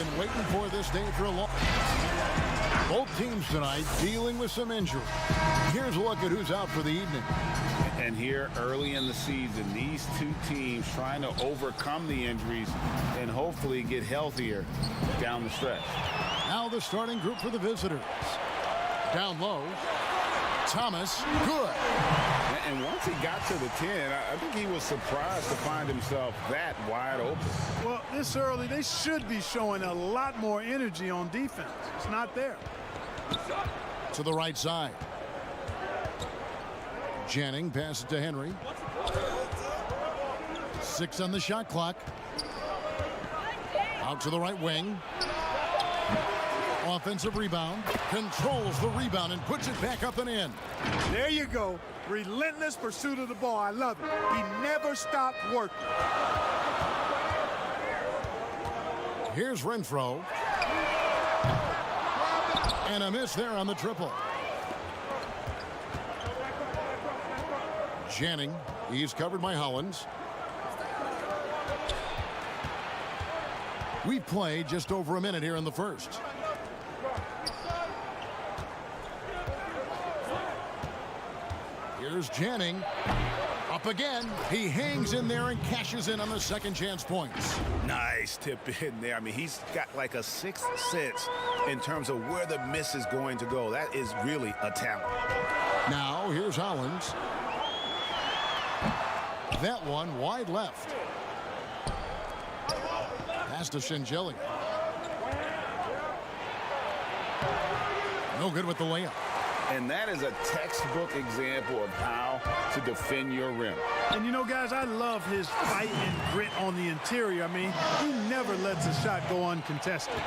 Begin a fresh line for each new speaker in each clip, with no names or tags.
been waiting for this day for a long time. Both teams tonight dealing with some injury. Here's a look at who's out for the evening.
And here early in the season, these two teams trying to overcome the injuries and hopefully get healthier down the stretch.
Now the starting group for the visitors. Down low, Thomas, good.
And once he got to the 10, I think he was surprised to find himself that wide open.
Well, this early, they should be showing a lot more energy on defense. It's not there.
To the right side. Jennings passes to Henry. 6 on the shot clock. Out to the right wing. Offensive rebound. Controls the rebound and puts it back up and in.
There you go. Relentless pursuit of the ball. I love it. He never stopped working.
Here's Renfro. And a miss there on the triple. Jennings, he's covered by Hollins. We've played just over a minute here in the first. Here's Jennings. Up again. He hangs in there and cashes in on the second chance points.
Nice tip in there. I mean, he's got like a sixth sense in terms of where the miss is going to go. That is really a talent.
Now, here's Hollins. That one wide left. Pass to Shingelli. No good with the layup.
And that is a textbook example of how to defend your rim.
And, you know, guys, I love his fight and grit on the interior. I mean, he never lets a shot go uncontested.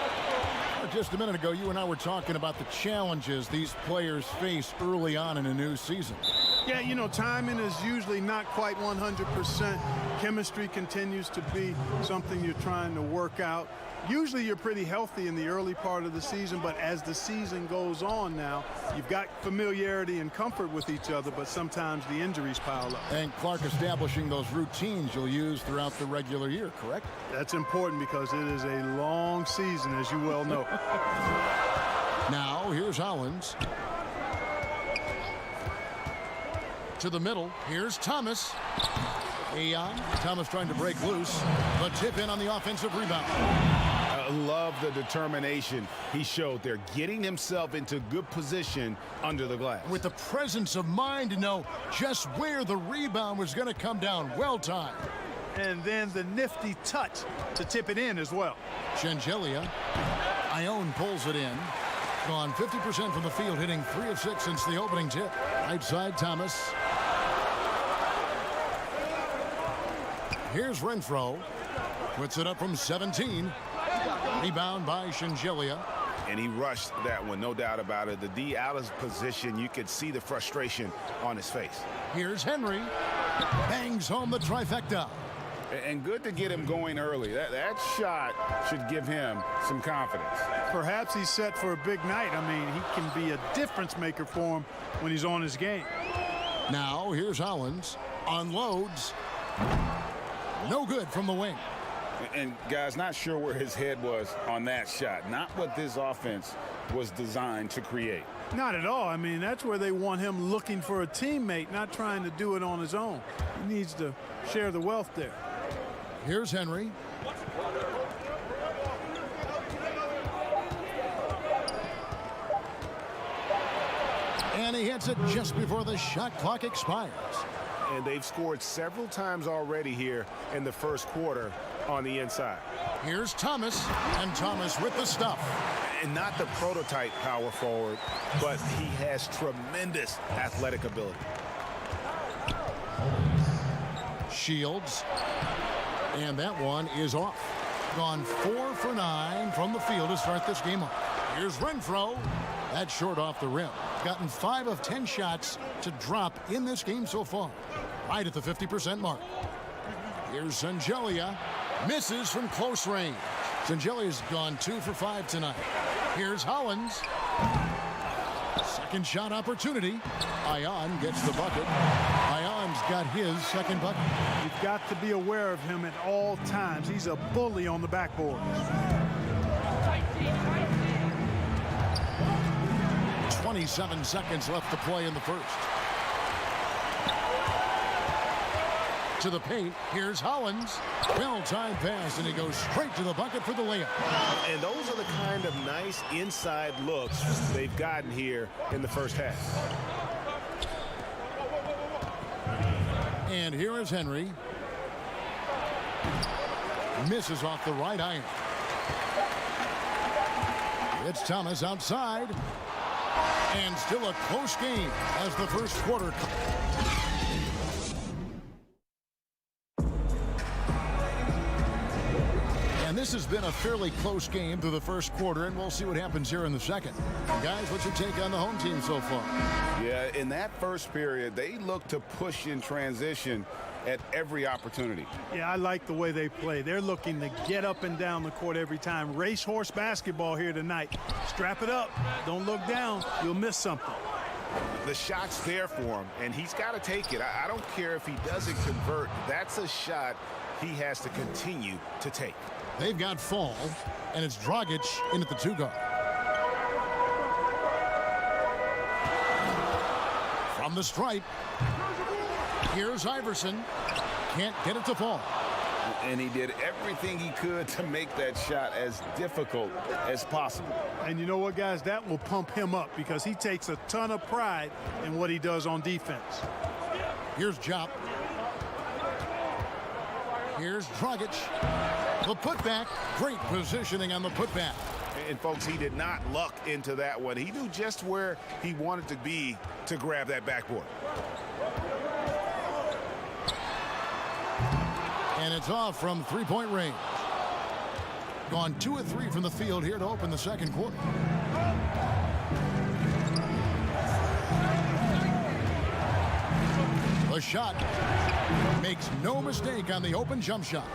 Just a minute ago, you and I were talking about the challenges these players face early on in a new season.
Yeah, you know, timing is usually not quite 100%. Chemistry continues to be something you're trying to work out. Usually you're pretty healthy in the early part of the season, but as the season goes on now, you've got familiarity and comfort with each other, but sometimes the injuries pile up.
And Clark establishing those routines you'll use throughout the regular year, correct?
That's important because it is a long season, as you well know.
Now, here's Hollins. To the middle, here's Thomas. Thomas trying to break loose. The tip in on the offensive rebound.
I love the determination he showed there, getting himself into good position under the glass.
With the presence of mind to know just where the rebound was going to come down. Well timed.
And then the nifty touch to tip it in as well.
Shengelia. Ione pulls it in. Gone 50% from the field, hitting 3 of 6 since the opening tip. Right side, Thomas. Here's Renfro. Puts it up from 17. Rebound by Shengelia.
And he rushed that one, no doubt about it. The D out of position, you could see the frustration on his face.
Here's Henry. Bangs home the trifecta.
And good to get him going early. That shot should give him some confidence.
Perhaps he's set for a big night. I mean, he can be a difference maker for him when he's on his game.
Now, here's Hollins. Unloads. No good from the wing.
And, guys, not sure where his head was on that shot. Not what this offense was designed to create.
Not at all. I mean, that's where they want him looking for a teammate, not trying to do it on his own. He needs to share the wealth there.
Here's Henry. And he hits it just before the shot clock expires.
And they've scored several times already here in the first quarter on the inside.
Here's Thomas, and Thomas with the stuff.
And not the prototype power forward, but he has tremendous athletic ability.
Shields. And that one is off. Gone 4 for 9 from the field to start this game off. Here's Renfro. That's short off the rim. Gotten 5 of 10 shots to drop in this game so far. Right at the 50% mark. Here's Shengelia. Misses from close range. Sengelia's gone 2 for 5 tonight. Here's Hollins. Second shot opportunity. Ione gets the bucket. Ione's got his second bucket.
You've got to be aware of him at all times. He's a bully on the backboard.
27 seconds left to play in the first. To the paint. Here's Hollins. Well-timed pass, and he goes straight to the bucket for the layup.
And those are the kind of nice inside looks they've gotten here in the first half.
And here is Henry. Misses off the right iron. It's Thomas outside. And still a close game as the first quarter. And this has been a fairly close game through the first quarter, and we'll see what happens here in the second. Guys, what's your take on the home team so far?
Yeah, in that first period, they look to push in transition at every opportunity.
Yeah, I like the way they play. They're looking to get up and down the court every time. Racehorse basketball here tonight. Strap it up. Don't look down. You'll miss something.
The shot's there for him, and he's got to take it. I don't care if he doesn't convert. That's a shot he has to continue to take.
They've got Fall, and it's Dragic in at the 2-guard. From the stripe, here's Iverson. Can't get it to Fall.
And he did everything he could to make that shot as difficult as possible.
And you know what, guys? That will pump him up because he takes a ton of pride in what he does on defense.
Here's Jop. Here's Dragic. The putback. Great positioning on the putback.
And, folks, he did not luck into that one. He knew just where he wanted to be to grab that backboard.
And it's off from three-point range. Gone 2 of 3 from the field here to open the second quarter. The shot makes no mistake on the open jump shot.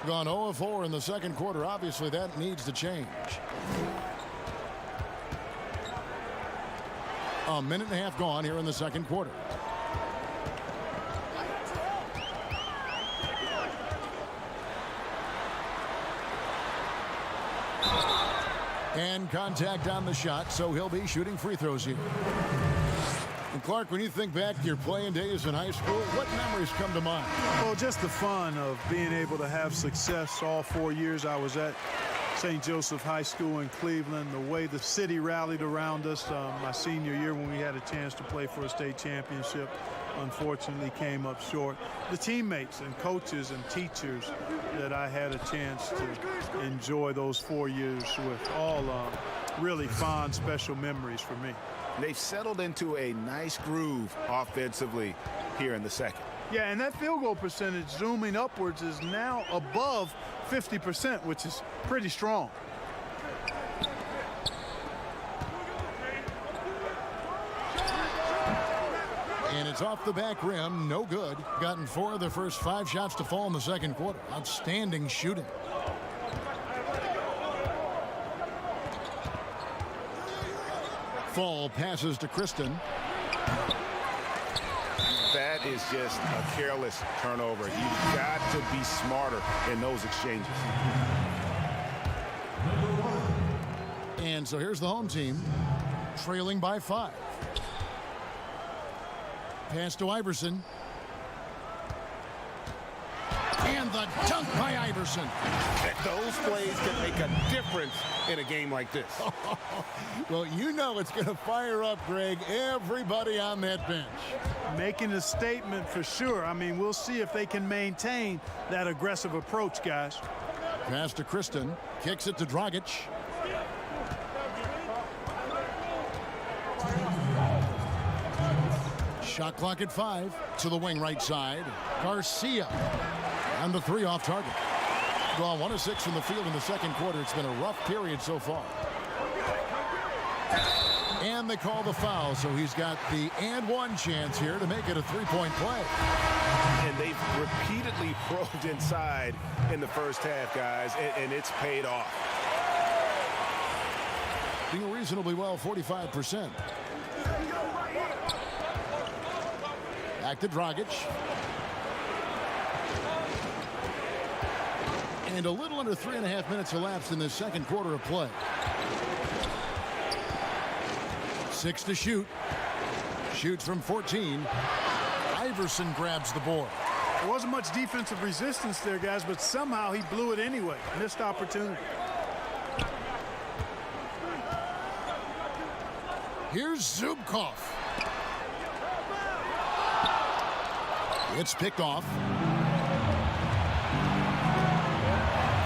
Gone 0 of 4 in the second quarter. Obviously, that needs to change. A minute and a half gone here in the second quarter. And contact on the shot, so he'll be shooting free throws here. And Clark, when you think back to your playing days in high school, what memories come to mind?
Well, just the fun of being able to have success all 4 years I was at St. Joseph High School in Cleveland, the way the city rallied around us my senior year when we had a chance to play for a state championship. Unfortunately came up short. The teammates and coaches and teachers that I had a chance to enjoy those 4 years with, all really fond, special memories for me.
They've settled into a nice groove offensively here in the second.
Yeah, and that field goal percentage zooming upwards is now above 50%, which is pretty strong.
And it's off the back rim, no good. Gotten 4 of the first 5 shots to fall in the second quarter. Outstanding shooting. Fall passes to Kristen.
That is just a careless turnover. You've got to be smarter in those exchanges.
And so here's the home team, trailing by 5. Pass to Iverson. And the dunk by Iverson.
Those plays can make a difference in a game like this.
Well, you know it's going to fire up, Greg, everybody on that bench.
Making a statement for sure. I mean, we'll see if they can maintain that aggressive approach, guys.
Pass to Kristen. Kicks it to Dragic. Shot clock at 5. To the wing right side. Garcia. And the 3 off target. Well, 1 of 6 from the field in the second quarter. It's been a rough period so far. And they call the foul, so he's got the and one chance here to make it a 3-point play.
And they've repeatedly probed inside in the first half, guys, and it's paid off.
Doing reasonably well, 45%. Back to Dragic. And a little under 3.5 minutes elapsed in the second quarter of play. 6 to shoot. Shoots from 14. Iverson grabs the board.
There wasn't much defensive resistance there, guys, but somehow he blew it anyway. Missed opportunity.
Here's Zubkov. It's picked off.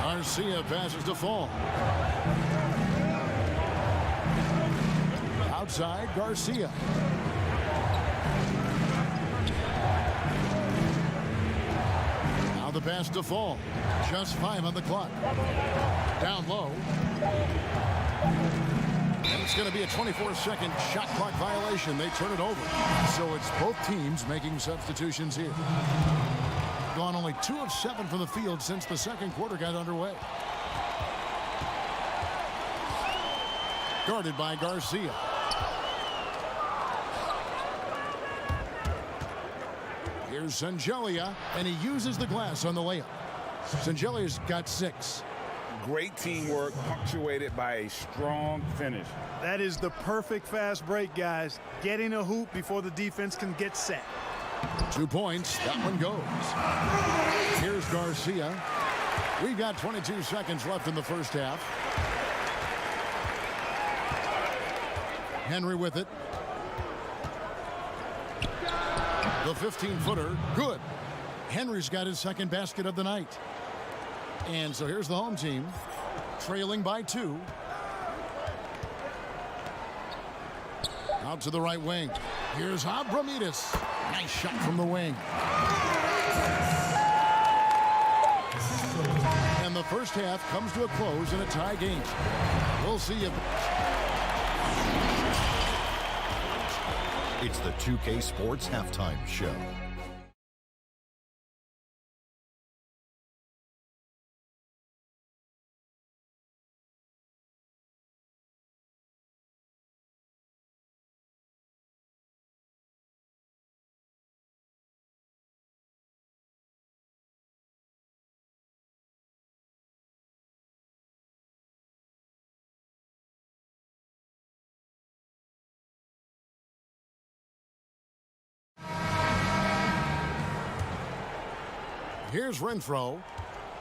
Garcia passes to Fall. Outside, Garcia. Now the pass to Fall. Just 5 on the clock. Down low. And it's going to be a 24-second shot clock violation. They turn it over. So it's both teams making substitutions here. Gone only 2 of 7 from the field since the second quarter got underway. Guarded by Garcia. Here's Sangelia, and he uses the glass on the layup. Sangelia's got 6.
Great teamwork punctuated by a strong finish.
That is the perfect fast break, guys. Getting a hoop before the defense can get set.
2 points. That one goes. Here's Garcia. We've got 22 seconds left in the first half. Henry with it. The 15-footer, good. Henry's got his second basket of the night. And so here's the home team, trailing by 2. Out to the right wing. Here's Abramides. Nice shot from the wing. And the first half comes to a close in a tie game. We'll see if...
It's the 2K Sports Halftime Show.
Here's Renfro,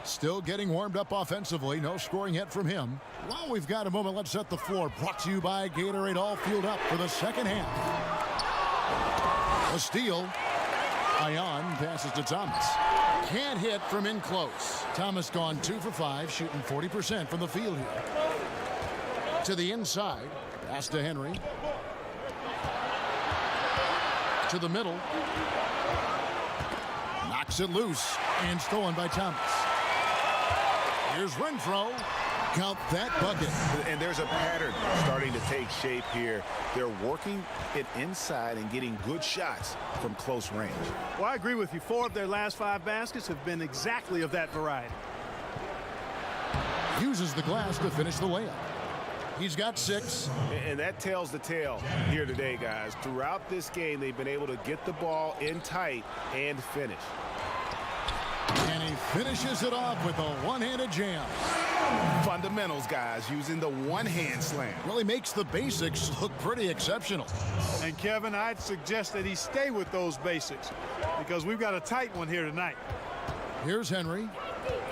still getting warmed up offensively. No scoring yet from him. While we've got a moment, let's set the floor. Brought to you by Gatorade, all fueled up for the second half. A steal. Ion passes to Thomas. Can't hit from in close. Thomas gone 2 for 5, shooting 40% from the field here. To the inside. Pass to Henry. To the middle. Knocks it loose and stolen by Thomas. Here's Renfro. Count that bucket.
And there's a pattern starting to take shape here. They're working it inside and getting good shots from close range.
Well, I agree with you. 4 of their last 5 baskets have been exactly of that variety.
Uses the glass to finish the layup. He's got 6.
And that tells the tale here today, guys. Throughout this game, they've been able to get the ball in tight and finish.
And he finishes it off with a one-handed jam.
Fundamentals, guys, using the one-hand slam.
Really makes the basics look pretty exceptional.
And, Kevin, I'd suggest that he stay with those basics because we've got a tight one here tonight.
Here's Henry.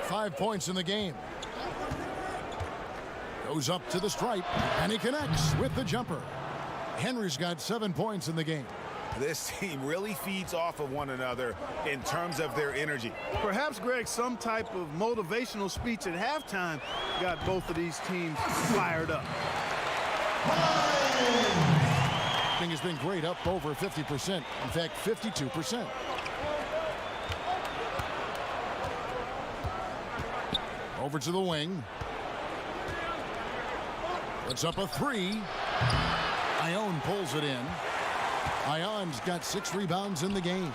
5 points in the game. Goes up to the stripe, and he connects with the jumper. Henry's got 7 points in the game.
This team really feeds off of one another in terms of their energy.
Perhaps, Greg, some type of motivational speech at halftime got both of these teams fired up.
Thing has been great, up over 50%. In fact, 52%. Over to the wing. Puts up a 3. Ion pulls it in. Ion's got 6 rebounds in the game.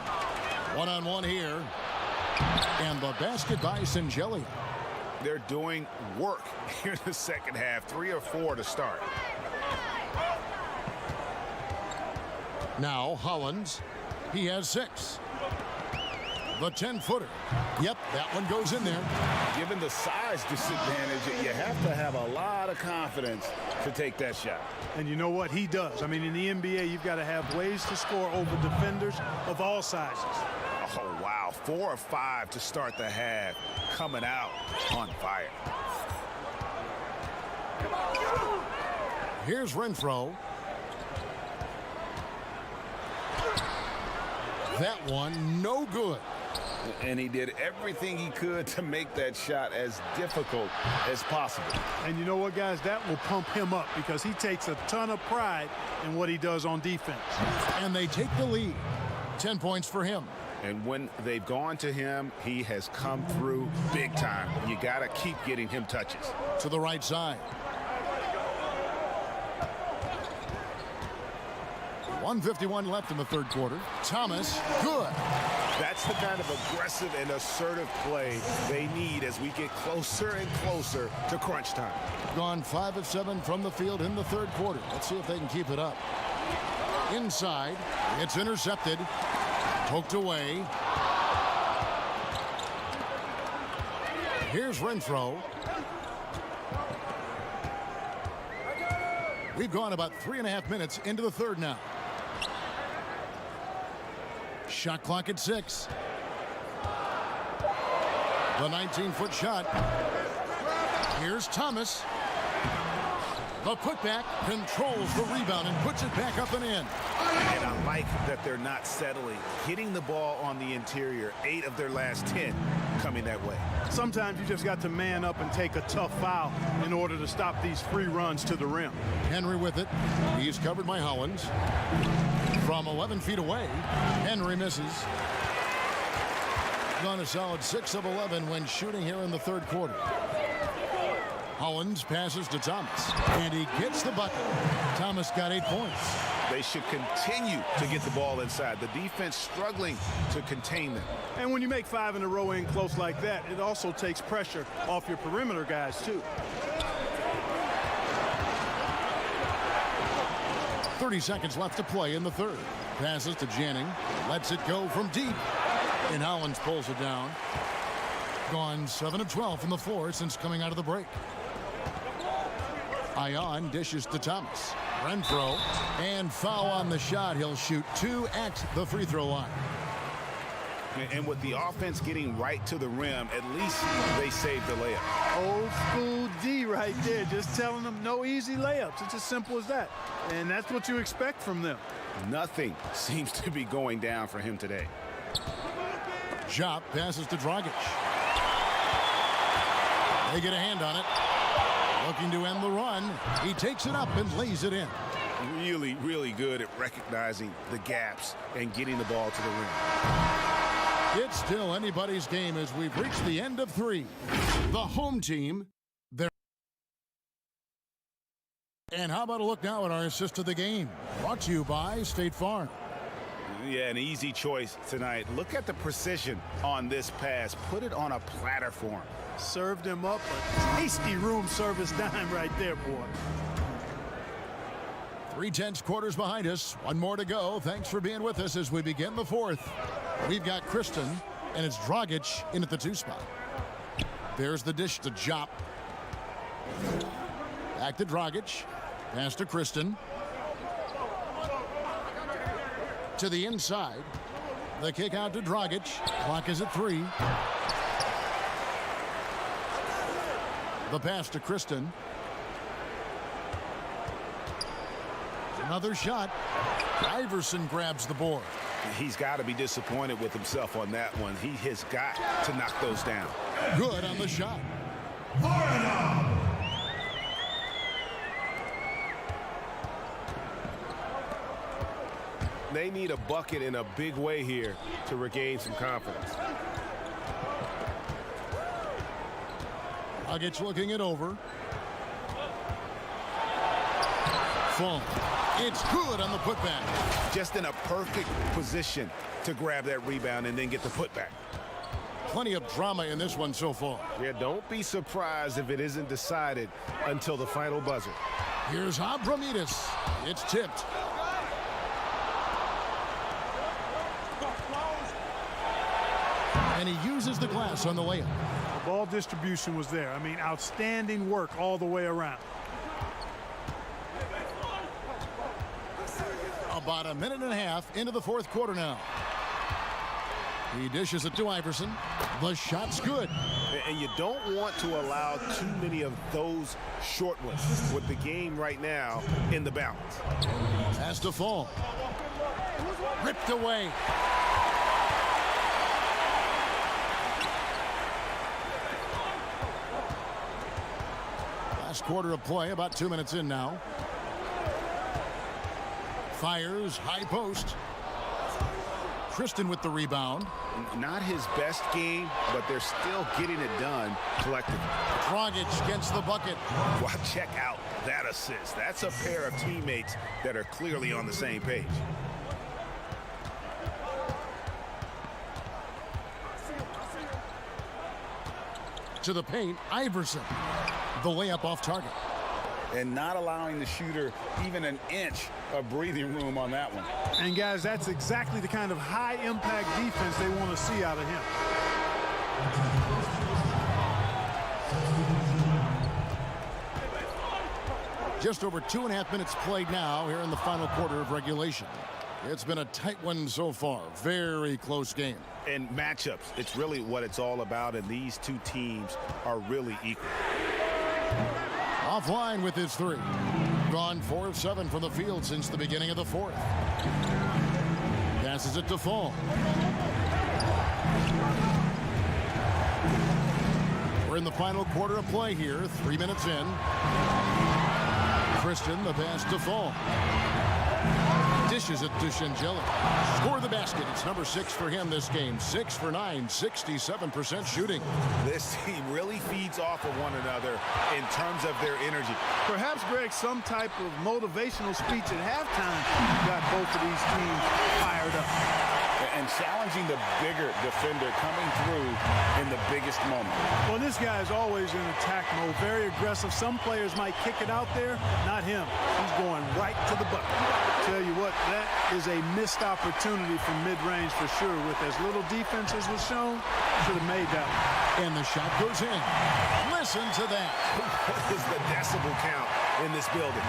One-on-one here. And the basket by Sangelia.
They're doing work here in the second half. 3 or 4 to start.
Now Hollins. He has 6. The 10-footer. Yep, that one goes in there.
Given the size disadvantage, you have to have a lot of confidence to take that shot.
And you know what? He does. I mean, in the NBA, you've got to have ways to score over defenders of all sizes.
Oh, wow. 4 of 5 to start the half. Coming out on fire.
Here's Renfro. That one, no good.
And he did everything he could to make that shot as difficult as possible.
And you know what, guys? That will pump him up because he takes a ton of pride in what he does on defense.
And they take the lead. 10 points for him.
And when they've gone to him, he has come through big time. You got to keep getting him touches.
To the right side. 1:51 left in the third quarter. Thomas, good.
That's the kind of aggressive and assertive play they need as we get closer and closer to crunch time.
Gone 5 of 7 from the field in the third quarter. Let's see if they can keep it up. Inside, it's intercepted. Poked away. Here's Renfro. We've gone about 3.5 minutes into the third now. Shot clock at 6. The 19-foot shot. Here's Thomas. The putback controls the rebound and puts it back up and in.
And I like that they're not settling. Hitting the ball on the interior, 8 of their last 10 coming that way.
Sometimes you just got to man up and take a tough foul in order to stop these free runs to the rim.
Henry with it. He's covered by Hollins. From 11 feet away, Henry misses. Gone a solid 6 of 11 when shooting here in the third quarter. Hollins passes to Thomas, and he gets the bucket. Thomas got 8 points.
They should continue to get the ball inside. The defense struggling to contain them.
And when you make 5 in a row in close like that, it also takes pressure off your perimeter guys, too.
30 seconds left to play in the third. Passes to Janning. Lets it go from deep. And Hollins pulls it down. Gone 7 of 12 from the floor since coming out of the break. Ion dishes to Thomas. Renfro. And foul on the shot. He'll shoot 2 at the free throw line.
And with the offense getting right to the rim, at least they saved the layup.
Old school D right there, just telling them no easy layups. It's as simple as that. And that's what you expect from them.
Nothing seems to be going down for him today.
Jop passes to Dragic. They get a hand on it. Looking to end the run. He takes it up and lays it in.
Really, really good at recognizing the gaps and getting the ball to the rim.
It's still anybody's game as we've reached the end of 3. The home team, they're... And how about a look now at our assist of the game? Brought to you by State Farm.
Yeah, an easy choice tonight. Look at the precision on this pass. Put it on a platter for him.
Served him up a tasty room service dime right there, boy.
3/10 quarters behind us. 1 more to go. Thanks for being with us as we begin the 4th. We've got Kristen, and it's Dragic in at the 2 spot. There's the dish to Jop. Back to Dragic. Pass to Kristen. To the inside. The kick out to Dragic. Clock is at 3. The pass to Kristen. Another shot. Iverson grabs the board.
He's got to be disappointed with himself on that one. He has got to knock those down.
Good on the shot.
They need a bucket in a big way here to regain some confidence.
Dragic looking it over. Full. It's good on the putback.
Just in a perfect position to grab that rebound and then get the putback.
Plenty of drama in this one so far.
Yeah, don't be surprised if it isn't decided until the final buzzer.
Here's Abramides. It's tipped. And he uses the glass on the layup.
The ball distribution was there. I mean, outstanding work all the way around.
About a minute and a half into the fourth quarter now. He dishes it to Iverson. The shot's good.
And you don't want to allow too many of those short ones with the game right now in the balance.
Has to fall. Ripped away. Last quarter of play, about 2 minutes in now. Fires, high post. Tristan with the rebound.
Not his best game, but they're still getting it done collectively.
Dragic gets the bucket.
Well, check out that assist. That's a pair of teammates that are clearly on the same page.
To the paint, Iverson. The layup off target.
And not allowing the shooter even an inch of breathing room on that one.
And guys, that's exactly the kind of high impact defense they want to see out of him.
Just over 2.5 minutes played now here in the final quarter of regulation. It's been a tight one so far. Very close game.
And matchups, it's really what it's all about, and these two teams are really equal.
Offline with his three. Gone 4 of 7 from the field since the beginning of the fourth. Passes it to Fall. We're in the final quarter of play here. 3 minutes in. Tristan, the pass to Fall. Dishes it to Shingeli. Score the basket. It's number 6 for him this game. 6 for 9, 67% shooting.
This team really feeds off of one another in terms of their energy.
Perhaps, Greg, some type of motivational speech at halftime got both of these teams fired up.
And challenging the bigger defender coming through in the biggest moment.
Well, this guy is always in attack mode, very aggressive. Some players might kick it out there, not him. He's going right to the bucket. Tell you what, that is a missed opportunity from mid-range for sure. With as little defense as was shown, should have made that one.
And the shot goes in. Listen to that.
What is the decibel count in this building?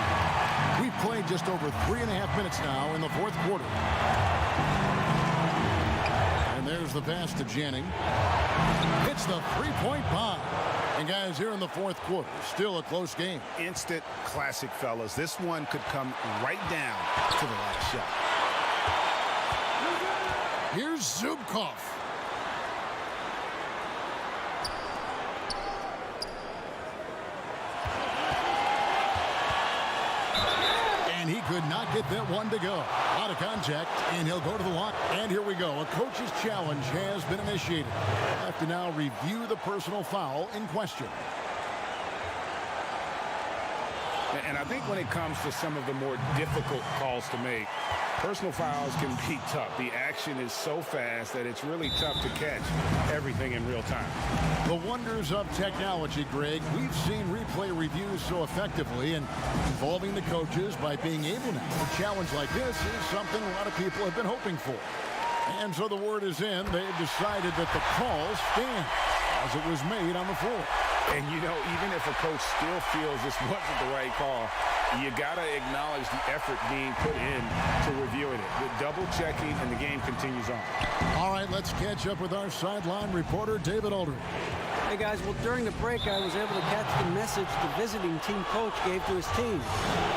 We've played just over 3.5 minutes now in the fourth quarter. And there's the pass to Janning. It's the three-point bomb. And guys, here in the fourth quarter, still a close game.
Instant classic, fellas. This one could come right down to the last shot.
Here's Zubkov. And he could not get that one to go. Out of contact, and he'll go to the line. And here we go. A coach's challenge has been initiated. We'll have to now review the personal foul in question.
And I think when it comes to some of the more difficult calls to make, personal fouls can be tough. The action is so fast that it's really tough to catch everything in real time.
The wonders of technology, Greg. We've seen replay reviews so effectively, and involving the coaches by being able now to challenge like this is something a lot of people have been hoping for. And so the word is in. They've decided that the call stands as it was made on the floor.
And, you know, even if a coach still feels this wasn't the right call, you got to acknowledge the effort being put in to reviewing it. The double checking, and the game continues on.
All right, let's catch up with our sideline reporter, David Aldridge.
Hey, guys, well, during the break, I was able to catch the message the visiting team coach gave to his team.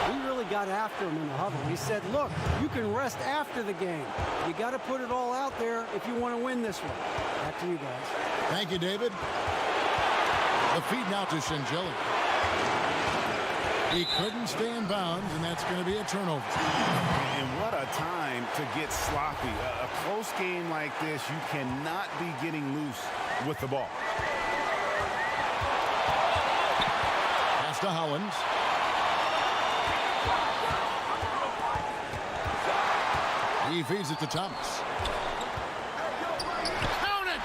He really got after him in the huddle. He said, look, you can rest after the game. You got to put it all out there if you want to win this one. Back to you guys.
Thank you, David. The feed now to Shingeli. He couldn't stay in bounds, and that's going to be a turnover.
And what a time to get sloppy. A close game like this, you cannot be getting loose with the ball.
Pass to Howland. He feeds it to Thomas. Count it!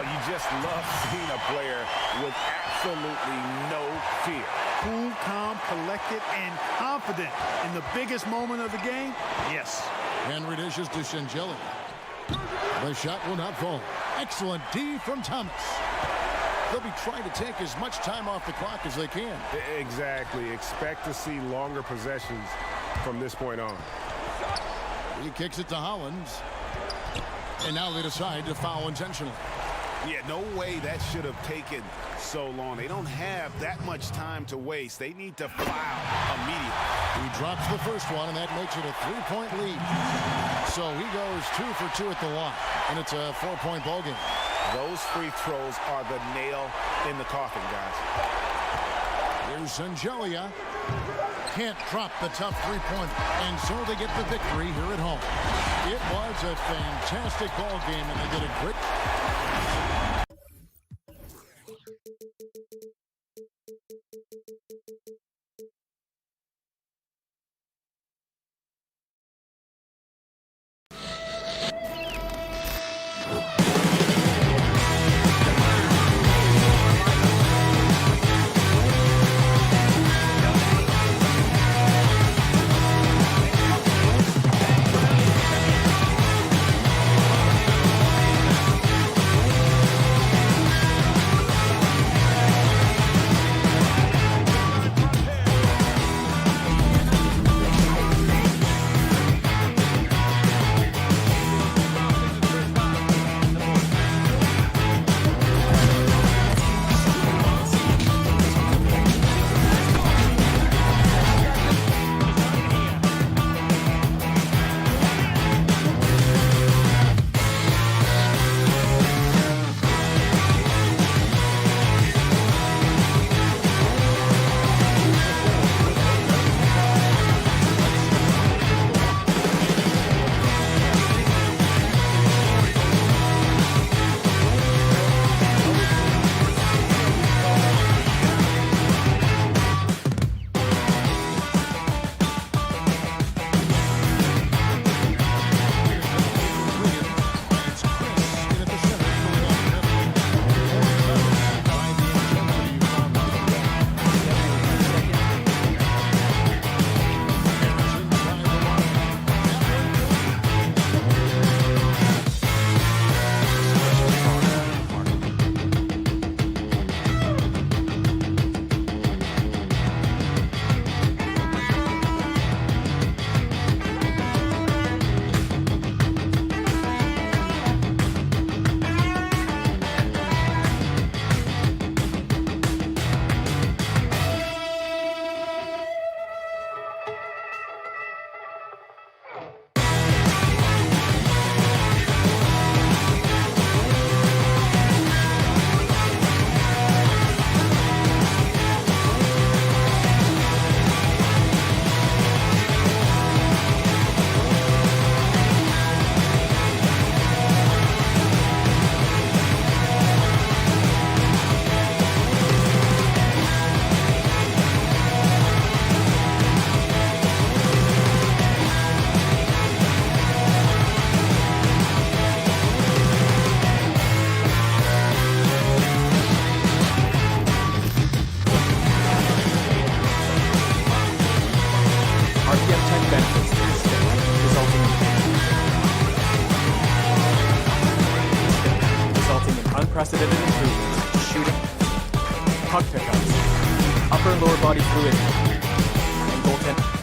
You just love seeing a player with absolutely no fear.
Cool, calm, collected, and confident in the biggest moment of the game. Yes.
Henry dishes to Shingeli. The shot will not fall. Excellent D from Thomas. They'll be trying to take as much time off the clock as they can.
Exactly. Expect to see longer possessions from this point on.
He kicks it to Hollins. And now they decide to foul intentionally.
Yeah, no way that should have taken so long. They don't have that much time to waste. They need to foul immediately.
He drops the first one, and that makes it a 3-point lead. So he goes 2 for 2 at the line, and it's a 4-point ball game.
Those free throws are the nail in the coffin, guys.
Here's Sangelia. Can't drop the tough three-pointer, and so they get the victory here at home. It was a fantastic ball game, and they did a great...
unprecedented improvements to shooting, puck pickups, upper and lower body fluidity, and goaltending.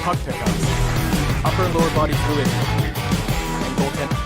puck pickups, upper and lower body fluid, and goaltending.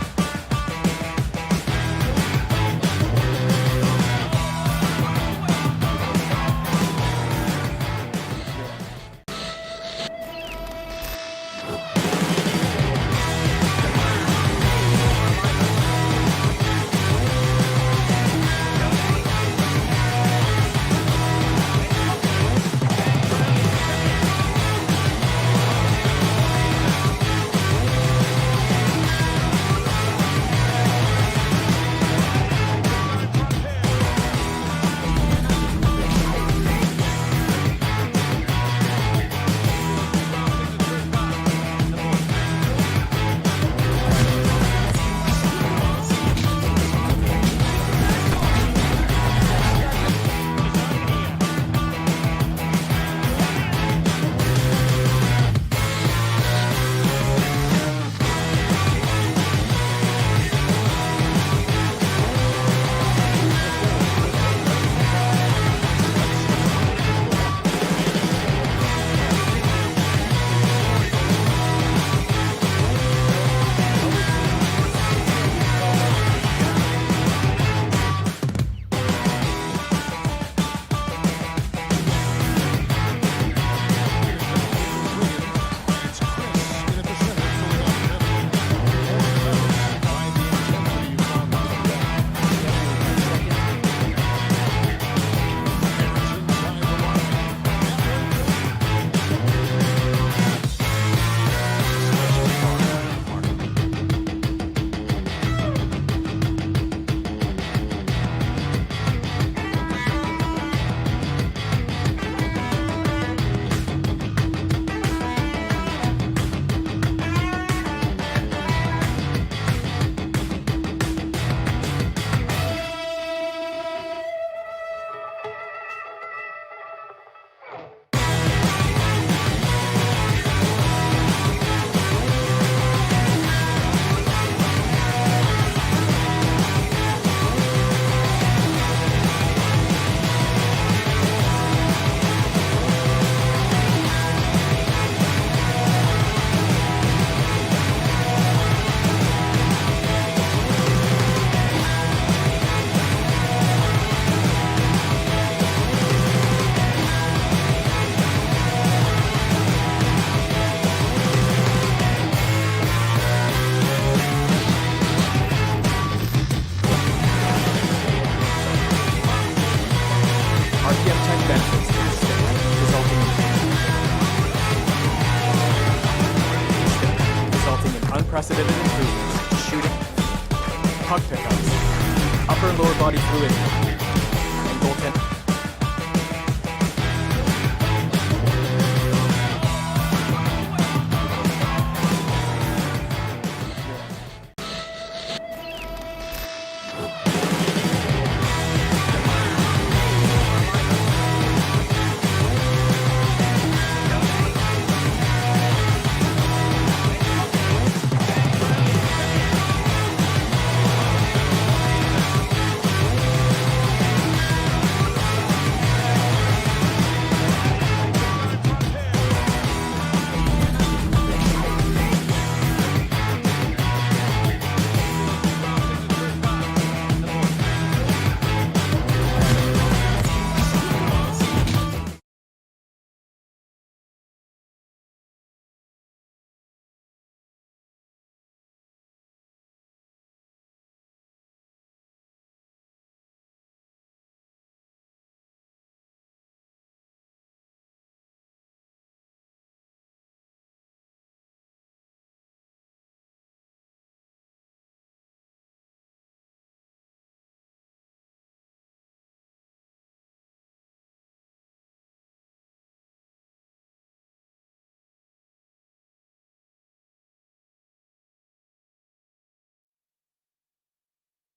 Unprecedented improvements to shooting, puck pickups, upper and lower body fluid, and goaltending.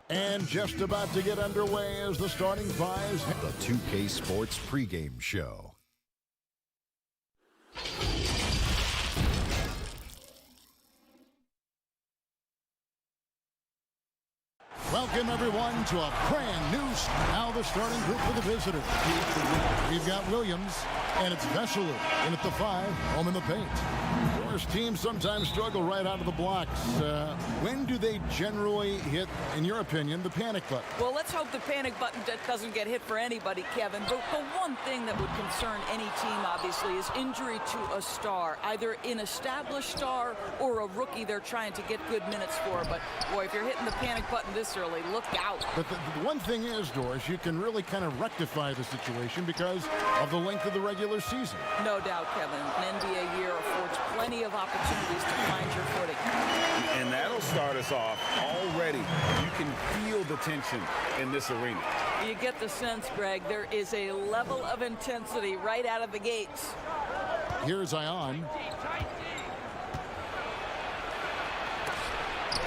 And just about to get underway as the starting fives.
The 2K Sports pregame show.
Welcome, everyone, to a brand new now the starting group for the visitors. We've got Williams, and it's Vesely in at the 5, home in the paint. Of course, teams sometimes struggle right out of the blocks. When do they generally hit, in your opinion, the panic button?
Well, let's hope the panic button doesn't get hit for anybody, Kevin. But the one thing that would concern any team, obviously, is injury to a star, either an established star or a rookie they're trying to get good minutes for. But, boy, if you're hitting the panic button this early, look out. But
the one thing is, Doris, you can really kind of rectify the situation because of the length of the regular season.
No doubt, Kevin. An NBA year affords plenty of opportunities to find your footing.
And that'll start us off already. You can feel the tension in this arena.
You get the sense, Greg, there is a level of intensity right out of the gates.
Here's Ion.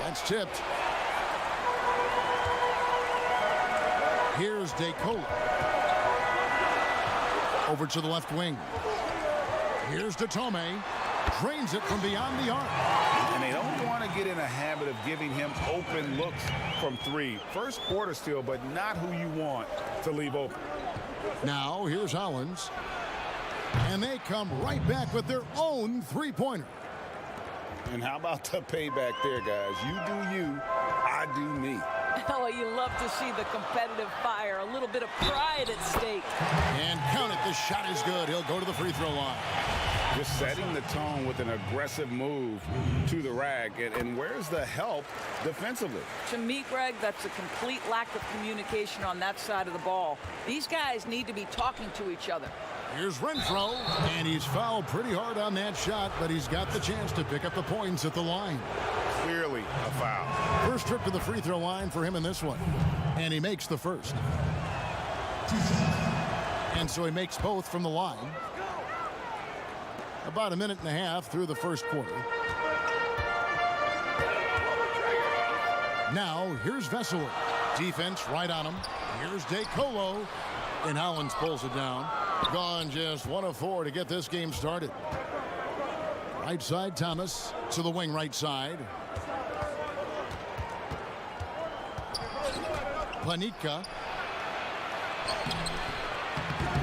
That's tipped. Here's DeCola. Over to the left wing. Here's Datome. Drains it from beyond the arc.
And they don't want to get in a habit of giving him open looks from 3. First quarter still, but not who you want to leave open.
Now, here's Hollins. And they come right back with their own three-pointer.
And how about the payback there, guys? You do you, I do me.
Oh, you love to see the competitive fire. A little bit of pride at stake.
And count it. The shot is good. He'll go to the free throw line.
Just setting the tone with an aggressive move to the rack. And where's the help defensively?
To me, Greg, that's a complete lack of communication on that side of the ball. These guys need to be talking to each other.
Here's Renfro, and he's fouled pretty hard on that shot, but he's got the chance to pick up the points at the line.
Clearly a foul.
First trip to the free throw line for him in this one, and he makes the first. And so he makes both from the line. About a minute and a half through the first quarter. Now, here's Vesely. Defense right on him. Here's DeColo, and Hollins pulls it down. Gone just 1 of 4 to get this game started. Right side, Thomas to the wing right side. Panika.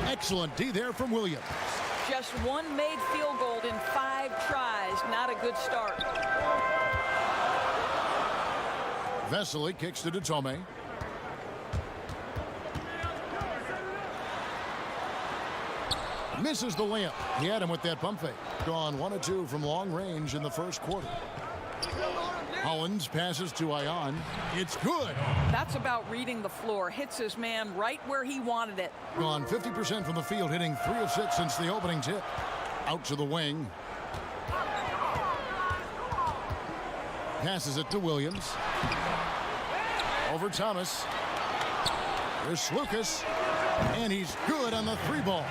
Excellent D there from Williams.
Just one made field goal in 5 tries. Not a good start.
Vesely kicks to Datome. Misses the layup. He had him with that pump fake. Gone 1 of 2 from long range in the first quarter. Hollins passes to Ion. It's good.
That's about reading the floor. Hits his man right where he wanted it.
Gone 50% from the field, hitting 3 of 6 since the opening tip. Out to the wing. Passes it to Williams. Over Thomas. There's Lucas. And he's good on the 3-ball.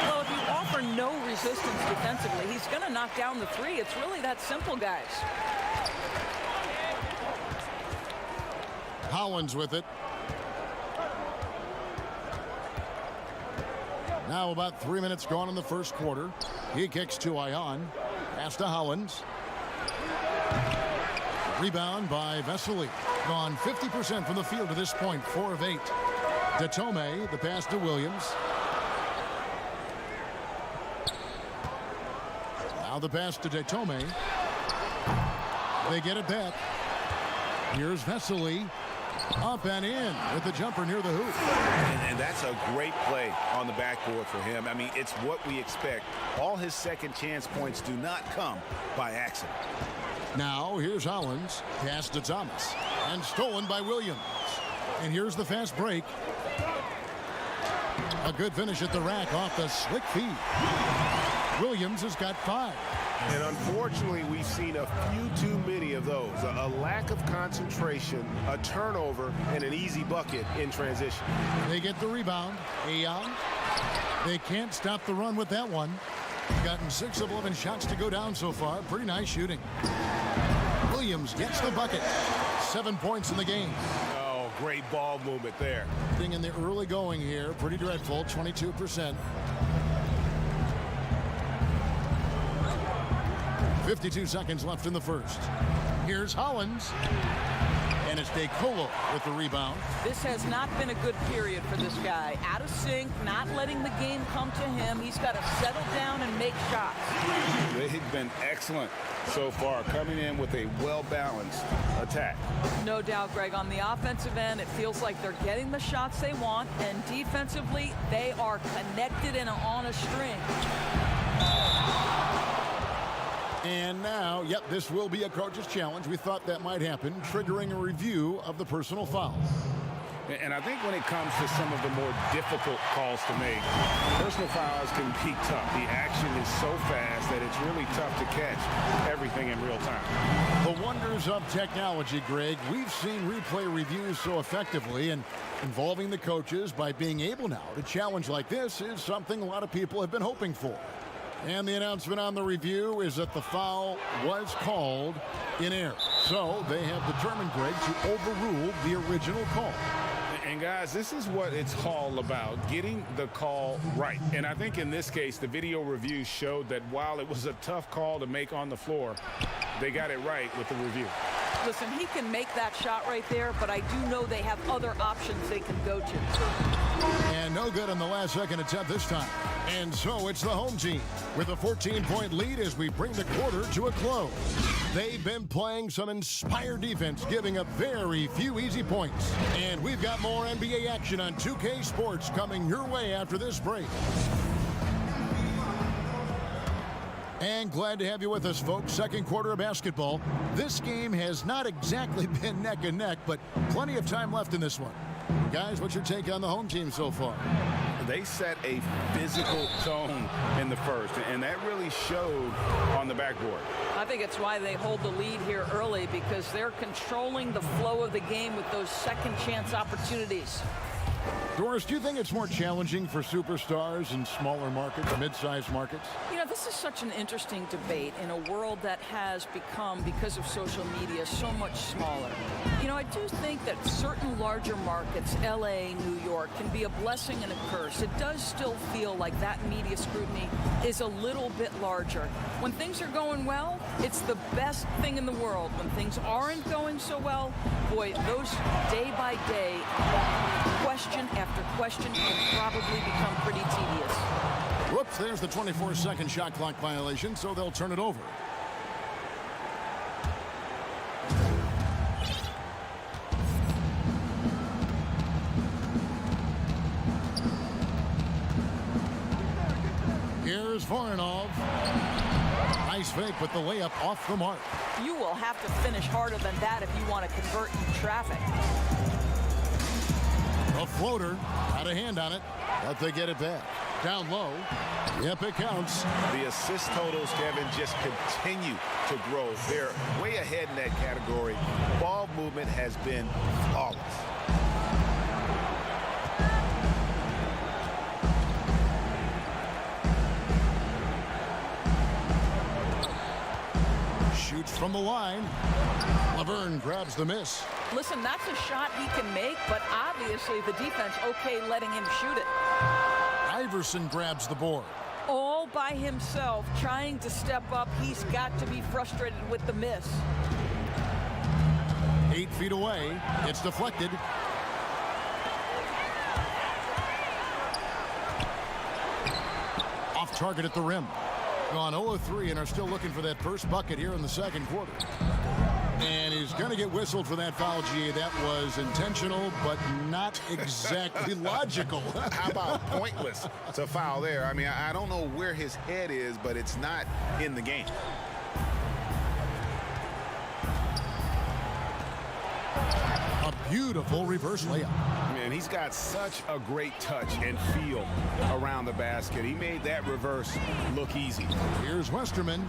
Well, if you offer no resistance defensively, he's going to knock down the 3. It's really that simple, guys.
Hollins with it. Now about 3 minutes gone in the first quarter. He kicks to Ion. Pass to Hollins. Rebound by Vesely. Gone 50% from the field to this point. 4 of 8. Datome, the pass to Williams. Now the pass to Datome. They get it back. Here's Vesely. Up and in with the jumper near the hoop.
And that's a great play on the backboard for him. I mean, it's what we expect. All his second chance points do not come by accident.
Now here's Hollins. Pass to Thomas. And stolen by Williams. And here's the fast break. A good finish at the rack off the slick feed. Williams has got 5.
And unfortunately, we've seen a few too many of those. A lack of concentration, a turnover, and an easy bucket in transition.
They get the rebound. Ayon. They can't stop the run with that one. Gotten 6 of 11 shots to go down so far. Pretty nice shooting. Williams gets the bucket. 7 points in the game.
Oh, great ball movement there.
In the early going here, pretty dreadful, 22%. 52 seconds left in the first. Here's Hollins. And it's DeColo with the rebound.
This has not been a good period for this guy. Out of sync, not letting the game come to him. He's got to settle down and make shots.
They've been excellent so far, coming in with a well-balanced attack.
No doubt, Greg. On the offensive end, it feels like they're getting the shots they want, and defensively, they are connected and on a string.
And now, yep, this will be a coach's challenge. We thought that might happen, triggering a review of the personal fouls.
And I think when it comes to some of the more difficult calls to make, personal fouls can be tough. The action is so fast that it's really tough to catch everything in real time.
The wonders of technology, Greg. We've seen replay reviews so effectively, and involving the coaches by being able now to challenge like this is something a lot of people have been hoping for. And the announcement on the review is that the foul was called in error. So they have determined, Greg, to overrule the original call.
And guys, this is what it's all about, getting the call right. And I think in this case, the video review showed that while it was a tough call to make on the floor, they got it right with the review.
Listen, he can make that shot right there, but I do know they have other options they can go to.
And no good on the last second attempt this time. And so it's the home team with a 14-point lead as we bring the quarter to a close. They've been playing some inspired defense, giving up very few easy points. And we've got more NBA action on 2K Sports coming your way after this break. And glad to have you with us, folks. Second quarter of basketball. This game has not exactly been neck and neck, but plenty of time left in this one. Guys, what's your take on the home team so far?
They set a physical tone in the first, and that really showed on the backboard.
I think it's why they hold the lead here early, because they're controlling the flow of the game with those second chance opportunities.
Doris, do you think it's more challenging for superstars in smaller markets, mid-sized markets?
You know, this is such an interesting debate in a world that has become, because of social media, so much smaller. You know, I do think that certain larger markets, LA, New York, can be a blessing and a curse. It does still feel like that media scrutiny is a little bit larger. When things are going well, it's the best thing in the world. When things aren't going so well, boy, those day by day, question after question, can probably become pretty tedious.
Whoops, there's the 24-second shot clock violation, so they'll turn it over. Here's Voronov. Nice fake with the layup off the mark.
You will have to finish harder than that if you want to convert in traffic.
A floater, had a hand on it, but they get it back. Down low, yep, it counts.
The assist totals, Kevin, just continue to grow. They're way ahead in that category. Ball movement has been flawless.
Shoots from the line. Laverne grabs the miss.
Listen, that's a shot he can make, but obviously the defense okay letting him shoot it.
Iverson grabs the board.
All by himself, trying to step up. He's got to be frustrated with the miss.
8 feet away. It's deflected. Off target at the rim. Gone 0-3 and are still looking for that first bucket here in the second quarter. And he's going to get whistled for that foul, G. That was intentional, but not exactly logical.
How about pointless to foul there? I mean, I don't know where his head is, but it's not in the game.
A beautiful reverse layup.
Man, he's got such a great touch and feel around the basket. He made that reverse look easy.
Here's Westerman.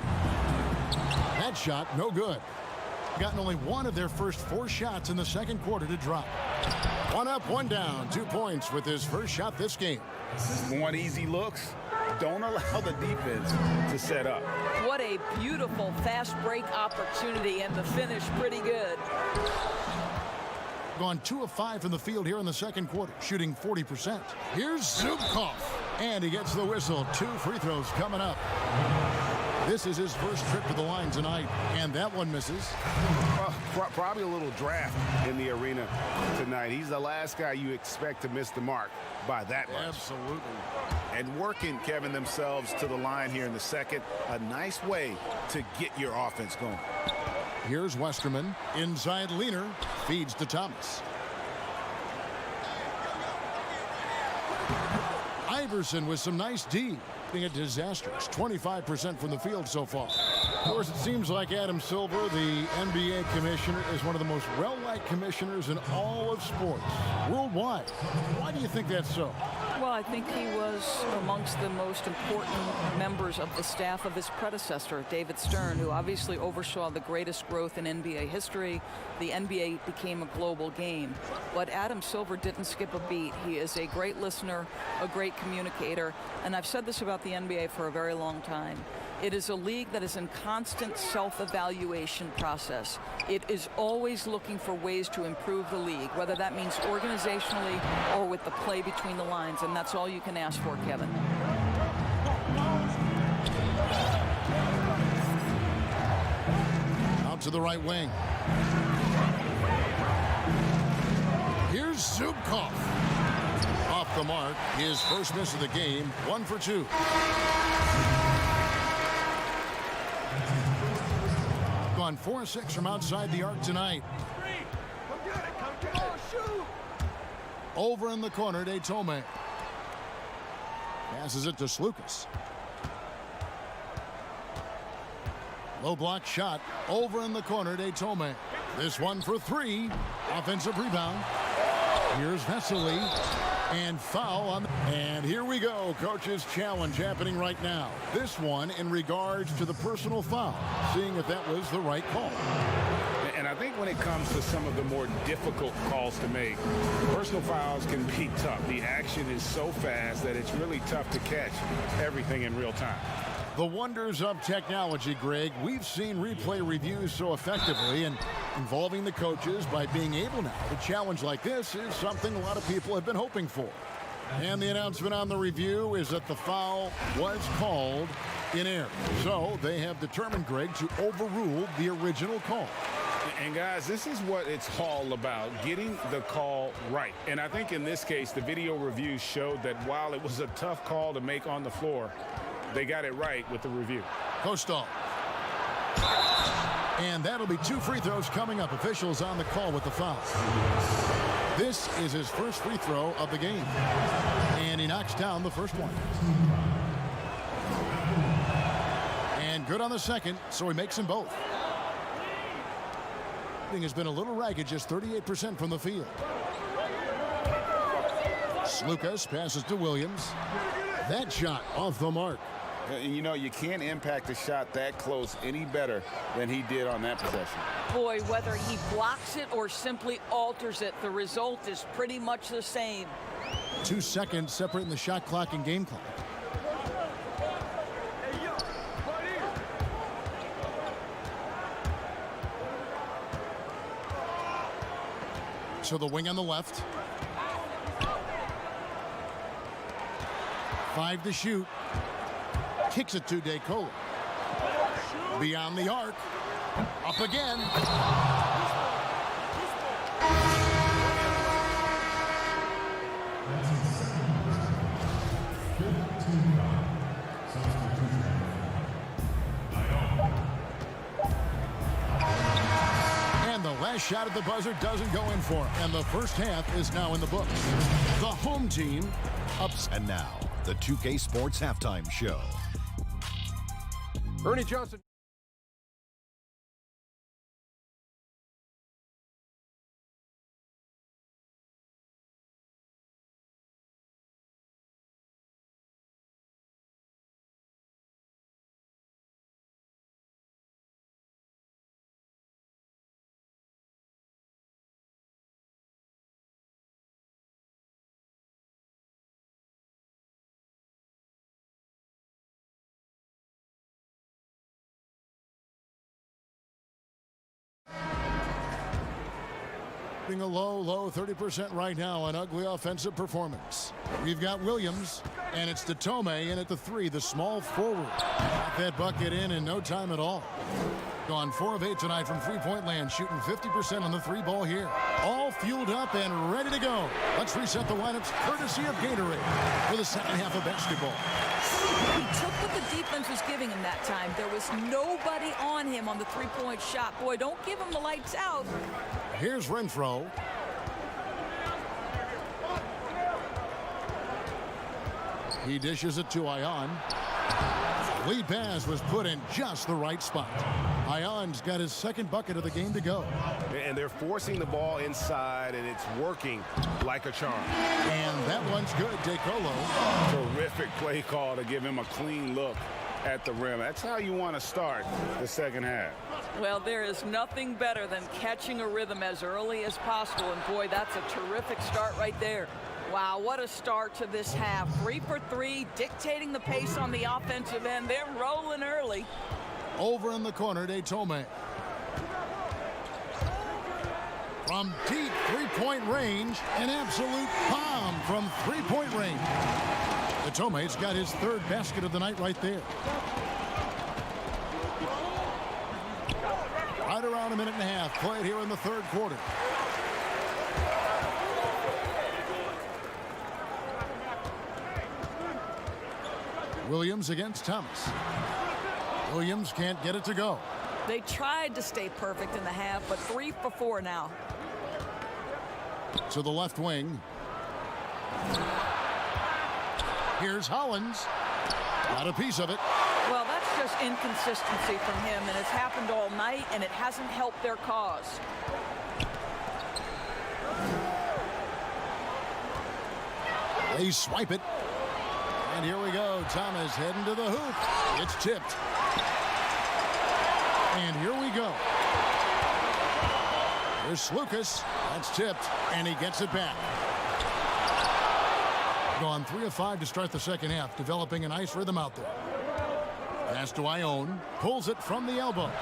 That shot, no good. Gotten only one of their first 4 shots in the second quarter to drop. 1 up, 1 down. 2 points with his first shot this game.
One easy looks. Don't allow the defense to set up.
What a beautiful fast break opportunity, and the finish pretty good.
Gone 2 of 5 from the field here in the second quarter, shooting 40%. Here's Zubkov, and he gets the whistle. 2 free throws coming up. This is his first trip to the line tonight, and that one misses.
Probably a little draft in the arena tonight. He's the last guy you expect to miss the mark by that much.
Absolutely.
And working, Kevin, themselves to the line here in the second. A nice way to get your offense going.
Here's Westerman. Inside Leaner. Feeds to Thomas. Iverson with some nice D. Being a disastrous 25% from the field so far. Of course, it seems like Adam Silver, the NBA commissioner, is one of the most well-liked commissioners in all of sports worldwide. Why do you think that's so?
Well, I think he was amongst the most important members of the staff of his predecessor, David Stern, who obviously oversaw the greatest growth in NBA history. The NBA became a global game. But Adam Silver didn't skip a beat. He is a great listener, a great communicator, and I've said this about the NBA for a very long time. It is a league that is in constant self-evaluation process. It is always looking for ways to improve the league, whether that means organizationally or with the play between the lines, and that's all you can ask for, Kevin.
Out to the right wing. Here's Zubkov. Off the mark, his first miss of the game, 1 for 2. Gone 4-6 from outside the arc tonight. Over in the corner, Tome. Passes it to Slukas. Low block shot. Over in the corner, Tome. This one for 3. Offensive rebound. Here's Vesely. And foul on. And here we go. Coach's challenge happening right now. This one in regards to the personal foul. Seeing if that was the right call.
And I think when it comes to some of the more difficult calls to make, personal fouls can be tough. The action is so fast that it's really tough to catch everything in real time.
The wonders of technology, Greg. We've seen replay reviews so effectively, and involving the coaches by being able now to challenge like this is something a lot of people have been hoping for. And the announcement on the review is that the foul was called in error. So they have determined, Greg, to overrule the original call.
And guys, this is what it's all about, getting the call right. And I think in this case, the video review showed that while it was a tough call to make on the floor, they got it right with the review.
Kostal. And that'll be 2 free throws coming up. Officials on the call with the foul. This is his first free throw of the game. And he knocks down the first one. And good on the second, so he makes them both. Has been a little ragged, just 38% from the field. Slukas passes to Williams. That shot off the mark.
You know, you can't impact a shot that close any better than he did on that possession.
Boy, whether he blocks it or simply alters it, the result is pretty much the same.
2 seconds separating the shot clock and game clock. So the wing on the left. 5 to shoot. Kicks it to DeCola. Beyond the arc. Up again. And the last shot at the buzzer doesn't go in for him. And the first half is now in the books. The home team ups.
And now, the 2K Sports Halftime Show.
Ernie Johnson.
A low 30% right now, an ugly offensive performance. We've got Williams, and it's to Tome, and at the 3, the small forward. that bucket in no time at all. Gone 4 of 8 tonight from three-point land, shooting 50% on the three ball here. All fueled up and ready to go. Let's reset the lineups courtesy of Gatorade for the second half of basketball.
He took what the defense was giving him that time. There was nobody on him on the three-point shot. Boy, don't give him the lights out.
Here's Renfro. He dishes it to Ion. Lead pass was put in just the right spot. Ion's got his second bucket of the game to go.
And they're forcing the ball inside, and it's working like a charm.
And that one's good. DeColo.
Terrific play call to give him a clean look at the rim. That's how you want to start the second half.
Well, there is nothing better than catching a rhythm as early as possible. And, boy, that's a terrific start right there. Wow, what a start to this half. 3 for 3, dictating the pace on the offensive end. They're rolling early.
Over in the corner, Tome. From deep three-point range, an absolute bomb from three-point range. Tome's got his third basket of the night right there. Right around a minute and a half played here in the third quarter. Williams against Thomas. Williams can't get it to go.
They tried to stay perfect in the half, but 3 for 4 now.
To the left wing. Here's Hollins. Got a piece of it.
Well, that's just inconsistency from him, and it's happened all night, and it hasn't helped their cause.
They swipe it. And here we go. Thomas heading to the hoop. It's tipped. And here we go. Here's Lucas. That's tipped. And he gets it back. Gone 3 of 5 to start the second half. Developing a nice rhythm out there. Pass to Ion. Pulls it from the elbow.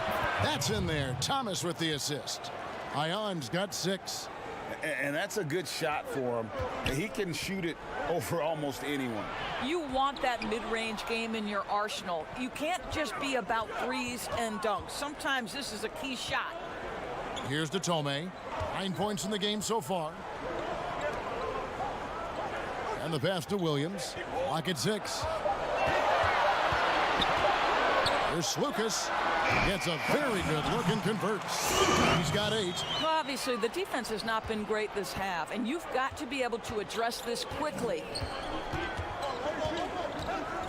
That's in there. Thomas with the assist. Ion's got 6.
And that's a good shot for him. He can shoot it over almost anyone.
You want that mid-range game in your arsenal. You can't just be about threes and dunks. Sometimes this is a key shot.
Here's Tome. 9 points in the game so far. And the pass to Williams. Lock at 6. Here's Lucas. Gets a very good look and converts. He's got 8.
Well, obviously, the defense has not been great this half, and you've got to be able to address this quickly.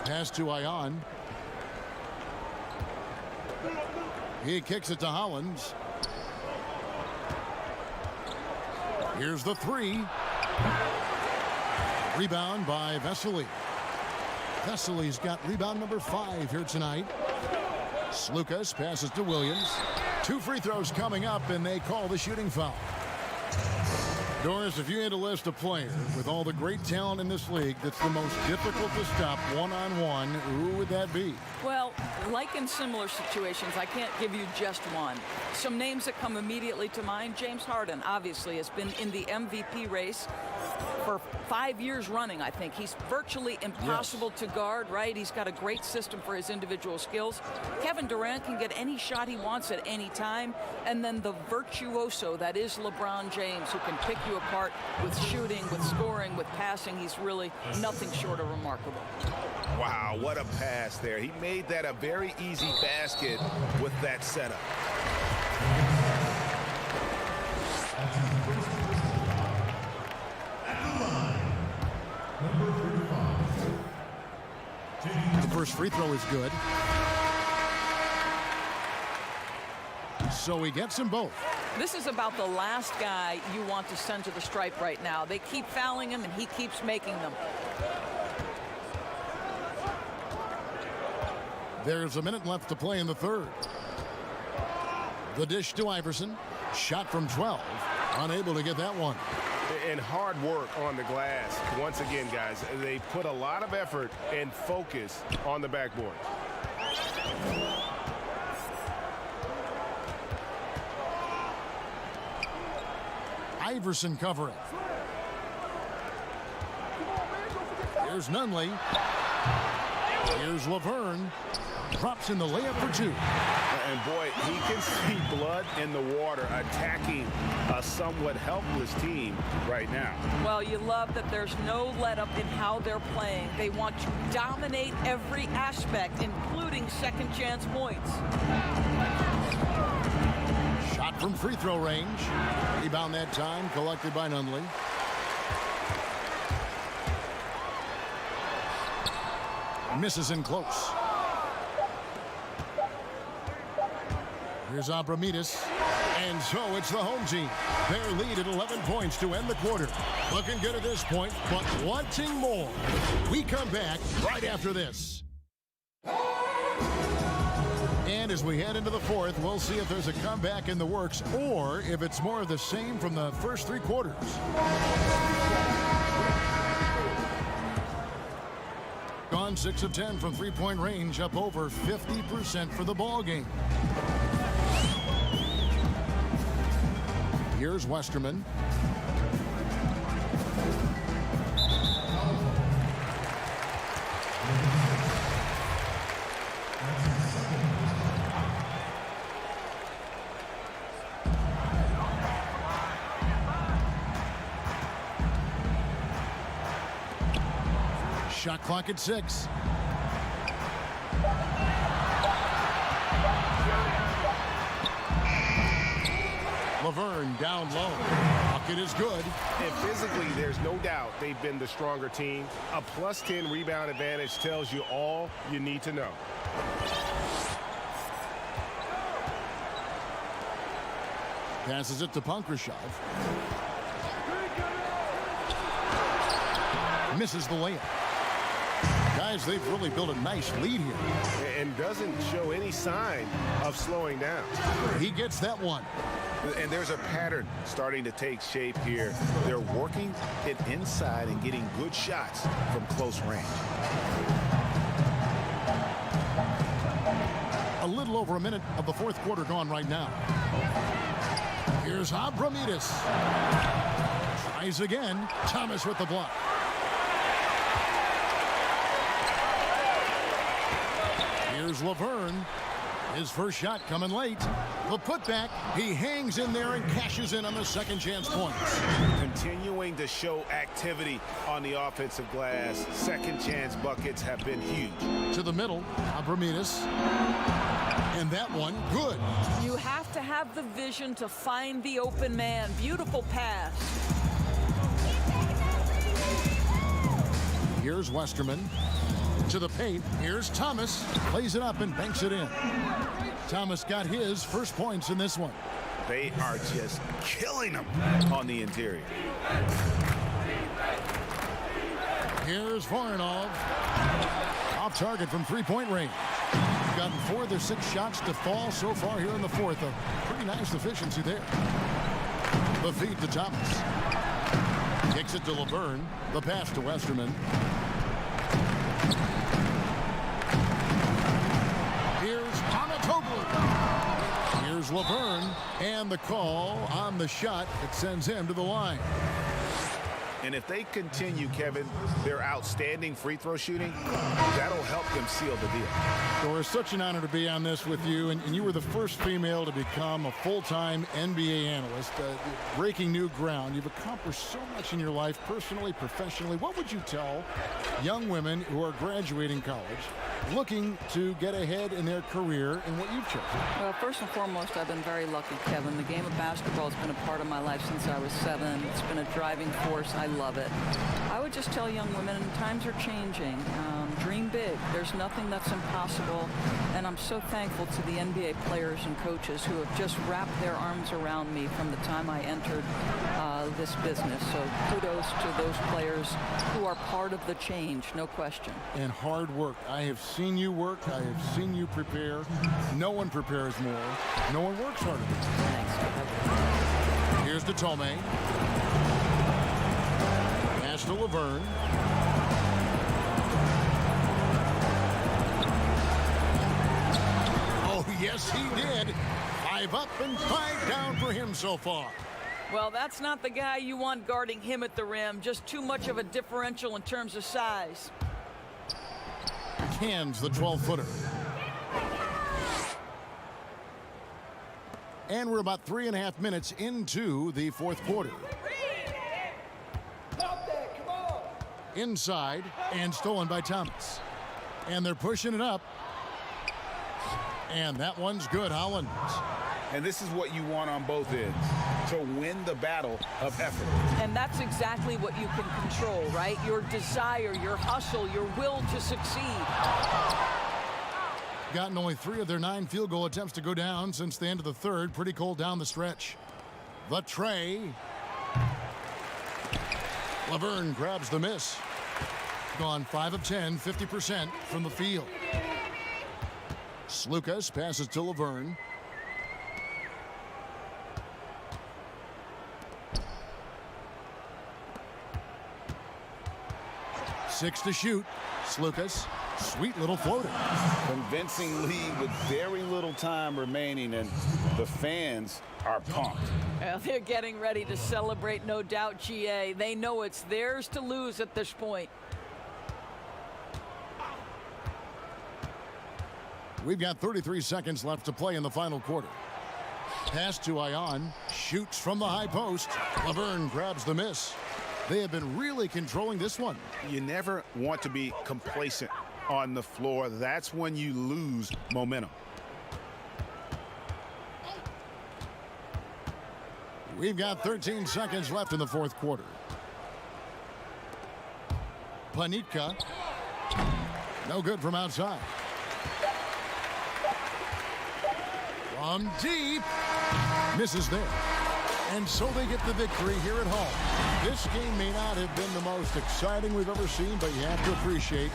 Pass to Ion. He kicks it to Hollins. Here's the 3. Rebound by Vesely. Vesely's got rebound number 5 here tonight. Lucas passes to Williams. 2 free throws coming up, and they call the shooting foul. Doris, if you had to list a player with all the great talent in this league that's the most difficult to stop one-on-one, who would that be?
Well, like in similar situations, I can't give you just one. Some names that come immediately to mind: James Harden, obviously, has been in the MVP race for 5 years running, I think. He's virtually impossible to guard, right? He's got a great system for his individual skills. Kevin Durant can get any shot he wants at any time. And then the virtuoso that is LeBron James, who can pick you apart with shooting, with scoring, with passing. He's really nothing short of remarkable.
Wow, what a pass there. He made that a very easy basket with that setup.
The first free throw is good. So he gets them both.
This is about the last guy you want to send to the stripe right now. They keep fouling him, and he keeps making them.
There's a minute left to play in the third. The dish to Iverson. Shot from 12. Unable to get that one.
And hard work on the glass. Once again, guys, they put a lot of effort and focus on the backboard.
Iverson covering. Here's Nunley. Here's Laverne. Drops in the layup for two.
And boy, he can see blood in the water attacking a somewhat helpless team right now.
Well, you love that there's no let-up in how they're playing. They want to dominate every aspect, including second chance points.
Shot from free throw range. Rebound that time collected by Nunley. Misses in close. Here's Abramides. And so it's the home team. Their lead at 11 points to end the quarter. Looking good at this point, but wanting more. We come back right after this. And as we head into the fourth, we'll see if there's a comeback in the works or if it's more of the same from the first three quarters. Gone 6 of 10 from three-point range, up over 50% for the ball game. Here's Westerman. Shot clock at 6. Laverne down low. Bucket is good.
And physically, there's no doubt they've been the stronger team. A plus 10 rebound advantage tells you all you need to know.
Passes it to Punkrashov. Misses the layup. Guys, they've really built a nice lead here.
And doesn't show any sign of slowing down.
He gets that one.
And there's a pattern starting to take shape here. They're working it inside and getting good shots from close range.
A little over a minute of the fourth quarter gone right now. Here's Abramides. Tries again. Thomas with the block. Here's Laverne. His first shot coming late. The putback. He hangs in there and cashes in on the second chance points.
Continuing to show activity on the offensive glass. Second chance buckets have been huge.
To the middle. Abramides. And that one, good.
You have to have the vision to find the open man. Beautiful pass.
Here's Westerman. To the paint. Here's Thomas. Plays it up and banks it in. Thomas got his first points in this one.
They are just killing them on the interior.
Here's Voronov. Off target from three-point range. Gotten 4 of their 6 shots to fall so far here in the fourth. A pretty nice efficiency there. The feed to Thomas. Kicks it to Laverne. The pass to Westerman. Here's Ponatoglu. Here's Laverne. And the call on the shot that sends him to the line.
And if they continue, Kevin, their outstanding free throw shooting, that'll help them seal the deal.
So it's such an honor to be on this with you. And you were the first female to become a full-time NBA analyst, breaking new ground. You've accomplished so much in your life, personally, professionally. What would you tell young women who are graduating college, looking to get ahead in their career in what you've chosen?
Well, first and foremost, I've been very lucky, Kevin. The game of basketball has been a part of my life since I was 7. It's been a driving force. I love it. I would just tell young women, times are changing. Dream big. There's nothing that's impossible. And I'm so thankful to the NBA players and coaches who have just wrapped their arms around me from the time I entered this business. So kudos to those players who are part of the change, no question.
And hard work. I have seen you work. I have seen you prepare. No one prepares more. No one works harder than you.
Thanks.
Here's to Tomei. Pass to Laverne. Oh, yes, he did. 5 up and 5 down for him so far.
Well, that's not the guy you want guarding him at the rim. Just too much of a differential in terms of size.
Cans the 12-footer. And we're about 3.5 minutes into the fourth quarter. Inside and stolen by Thomas. And they're pushing it up. And that one's good, Hollins.
And this is what you want on both ends, to win the battle of effort.
And that's exactly what you can control, right? Your desire, your hustle, your will to succeed.
Gotten only 3 of their 9 field goal attempts to go down since the end of the third. Pretty cold down the stretch. The tray. Laverne grabs the miss. Gone 5 of 10, 50% from the field. Slukas passes to Laverne. Six to shoot. Slukas, sweet little floater.
Convincing lead with very little time remaining, and the fans are pumped.
Well, they're getting ready to celebrate, no doubt, GA. They know it's theirs to lose at this point.
We've got 33 seconds left to play in the final quarter. Pass to Ion. Shoots from the high post. Laverne grabs the miss. They have been really controlling this one.
You never want to be complacent on the floor. That's when you lose momentum.
We've got 13 seconds left in the fourth quarter. Panitka. No good from outside. From deep. Misses there. And so they get the victory here at home. This game may not have been the most exciting we've ever seen, but you have to appreciate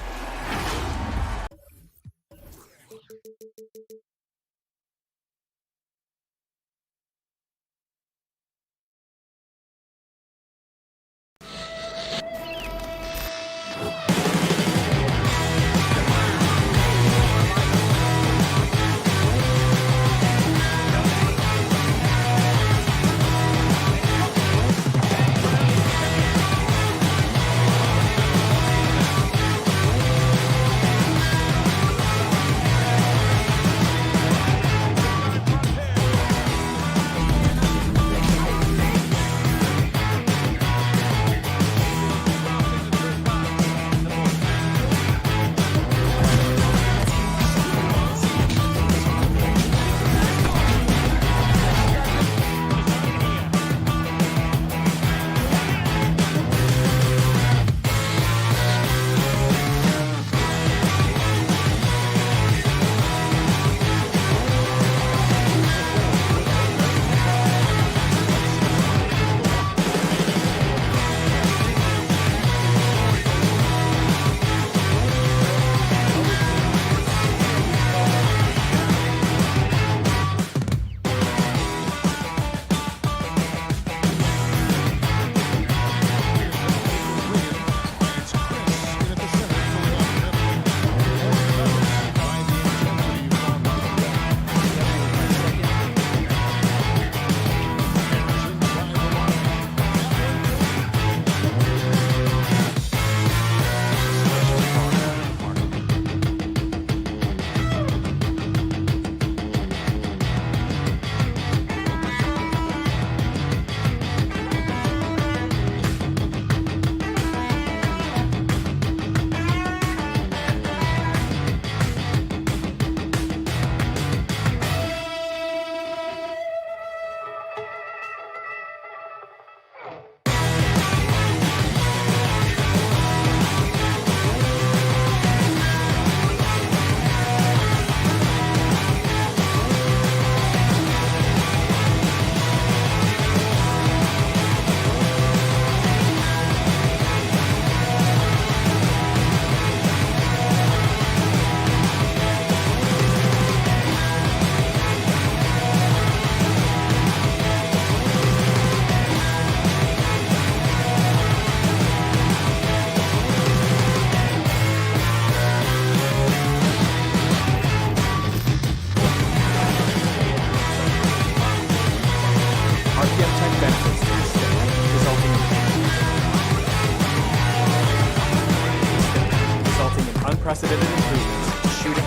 unprecedented improvements to shooting,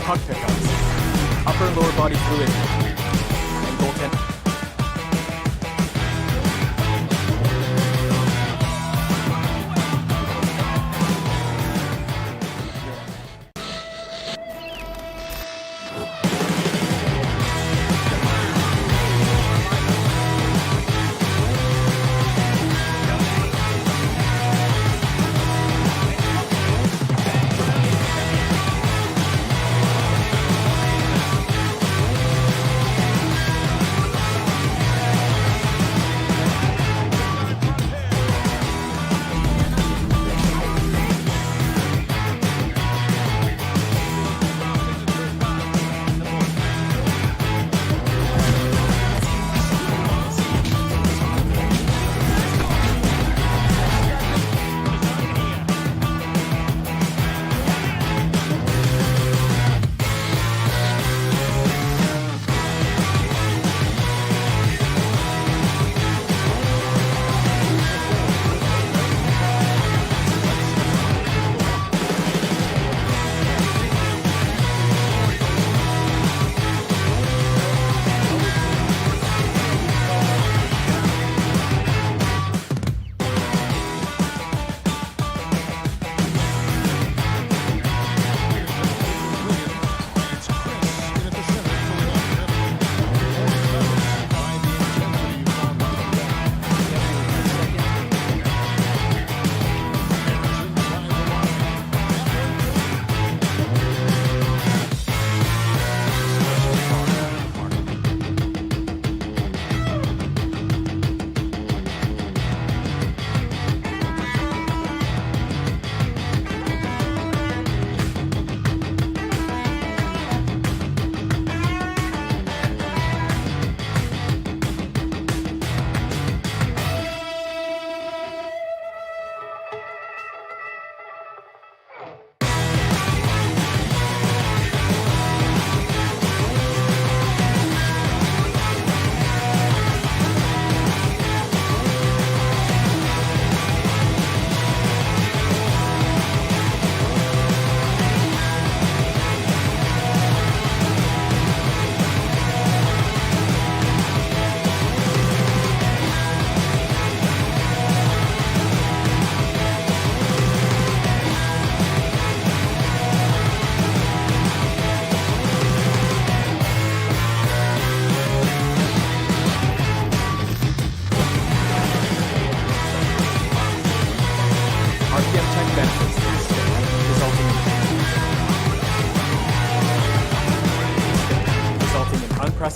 puck pickups, upper and lower body fluidity,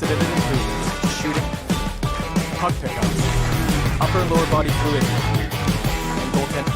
unprecedented improvements to shooting, puck pickups, upper and lower body fluidity, and goaltending.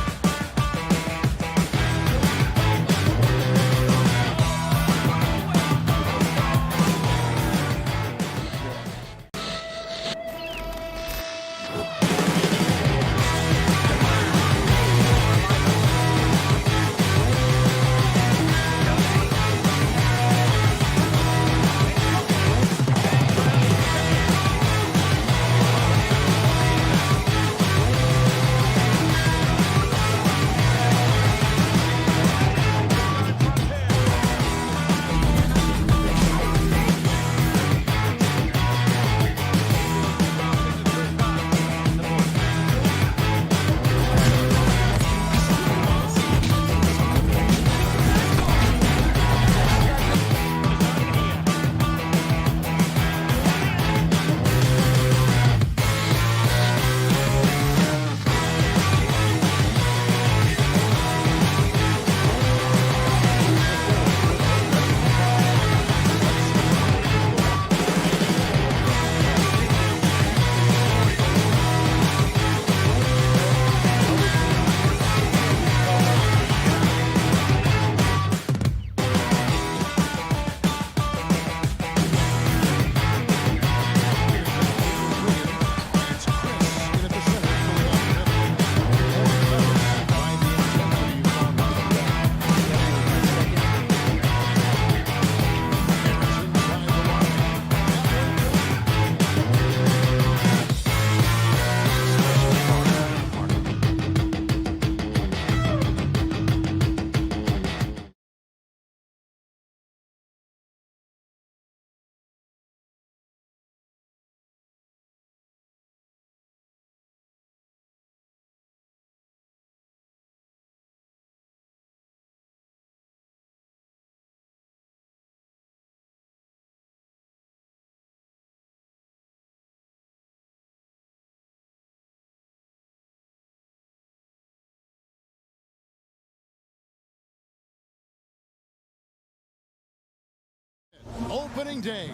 Opening day.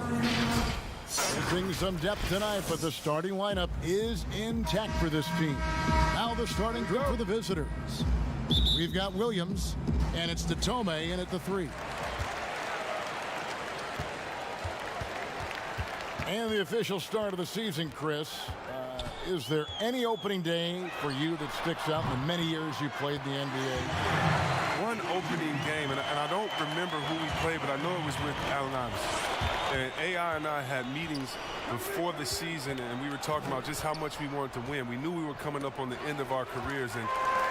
Missing some depth tonight, but the starting lineup is intact for this team. Now the starting group for the visitors. We've got Williams, and it's Tome in at the 3. And the official start of the season, Chris. Is there any opening day for you that sticks out in the many years you played in the NBA?
One opening game, and I don't remember who we played, but I know it was with Allen Iverson. And AI and I had meetings before the season, and we were talking about just how much we wanted to win. We knew we were coming up on the end of our careers,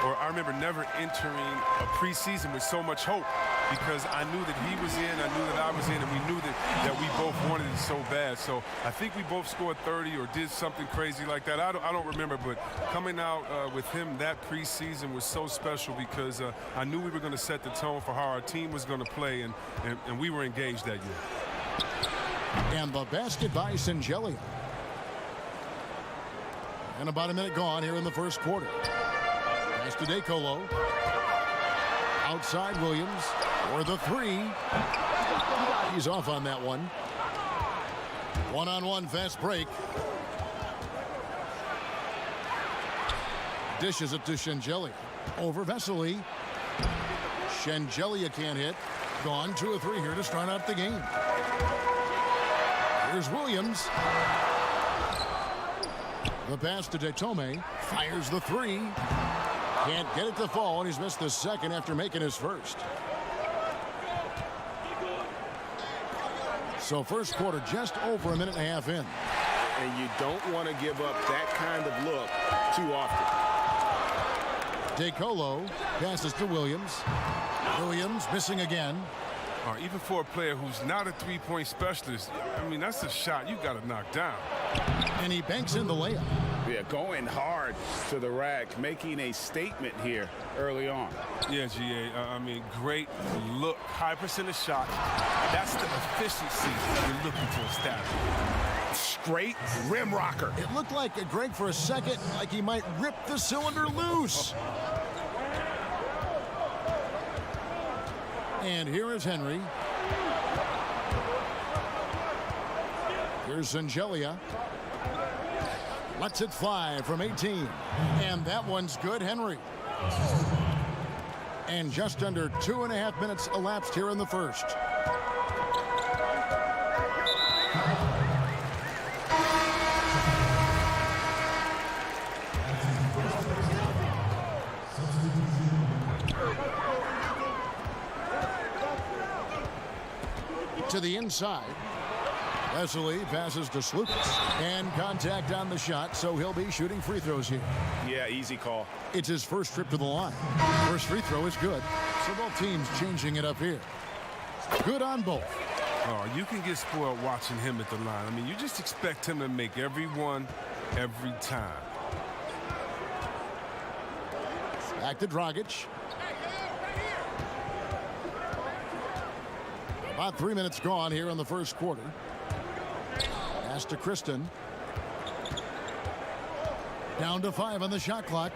or I remember never entering a preseason with so much hope, because I knew that he was in, I knew that I was in, and we knew that we both wanted it so bad. So I think we both scored 30 or did something crazy like that. I don't remember, but coming out with him that preseason was so special, because I knew we were going to set the tone for how our team was going to play, and we were engaged that year.
And the basket by Singelia. And about a minute gone here in the first quarter. Pass to DeColo. Outside Williams for the 3. He's off on that one. One-on-one fast break. Dishes it to Singelia. Over Vesely. Singelia can't hit. Gone 2 of 3 here to start out the game. Here's Williams. The pass to Tome. Fires the 3. Can't get it to fall, and he's missed the second after making his first. So first quarter just over a minute and a half in.
And you don't want to give up that kind of look too often.
DeColo passes to Williams. Williams missing again.
Even for a player who's not a three-point specialist, I mean, that's a shot you got to knock down.
And he banks in the layup.
Yeah, going hard to the rack, making a statement here early on.
Yeah, GA, I mean, great look. High percentage shot. That's the efficiency you're looking to establish.
Straight rim rocker.
It looked like Greg for a second, like he might rip the cylinder loose. And here is Henry. Here's Angelia. Lets it fly from 18. And that one's good, Henry. And just under 2.5 minutes elapsed here in the first. To the inside. Vesely passes to Slukas. And contact on the shot, so he'll be shooting free throws here.
Yeah, easy call.
It's his first trip to the line. First free throw is good. So both teams changing it up here. Good on both.
Oh, you can get spoiled watching him at the line. I mean, you just expect him to make every one, every time.
Back to Dragic. About 3 minutes gone here in the first quarter. Pass to Kristen. Down to 5 on the shot clock.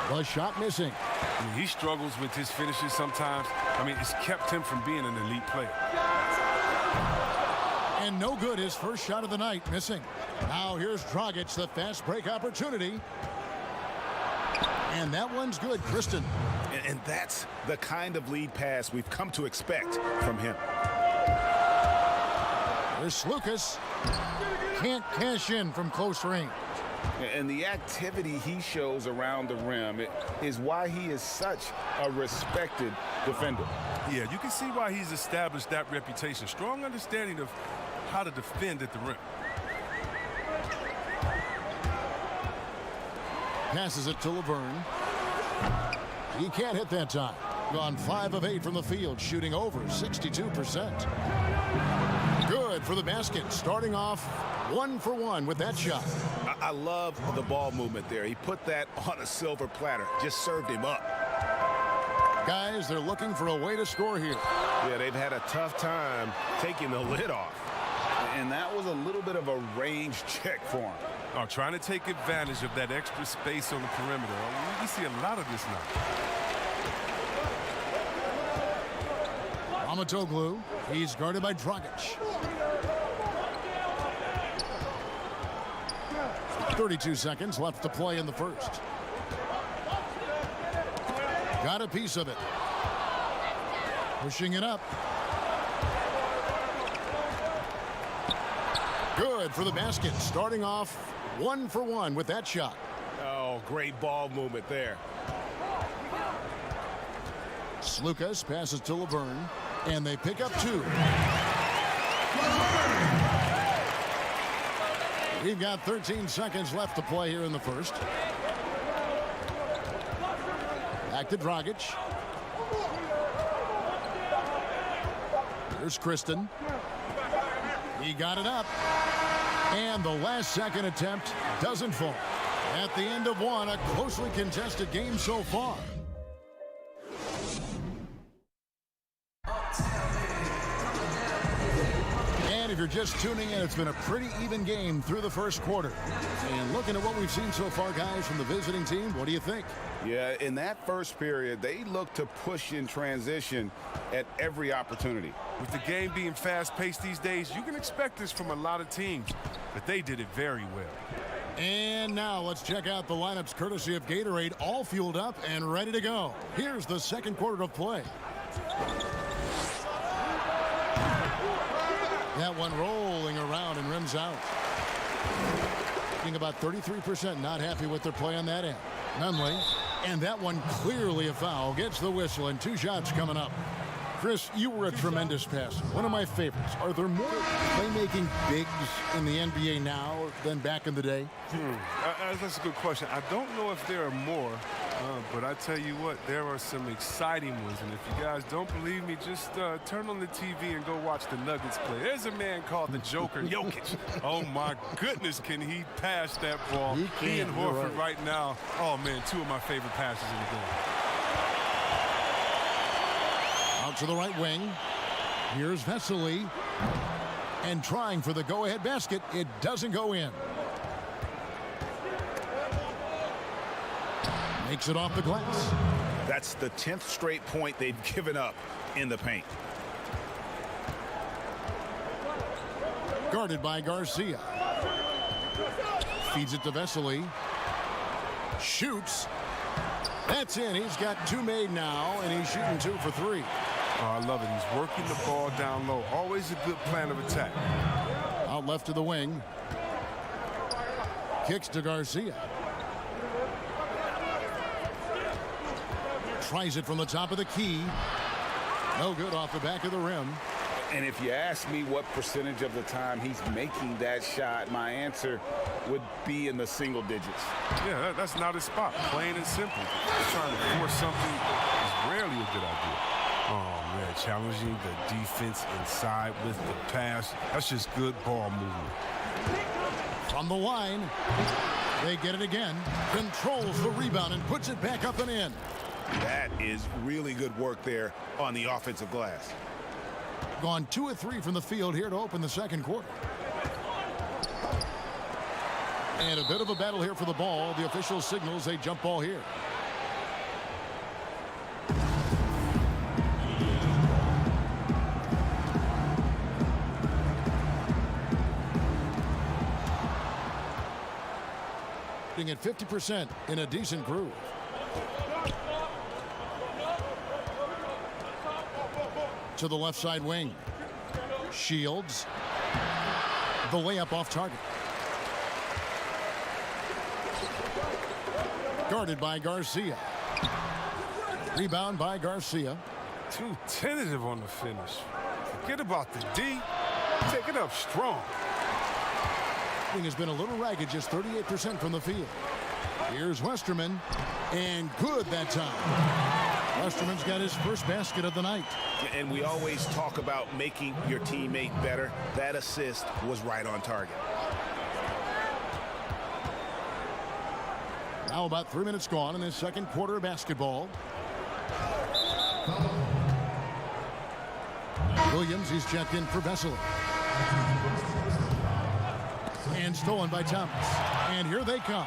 The shot missing.
I mean, he struggles with his finishes sometimes. I mean, it's kept him from being an elite player.
And no good, his first shot of the night, missing. Now here's Dragic, the fast break opportunity. And that one's good, Kristen.
And that's the kind of lead pass we've come to expect from him.
There's Slukas. Can't cash in from close range.
And the activity he shows around the rim is why he is such a respected defender.
Yeah, you can see why he's established that reputation. Strong understanding of how to defend at the rim.
Passes it to Laverne. He can't hit that time. Gone 5 of 8 from the field, shooting over 62%. Good for the basket, starting off 1 for 1 with that shot.
I love the ball movement there. He put that on a silver platter, just served him up.
Guys, they're looking for a way to score here.
Yeah, they've had a tough time taking the lid off. And that was a little bit of a range check for him.
Oh, trying to take advantage of that extra space on the perimeter. We see a lot of this now.
Amatoglu, he's guarded by Dragic. 32 seconds left to play in the first. Got a piece of it. Pushing it up. Good for the basket, starting off 1 for 1 with that shot.
Oh, great ball movement there.
Slukas passes to Laverne, and they pick up 2. We've got 13 seconds left to play here in the first. Back to Dragic. Here's Kristen. He got it up. And the last second attempt doesn't fall. At the end of one, a closely contested game so far. And if you're just tuning in, it's been a pretty even game through the first quarter. And looking at what we've seen so far, guys, from the visiting team, what do you think?
Yeah, in that first period, they looked to push in transition at every opportunity.
With the game being fast-paced these days, you can expect this from a lot of teams, but they did it very well.
And now let's check out the lineups courtesy of Gatorade, all fueled up and ready to go. Here's the second quarter of play. That one rolling around and rims out. Being about 33% not happy with their play on that end. Nunley, and that one clearly a foul, gets the whistle, and 2 shots coming up. Chris, you were a tremendous passer. One of my favorites. Are there more playmaking bigs in the NBA now than back in the day?
That's a good question. I don't know if there are more, but I tell you what, there are some exciting ones. And if you guys don't believe me, just turn on the TV and go watch the Nuggets play. There's a man called the Joker, Jokic. Oh, my goodness, can he pass that ball? He and Horford right now, oh, man, 2 of my favorite passes in the game.
Out to the right wing. Here's Vesely. And trying for the go-ahead basket. It doesn't go in. Makes it off the glass.
That's the 10th straight point they've given up in the paint.
Guarded by Garcia. Feeds it to Vesely. Shoots. That's in. He's got 2 made now, and he's shooting 2 for 3.
Oh, I love it. He's working the ball down low. Always a good plan of attack.
Out left to the wing. Kicks to Garcia. Tries it from the top of the key. No good off the back of the rim.
And if you ask me what percentage of the time he's making that shot, my answer would be in the single digits.
Yeah, that's not his spot. Plain and simple. Just trying to force something is rarely a good idea. Oh, man, challenging the defense inside with the pass. That's just good ball movement.
From the line, they get it again. Controls the rebound and puts it back up and in.
That is really good work there on the offensive glass.
Gone 2 of 3 from the field here to open the second quarter. And a bit of a battle here for the ball. The official signals a jump ball here. At 50% in a decent groove. To the left side wing. Shields. The layup off target. Guarded by Garcia. Rebound by Garcia.
Too tentative on the finish. Forget about the D. Take it up strong.
Has been a little ragged, just 38% from the field. Here's Westerman, and good that time. Westerman's got his first basket of the night.
And we always talk about making your teammate better. That assist was right on target.
Now about 3 minutes gone in this second quarter of basketball. Williams, he's checked in for Vesely. And stolen by Thomas. And here they come.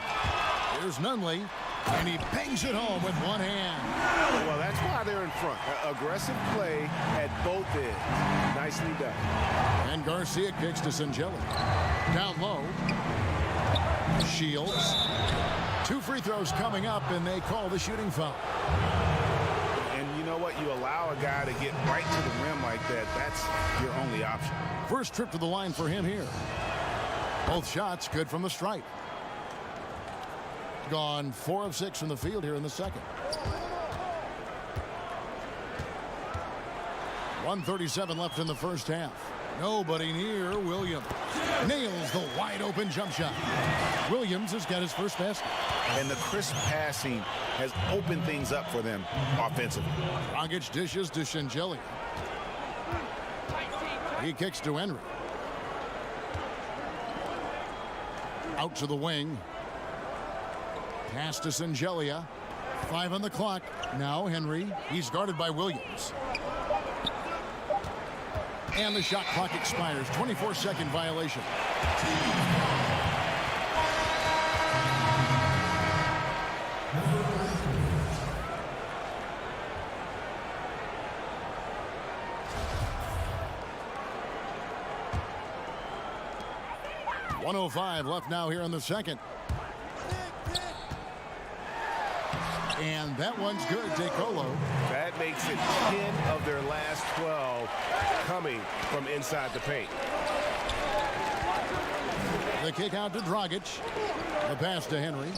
Here's Nunley. And he bangs it home with one hand.
Well, that's why they're in front. Aggressive play at both ends. Nicely done.
And Garcia kicks to Singeli. Down low. Shields. 2 free throws coming up, and they call the shooting foul.
And you know what? You allow a guy to get right to the rim like that. That's your only option.
First trip to the line for him here. Both shots good from the stripe. Gone 4 of 6 from the field here in the second. 1:37 left in the first half. Nobody near Williams. Nails the wide open jump shot. Williams has got his first basket.
And the crisp passing has opened things up for them offensively.
Dragic dishes to Singeli. He kicks to Henry. Out to the wing. Pass to Singelia. 5 on the clock. Now Henry. He's guarded by Williams. And the shot clock expires. 24-second violation. .105 left now here in the second. And that one's good, DeColo.
That makes it 10 of their last 12 coming from inside the paint.
The kick out to Dragic. The pass to Henry.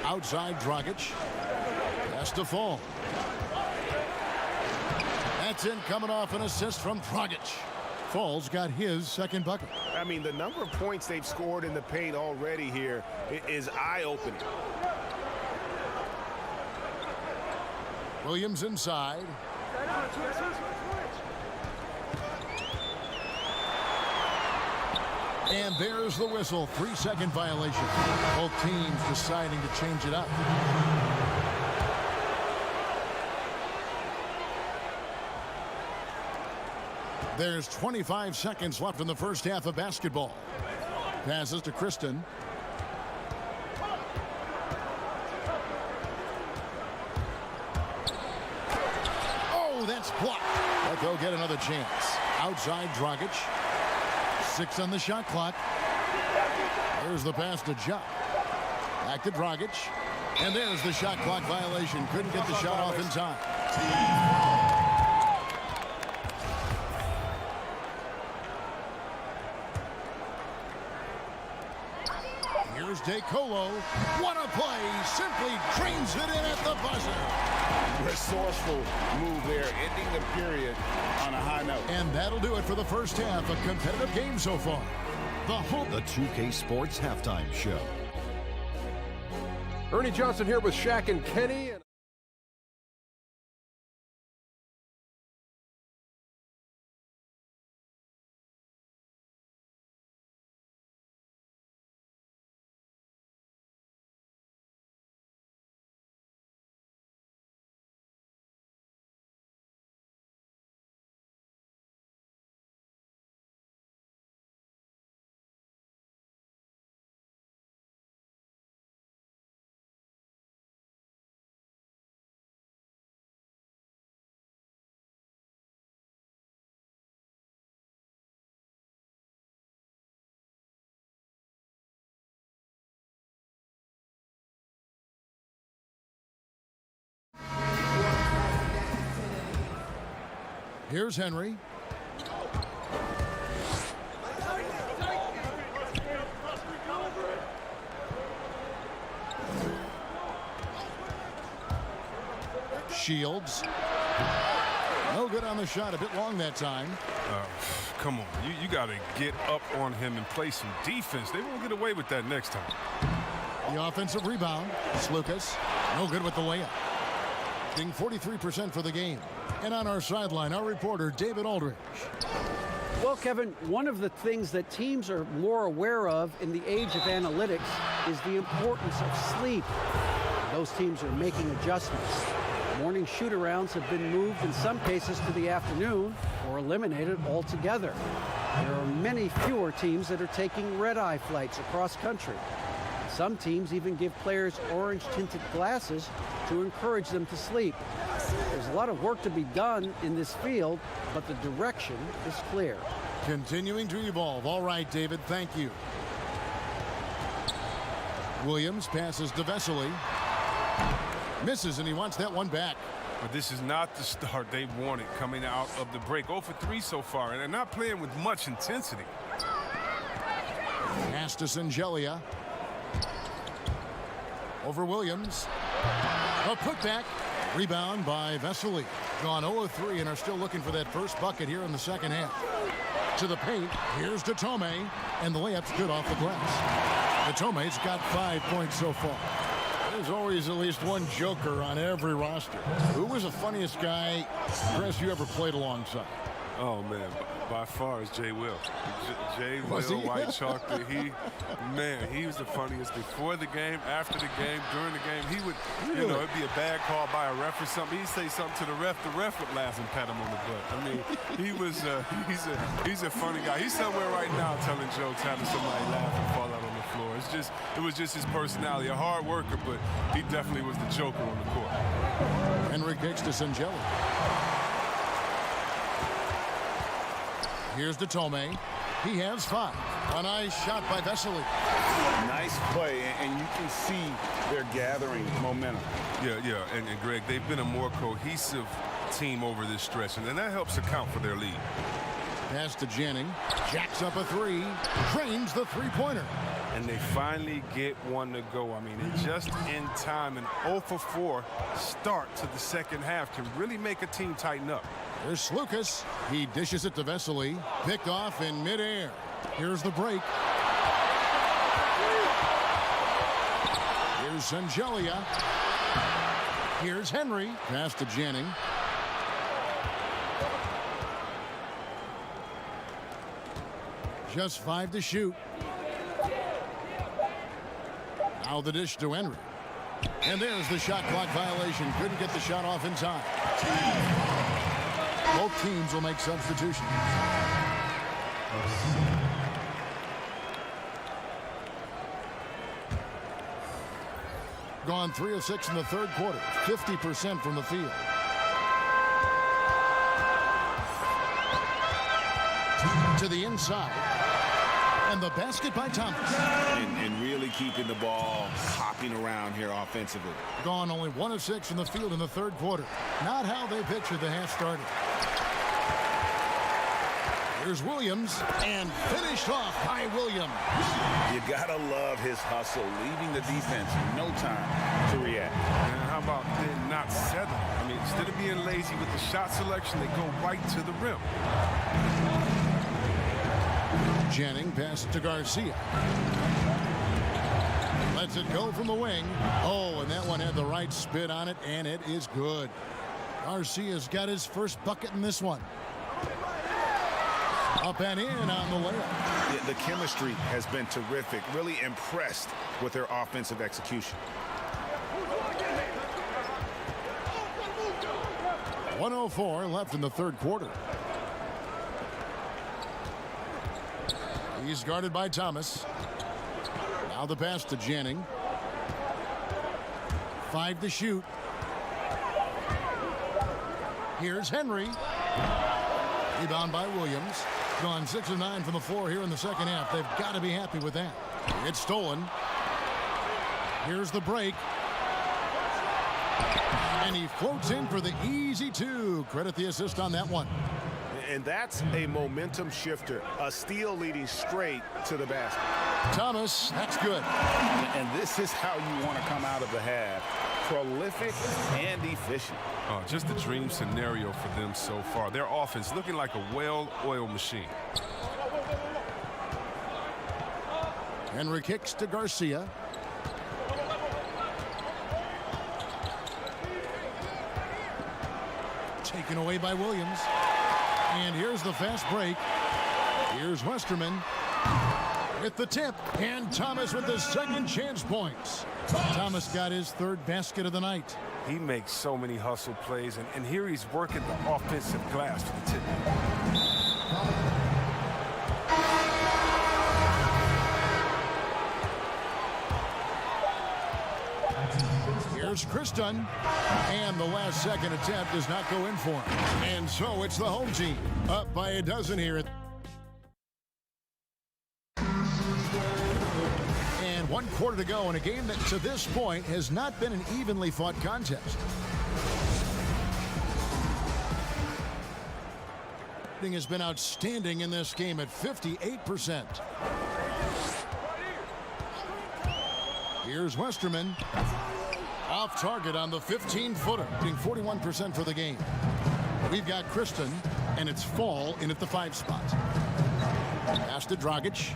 Outside Dragic. Pass to Fall. That's in, coming off an assist from Dragic. Fall's got his second bucket.
I mean, the number of points they've scored in the paint already here is eye-opening.
Williams inside. And there's the whistle. 3-second violation. Both teams deciding to change it up. There's 25 seconds left in the first half of basketball. Passes to Kristen. Oh, that's blocked. But they'll get another chance. Outside Dragic. 6 on the shot clock. There's the pass to Ja. Back to Dragic. And there's the shot clock violation. Couldn't get the shot off in time. Here's DeColo. What a play. Simply drains it in at the buzzer.
Resourceful move there, ending the period on a high note.
And that'll do it for the first half. A competitive game so far.
The 2K Sports Halftime Show.
Ernie Johnson here with Shaq and Kenny.
Here's Henry. Shields. No good on the shot. A bit long that time.
Come on. You got to get up on him and play some defense. They won't get away with that next time.
The offensive rebound. It's Lucas. No good with the layup. Being 43% for the game. And on our sideline, our reporter, David Aldridge.
Well, Kevin, one of the things that teams are more aware of in the age of analytics is the importance of sleep. Those teams are making adjustments. Morning shoot-arounds have been moved in some cases to the afternoon or eliminated altogether. There are many fewer teams that are taking red-eye flights across country. Some teams even give players orange-tinted glasses to encourage them to sleep. There's a lot of work to be done in this field, but the direction is clear.
Continuing to evolve. All right, David, thank you. Williams passes to Vesely. Misses, and he wants that one back.
But this is not the start they wanted coming out of the break. 0 for 3 so far, and they're not playing with much intensity.
Pass to Singelia. Over Williams. A putback. Rebound by Vesely. Gone 0-3 and are still looking for that first bucket here in the second half. To the paint. Here's Datome. And the layup's good off the glass. Datome's got 5 points so far. There's always at least one joker on every roster. Who was the funniest guy, Chris, you ever played alongside?
Oh, man, by far is Jay Will. Jay Will, White Chocolate, he was the funniest before the game, after the game, during the game. He would, you know, it'd be a bad call by a ref or something. He'd say something to the ref would laugh and pat him on the butt. I mean, he's a funny guy. He's somewhere right now telling jokes, having somebody laugh and fall out on the floor. It was just his personality, a hard worker, but he definitely was the joker on the court.
Henry kicks to Singelia. Here's Datome. He has 5. A nice shot by Vesely.
Nice play, and you can see they're gathering momentum.
Yeah, and Greg, they've been a more cohesive team over this stretch, and that helps account for their lead.
Pass to Jennings. Jacks up a 3. Drains the three-pointer.
And they finally get one to go. I mean, just in time. An 0 for 4 start to the second half can really make a team tighten up.
There's Lucas. He dishes it to Vesely. Picked off in midair. Here's the break. Here's Singelia. Here's Henry. Pass to Jennings. Just 5 to shoot. Now the dish to Henry. And there's the shot clock violation. Couldn't get the shot off in time. Both teams will make substitutions. Gone 3 of 6 in the third quarter. 50% from the field. to the inside. And the basket by Thomas.
And really keeping the ball hopping around here offensively.
Gone only 1 of 6 from the field in the third quarter. Not how they pictured the half started. Here's Williams, and finished off by Williams.
You gotta love his hustle, leaving the defense no time to react.
And how about then not settling? I mean, instead of being lazy with the shot selection, they go right to the rim.
Jennings passes to Garcia. Lets it go from the wing. Oh, and that one had the right spin on it, and it is good. Garcia's got his first bucket in this one. Up and in on the layup.
The chemistry has been terrific. Really impressed with their offensive execution.
1:04 left in the third quarter. He's guarded by Thomas. Now the pass to Jennings. 5 to shoot. Here's Henry. Rebound by Williams. Gone 6 of 9 from the floor here in the second half. They've got to be happy with that. It's stolen. Here's the break. And he floats in for the easy 2. Credit the assist on that one.
And that's a momentum shifter. A steal leading straight to the basket.
Thomas, that's good.
And this is how you want to come out of the half. Prolific and efficient.
Just a dream scenario for them so far. Their offense looking like a well-oiled machine.
Henry kicks to Garcia. Taken away by Williams. And here's the fast break. Here's Westerman with the tip. And Thomas with the second chance points. Thomas got his third basket of the night.
He makes so many hustle plays, and here he's working the offensive glass for the tip.
Here's Kristen, and the last second attempt does not go in for him. And so it's the home team up by a dozen here. And 1 quarter to go in a game that to this point has not been an evenly fought contest. Has been outstanding in this game at 58%. Here's Westerman. Off target on the 15-footer, being 41% for the game. We've got Kristen, and it's Fall in at the 5 spot. Pass to Dragic.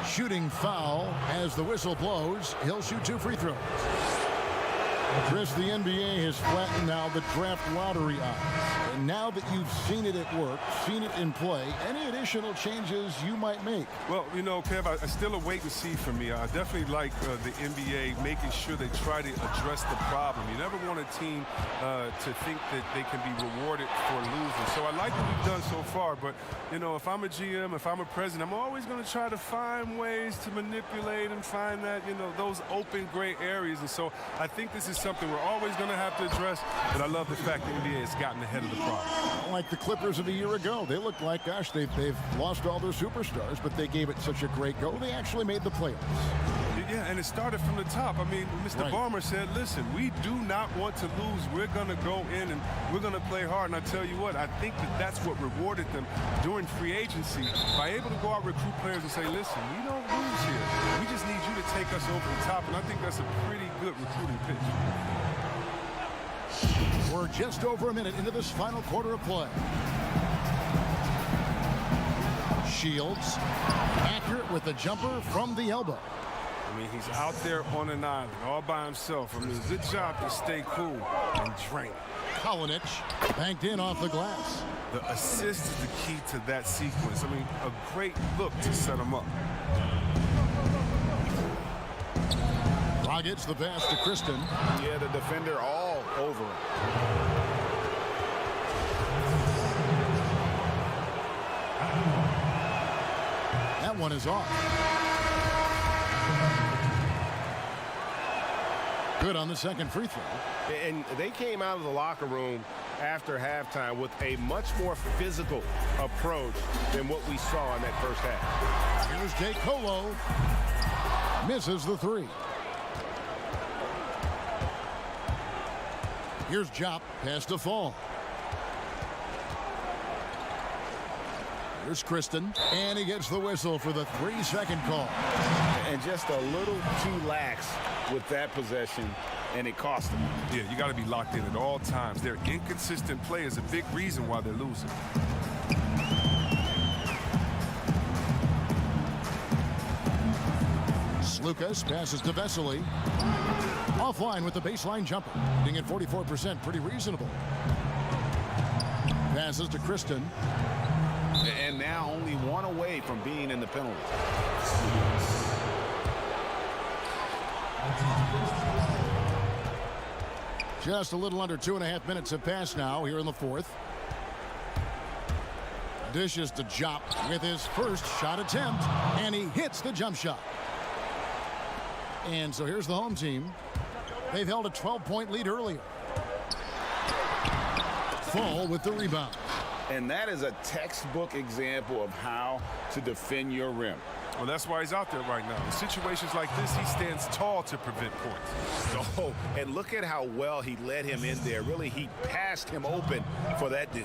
Shooting foul as the whistle blows. He'll shoot 2 free throws. Chris, the NBA has flattened now the draft lottery odds. And now that you've seen it at work, seen it in play, any additional changes you might make?
Well, you know, Kev, I still a wait and see for me. I definitely like the NBA making sure they try to address the problem. You never want a team to think that they can be rewarded for losing. So I like what we've done so far, but, you know, if I'm a GM, if I'm a president, I'm always going to try to find ways to manipulate and find that, you know, those open gray areas. And so I think this is something we're always going to have to address, but I love the fact the NBA has gotten ahead of the problem.
Like the Clippers of a year ago. They look like, gosh, they've lost all their superstars, but they gave it such a great go. They actually made the playoffs.
Yeah, and it started from the top. I mean, Mr. Barmer said, listen, we do not want to lose. We're going to go in and we're going to play hard. And I tell you what, I think that that's what rewarded them during free agency by able to go out recruit players and say, listen, we don't lose here. We just need you to take us over the top. And I think that's a pretty good recruiting pitch.
We're just over a minute into this final quarter of play. Shields, accurate with the jumper from the elbow.
I mean, he's out there on an island all by himself. I mean, good job to stay cool and drain.
Kalinic banked in off the glass.
The assist is the key to that sequence. I mean, a great look to set him up.
Dragic, the pass to Kristen.
Yeah, the defender all over him.
That one is off. Good on the second free throw.
And they came out of the locker room after halftime with a much more physical approach than what we saw in that first half.
Here's DeColo. Misses the three. Here's Jop. Pass to Fall. Here's Kristen. And he gets the whistle for the 3-second call.
And just a little too lax with that possession, and it cost them.
Yeah, you got to be locked in at all times. Their inconsistent play is a big reason why they're losing.
Lucas passes to Vesely. Offline with the baseline jumper. Hitting at 44%, pretty reasonable. Passes to Kristen.
And now only one away from being in the penalty.
Just a little under 2.5 minutes have passed now here in the fourth. Dishes to Jop with his first shot attempt, and he hits the jump shot. And so here's the home team. They've held a 12-point lead earlier. Fall with the rebound.
And that is a textbook example of how to defend your rim.
Well, that's why he's out there right now. In situations like this, he stands tall to prevent points.
Oh, and look at how well he led him in there. Really, he passed him open for that dish.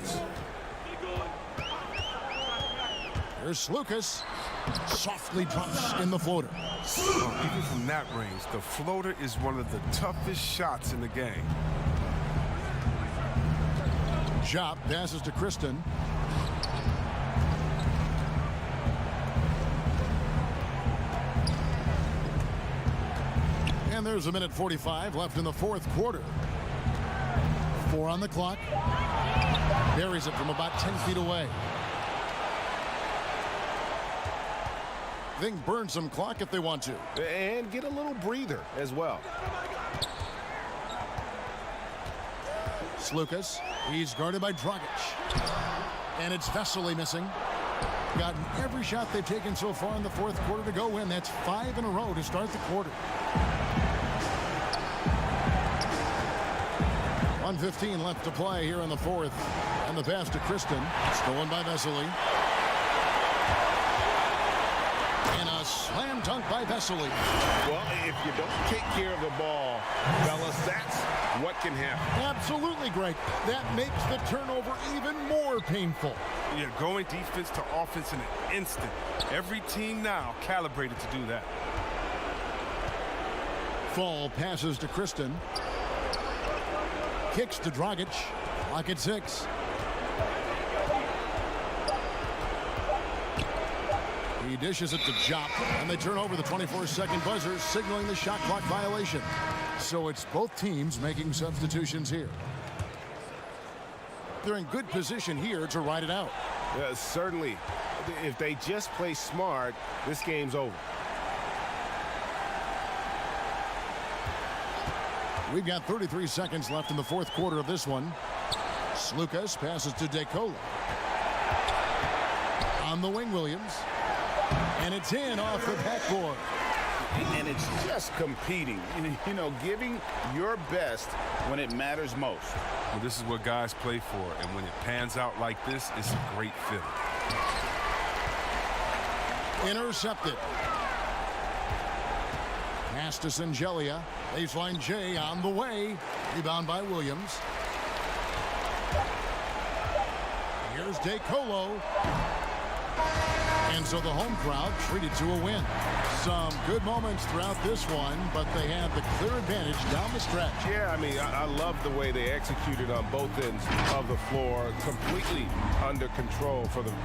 Here's Lucas. Softly drops in the floater.
Well, even from that range, the floater is one of the toughest shots in the game.
Jop passes to Kristen. And there's a minute 45 left in the fourth quarter. 4 on the clock. Buries it from about 10 feet away. They can burn some clock if they want to.
And get a little breather as well.
Lucas. He's guarded by Dragic. And it's Vesely missing. Gotten every shot they've taken so far in the fourth quarter to go in. That's 5 in a row to start the quarter. 1:15 left to play here in the fourth. And the pass to Kristen. Stolen by Vesely. And a slam dunk by Vesely.
Well, if you don't take care of the ball, fellas, that's what can happen.
Absolutely great. That makes the turnover even more painful.
Yeah, going defense to offense in an instant. Every team now calibrated to do that.
Fall passes to Kristen. Kicks to Dragic. Clock at 6. He dishes it to Jop, and they turn over the 24-second buzzer, signaling the shot clock violation. So it's both teams making substitutions here. They're in good position here to ride it out.
Certainly. If they just play smart, this game's over.
We've got 33 seconds left in the fourth quarter of this one. Lucas passes to DeColo. On the wing, Williams. And it's in off the backboard.
And it's just competing, you know, giving your best when it matters most.
Well, this is what guys play for, and when it pans out like this, it's a great feeling.
Intercepted. Pass to Singelia. Baseline J on the way. Rebound by Williams. Here's DeColo. And so the home crowd treated to a win. Some good moments throughout this one, but they have the clear advantage down the stretch.
Yeah, I mean, I love the way they executed on both ends of the floor. Completely under control for them.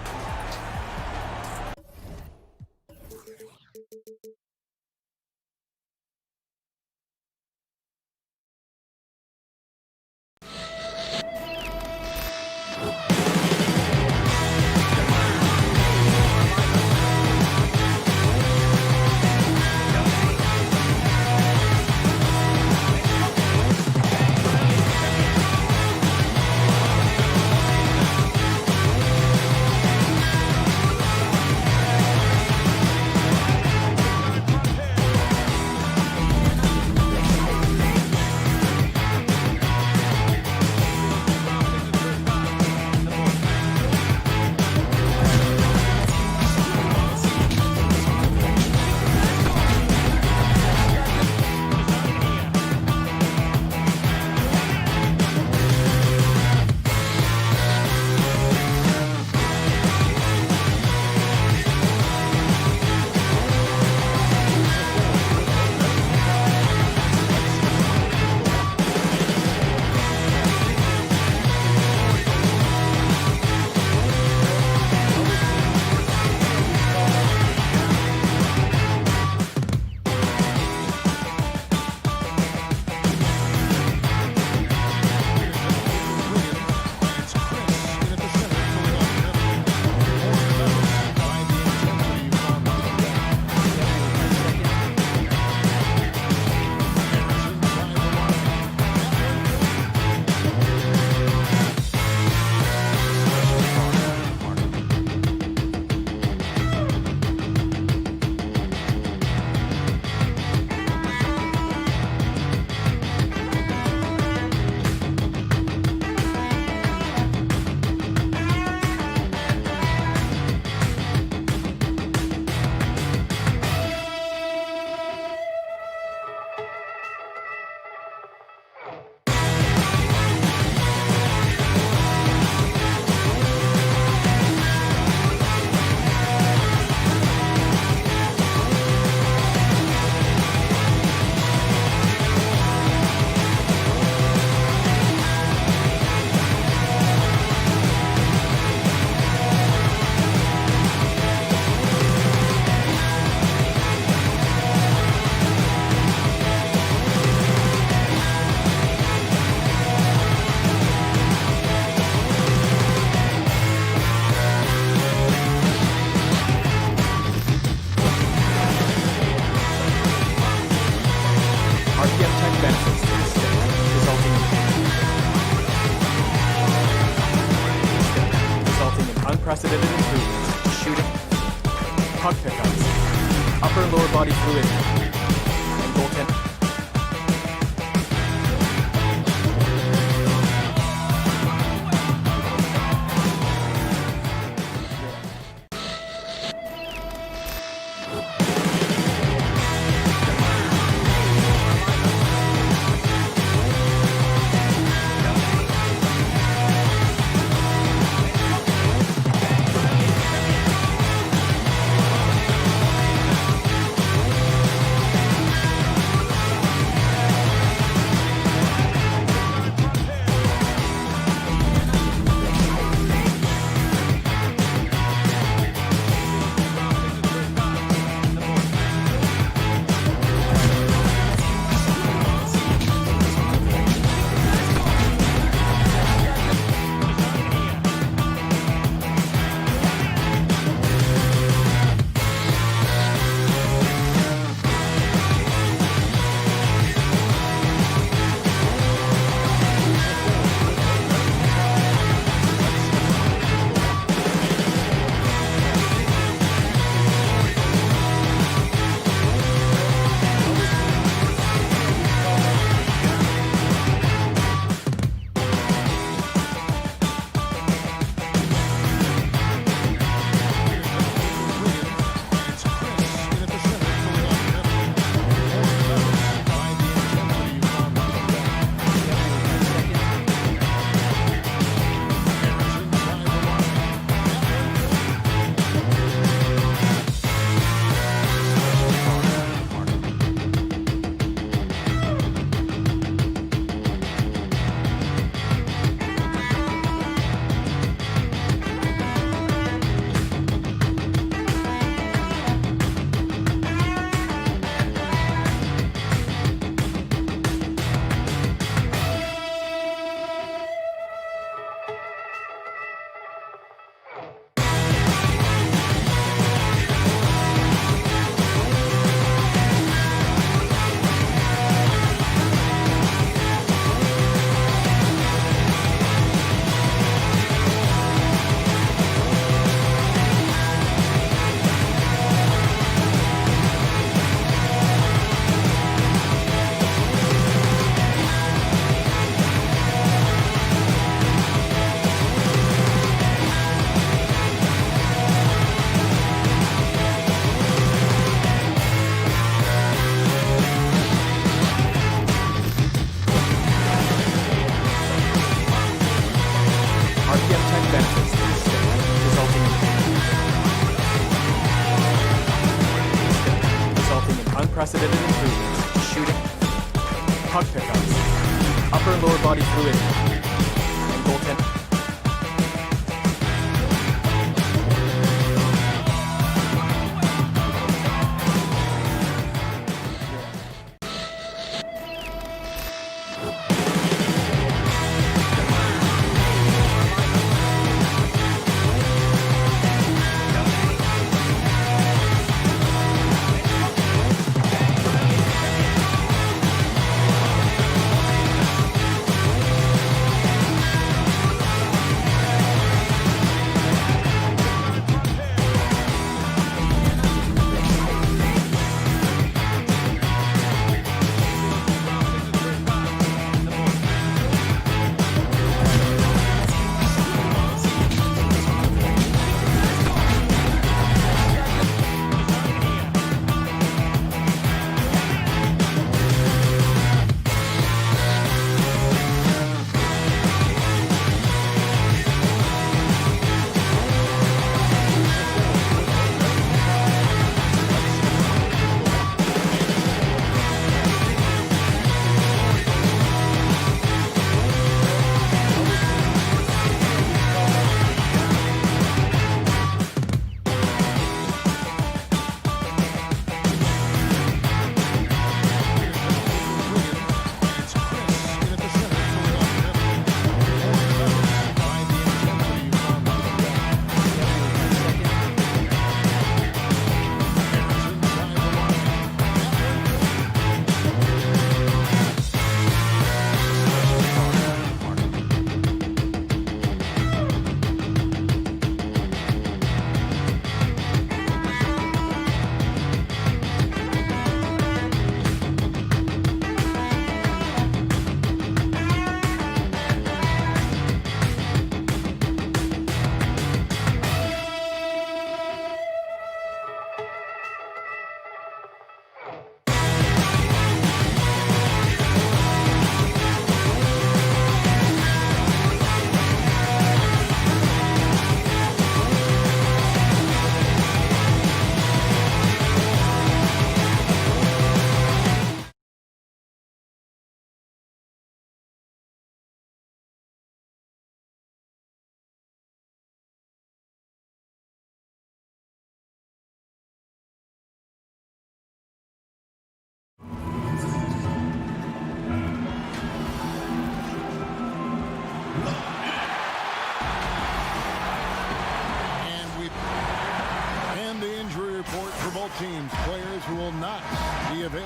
lower body fluid, and goaltender. Unprecedented improvements, shooting, puck pickups, upper and lower body fluid, and goaltending.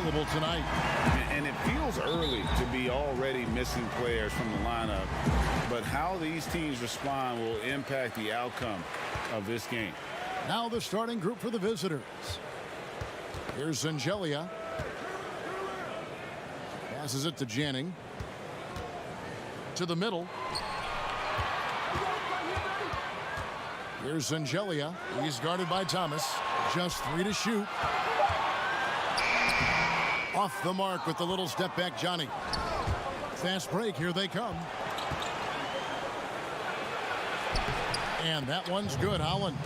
available tonight.
And it feels early to be already missing players from the lineup, but how these teams respond will impact the outcome of this game.
Now the starting group for the visitors. Here's Angelia. Passes it to Janning. To the middle. Here's Angelia. He's guarded by Thomas. Just 3 to shoot. Off the mark with the little step back, Johnny. Fast break. Here they come. And that one's good. Hollins.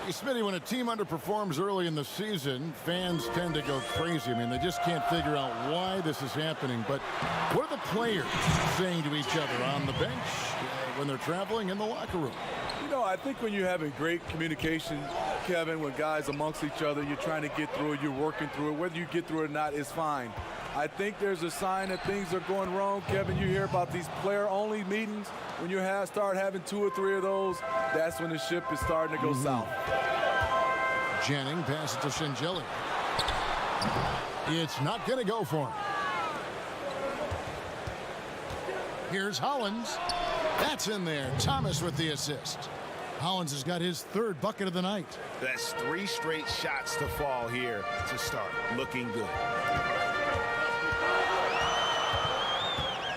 Hey, Smitty, when a team underperforms early in the season, fans tend to go crazy. I mean, they just can't figure out why this is happening. But what are the players saying to each other on the bench when they're traveling in the locker room?
You know, I think when you're having great communication, Kevin, with guys amongst each other, you're trying to get through it, you're working through it. Whether you get through it or not is fine. I think there's a sign that things are going wrong. Kevin, you hear about these player-only meetings. When you start having 2 or 3 of those, that's when the ship is starting to go south.
Janning passes to Shengelly. It's not going to go for him. Here's Hollins. That's in there. Thomas with the assist. Hollins has got his 3rd bucket of the night.
That's 3 straight shots to fall here to start. Looking good.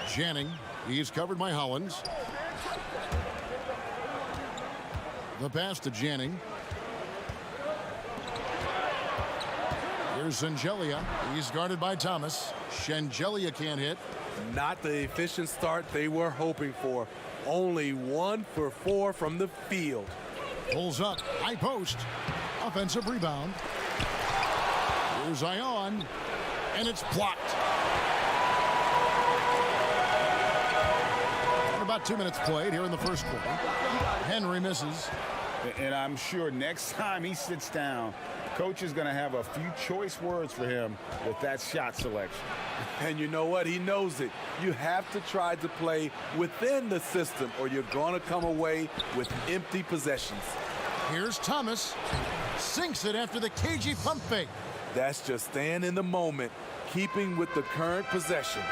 Janning, he's covered by Hollins. The pass to Janning. Here's Angelia. He's guarded by Thomas. Shengelia can't hit.
Not the efficient start they were hoping for. Only 1 for 4 from the field.
Pulls up. High post. Offensive rebound. Here's Ion. And it's blocked. About 2 minutes played here in the first quarter. Henry misses.
And I'm sure next time he sits down, coach is going to have a few choice words for him with that shot selection.
And you know what? He knows it. You have to try to play within the system or you're going to come away with empty possessions.
Here's Thomas. Sinks it after the cagey pump fake.
That's just staying in the moment, keeping with the current possession.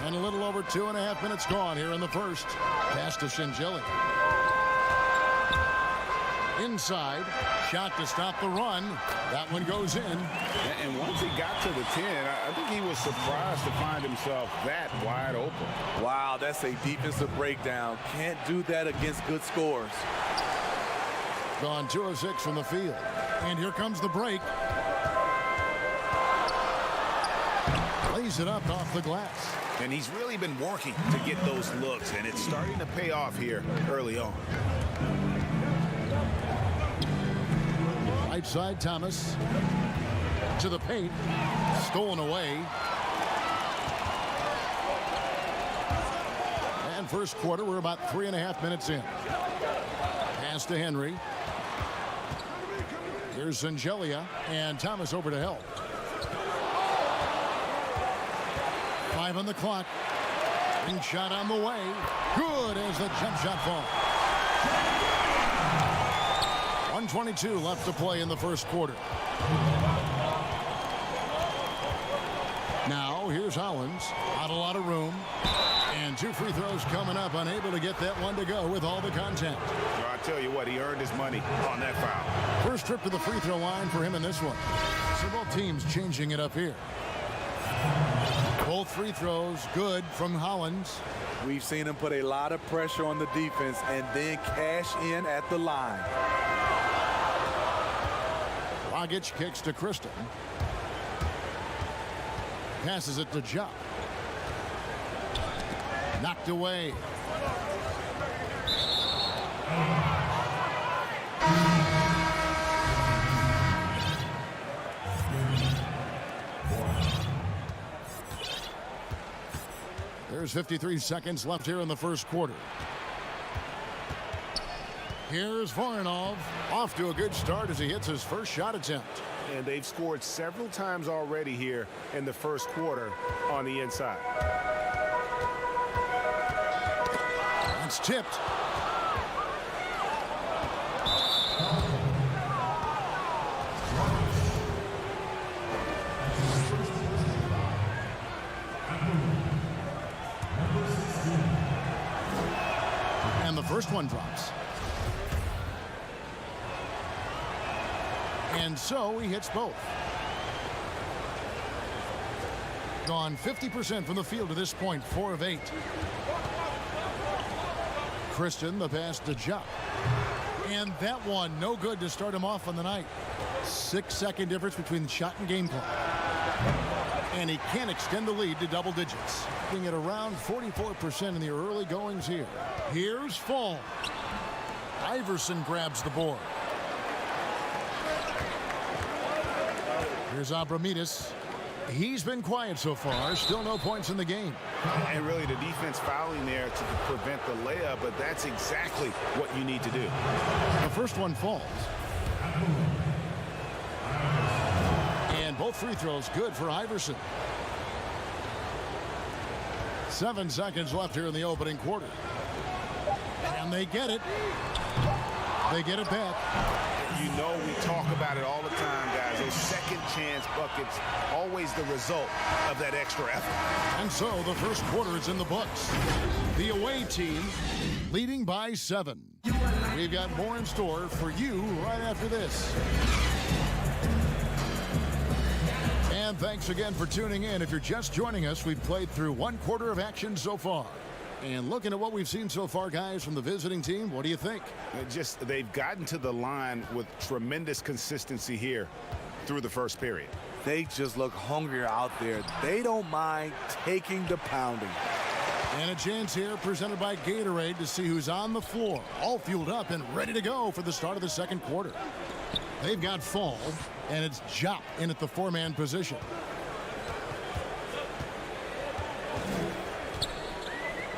And a little over 2.5 minutes gone here in the first. Pass to Shengelly. Inside. Shot to stop the run. That one goes in.
And once he got to the 10, I think he was surprised to find himself that wide open.
Wow, that's a defensive breakdown. Can't do that against good scores.
Gone 2 of 6 from the field. And here comes the break. Lays it up off the glass.
And he's really been working to get those looks, and it's starting to pay off here early on.
Right side, Thomas. To the paint. Stolen away. And first quarter, we're about 3.5 minutes in. Pass to Henry. Here's Angelia, and Thomas over to help. 5 on the clock. Ring shot on the way. Good as the jump shot falls. 1:22 left to play in the first quarter. Now here's Hollins. Not a lot of room. And 2 free throws coming up. Unable to get that one to go with all the contact.
Well, I tell you what, he earned his money on that foul.
First trip to the free throw line for him in this one. So both teams changing it up here. Both free throws good from Hollins.
We've seen him put a lot of pressure on the defense and then cash in at the line.
Dragic kicks to Kristen. Passes it to Jock. Knocked away. There's 53 seconds left here in the first quarter. Here's Voronov, off to a good start as he hits his first shot attempt.
And they've scored several times already here in the first quarter on the inside.
It's tipped. First one drops. And so he hits both. Gone 50% from the field to this point, 4 of 8. Christian, the pass to Jupp. And that one, no good to start him off on the night. 6-second difference between shot and game clock. And he can extend the lead to double digits. Being at around 44% in the early goings here. Here's Fall. Iverson grabs the board. Here's Abramides. He's been quiet so far. Still no points in the game.
And really the defense fouling there to prevent the layup, but that's exactly what you need to do.
The first one falls. And both free throws good for Iverson. 7 seconds left here in the opening quarter. And they get it. They get it back.
You know we talk about it all the time, guys. Those second chance buckets, always the result of that extra effort.
And so the first quarter is in the books. The away team leading by 7. We've got more in store for you right after this. And thanks again for tuning in. If you're just joining us, we've played through 1 quarter of action so far. And looking at what we've seen so far, guys, from the visiting team, what do you think?
They've gotten to the line with tremendous consistency here through the first period.
They just look hungrier out there. They don't mind taking the pounding.
And a chance here presented by Gatorade to see who's on the floor, all fueled up and ready to go for the start of the second quarter. They've got Fall, and it's Jupp in at the 4-man position.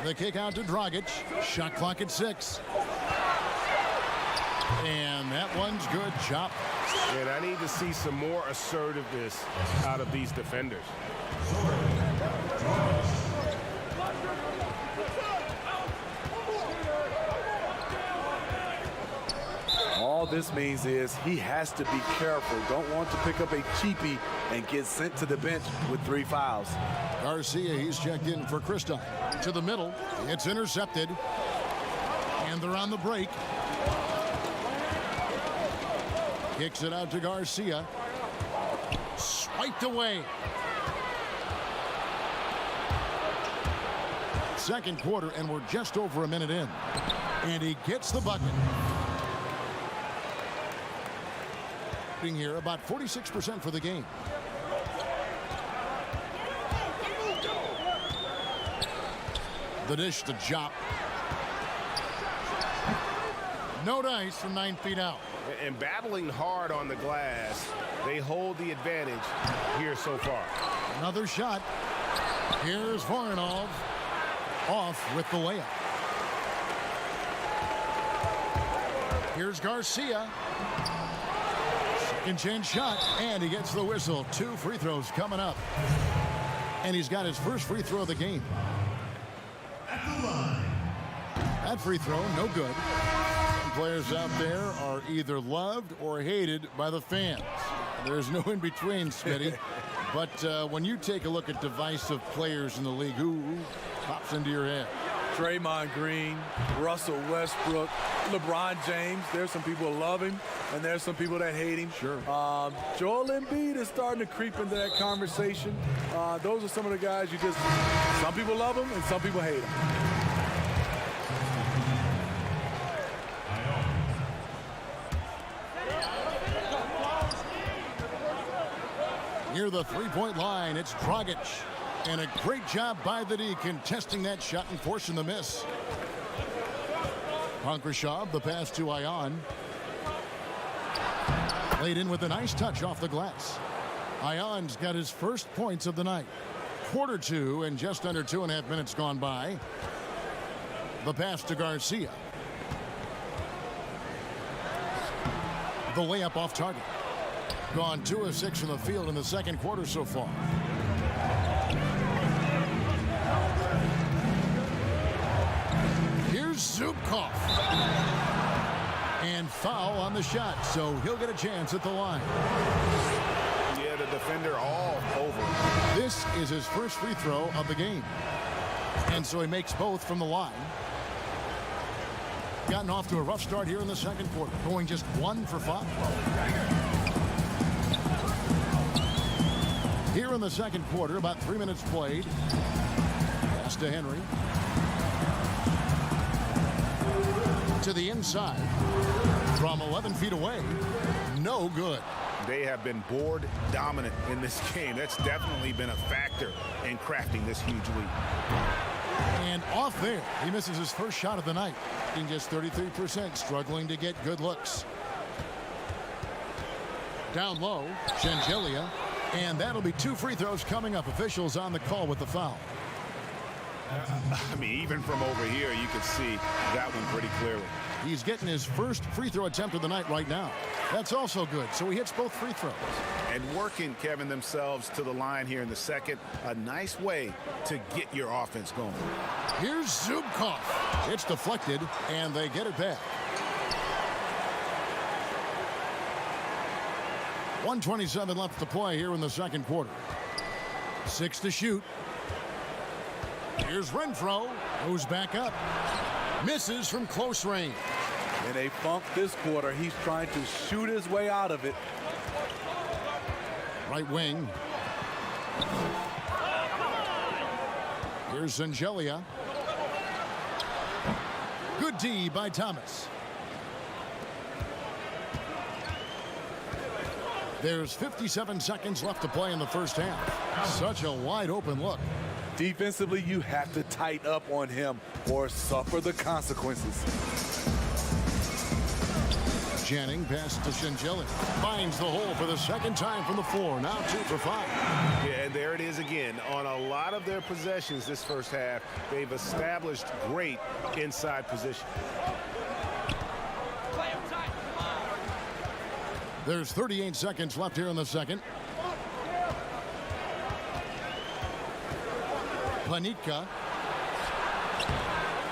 The kick out to Dragic. Shot clock at 6. And that one's good. Jupp.
And I need to see some more assertiveness out of these defenders.
All this means is he has to be careful. Don't want to pick up a cheapie and get sent to the bench with 3 fouls.
Garcia, he's checked in for Christian. To the middle. It's intercepted. And they're on the break. Kicks it out to Garcia. Swiped away. Second quarter, and we're just over a minute in. And he gets the bucket. Here about 46% for the game. The dish to Jupp. No dice from 9 feet out.
And battling hard on the glass, they hold the advantage here so far.
Another shot. Here's Voronov off with the layup. Here's Garcia. Second chance shot, and he gets the whistle. 2 free throws coming up. And he's got his first free throw of the game. That free throw, no good. Players out there are either loved or hated by the fans. There's no in between, Smitty. But when you take a look at divisive players in the league, who pops into your head?
Draymond Green, Russell Westbrook, LeBron James. There's some people who love him, and there's some people that hate him.
Sure.
Joel Embiid is starting to creep into that conversation. Those are some of the guys some people love him and some people hate him.
Near the three-point line, it's Dragic. And a great job by the D contesting that shot and forcing the miss. Konkrasov, the pass to Ion. Laid in with a nice touch off the glass. Ion's got his first points of the night. Quarter 2 and just under 2.5 minutes gone by. The pass to Garcia. The layup off target. Gone 2 of 6 from the field in the second quarter so far. Here's Zubkov. And foul on the shot, so he'll get a chance at the line.
Yeah, the defender all over.
This is his first free throw of the game. And so he makes both from the line. gotten off to a rough start here in the second quarter, going just 1 for 5. Here in the second quarter, about 3 minutes played. Pass to Henry. To the inside. From 11 feet away. No good.
They have been board dominant in this game. That's definitely been a factor in crafting this huge lead.
And off there, he misses his first shot of the night. In just 33%, struggling to get good looks. Down low, Shengelia. And that'll be 2 free throws coming up. Officials on the call with the foul.
I mean, even from over here, you can see that one pretty clearly.
He's getting his first free throw attempt of the night right now. That's also good. So he hits both free throws.
And working, Kevin, themselves to the line here in the second. A nice way to get your offense going.
Here's Zubkov. It's deflected, and they get it back. 1:27 left to play here in the second quarter. 6 to shoot. Here's Renfro, who's back up. Misses from close range.
In a funk this quarter, he's trying to shoot his way out of it.
Right wing. Here's Shengelia. Good D by Thomas. There's 57 seconds left to play in the first half. Such a wide open look.
Defensively, you have to tighten up on him or suffer the consequences.
Channing passes to Shengelia. Finds the hole for the second time from the floor. Now 2 for 5.
Yeah, and there it is again. On a lot of their possessions this first half, they've established great inside position.
There's 38 seconds left here in the second. Planitka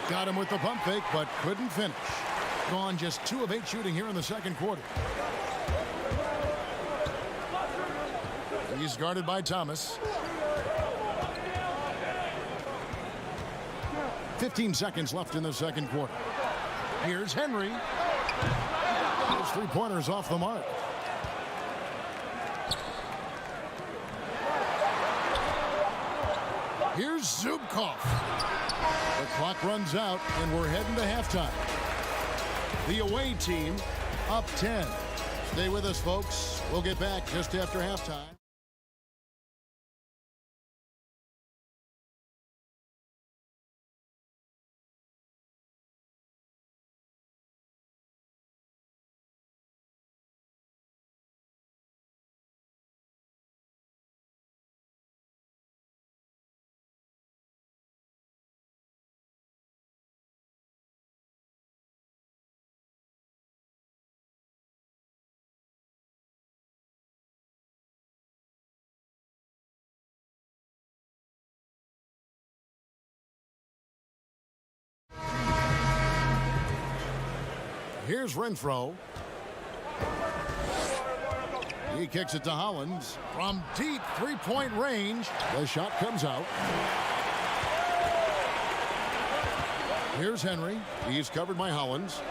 got him with the pump fake, but couldn't finish. Gone just 2 of 8 shooting here in the second quarter. He's guarded by Thomas. 15 seconds left in the second quarter. Here's Henry. His 3-pointers off the mark. Here's Zubkov. The clock runs out, and we're heading to halftime. The away team up 10. Stay with us, folks. We'll get back just after halftime. Here's Renfro. He kicks it to Hollins from deep 3-point range. The shot comes out. Here's Henry. He's covered by Hollins.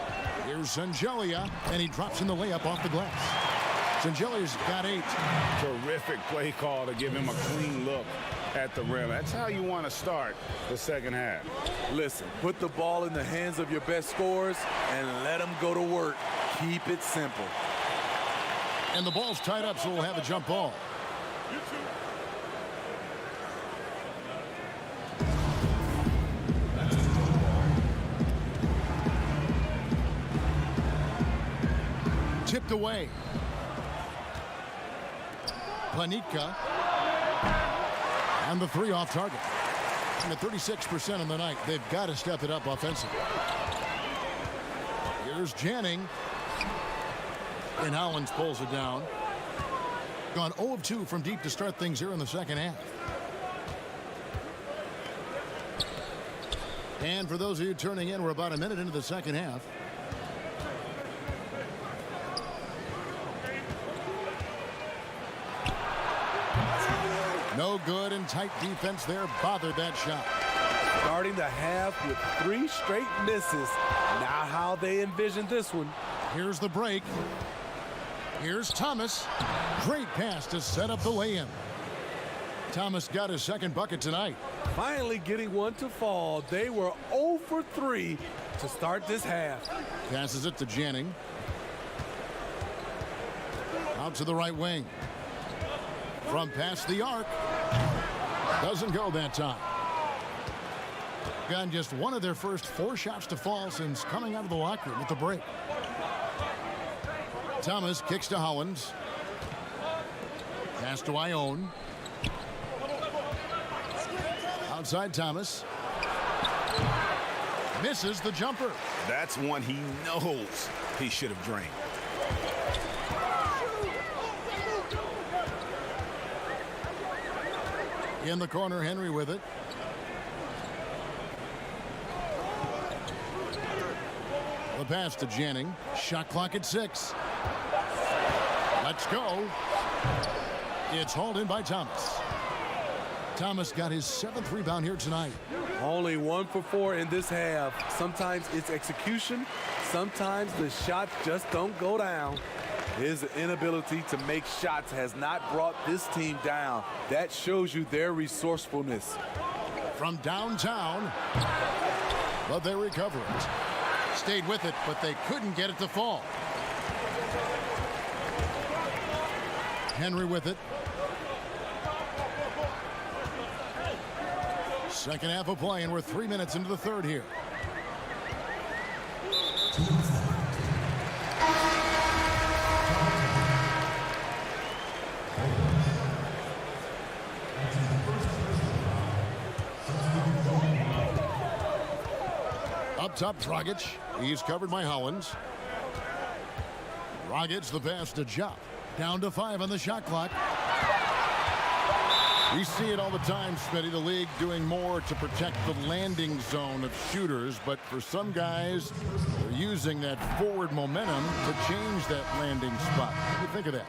Here's Shengelia, and he drops in the layup off the glass. Shengelia's got 8.
Terrific play call to give him a clean look at the rim. That's how you want to start the second half.
Listen, put the ball in the hands of your best scorers and let them go to work. Keep it simple.
And the ball's tied up, so we'll have a jump ball. Tipped away. Planitka. And the 3 off target. And at 36% on the night, they've got to step it up offensively. Here's Channing. And Hollins pulls it down. Gone 0 of 2 from deep to start things here in the second half. And for those of you turning in, we're about a minute into the second half. No good, and tight defense there bothered that shot.
Starting the half with 3 straight misses Not how they envisioned this one.
Here's the break. Here's Thomas. Great pass to set up the lay-in. Thomas got his second bucket tonight.
Finally getting one to fall. They were 0 for 3 to start this half.
Passes it to Janning. Out to the right wing. From past the arc. Doesn't go that time. Gotten just one of their first 4 shots to fall since coming out of the locker room at the break. Thomas kicks to Hollins. Pass to Ione. Outside Thomas. Misses the jumper.
That's one he knows he should have drained.
In the corner, Henry with it. The pass to Janning. Shot clock at 6. Let's go. It's hauled in by Thomas. Thomas got his 7th rebound here tonight.
Only 1 for 4 in this half. Sometimes it's execution. Sometimes the shots just don't go down. His inability to make shots has not brought this team down. That shows you their resourcefulness.
From downtown, but they recover it. Stayed with it, but they couldn't get it to fall. Henry with it. Second half of play, and we're 3 minutes into the third here. Up top, Dragic. He's covered by Hollins. Dragic, the pass to Jop. Down to 5 on the shot clock. We see it all the time, Smitty. The league doing more to protect the landing zone of shooters, but for some guys, they're using that forward momentum to change that landing spot. What do you think of that?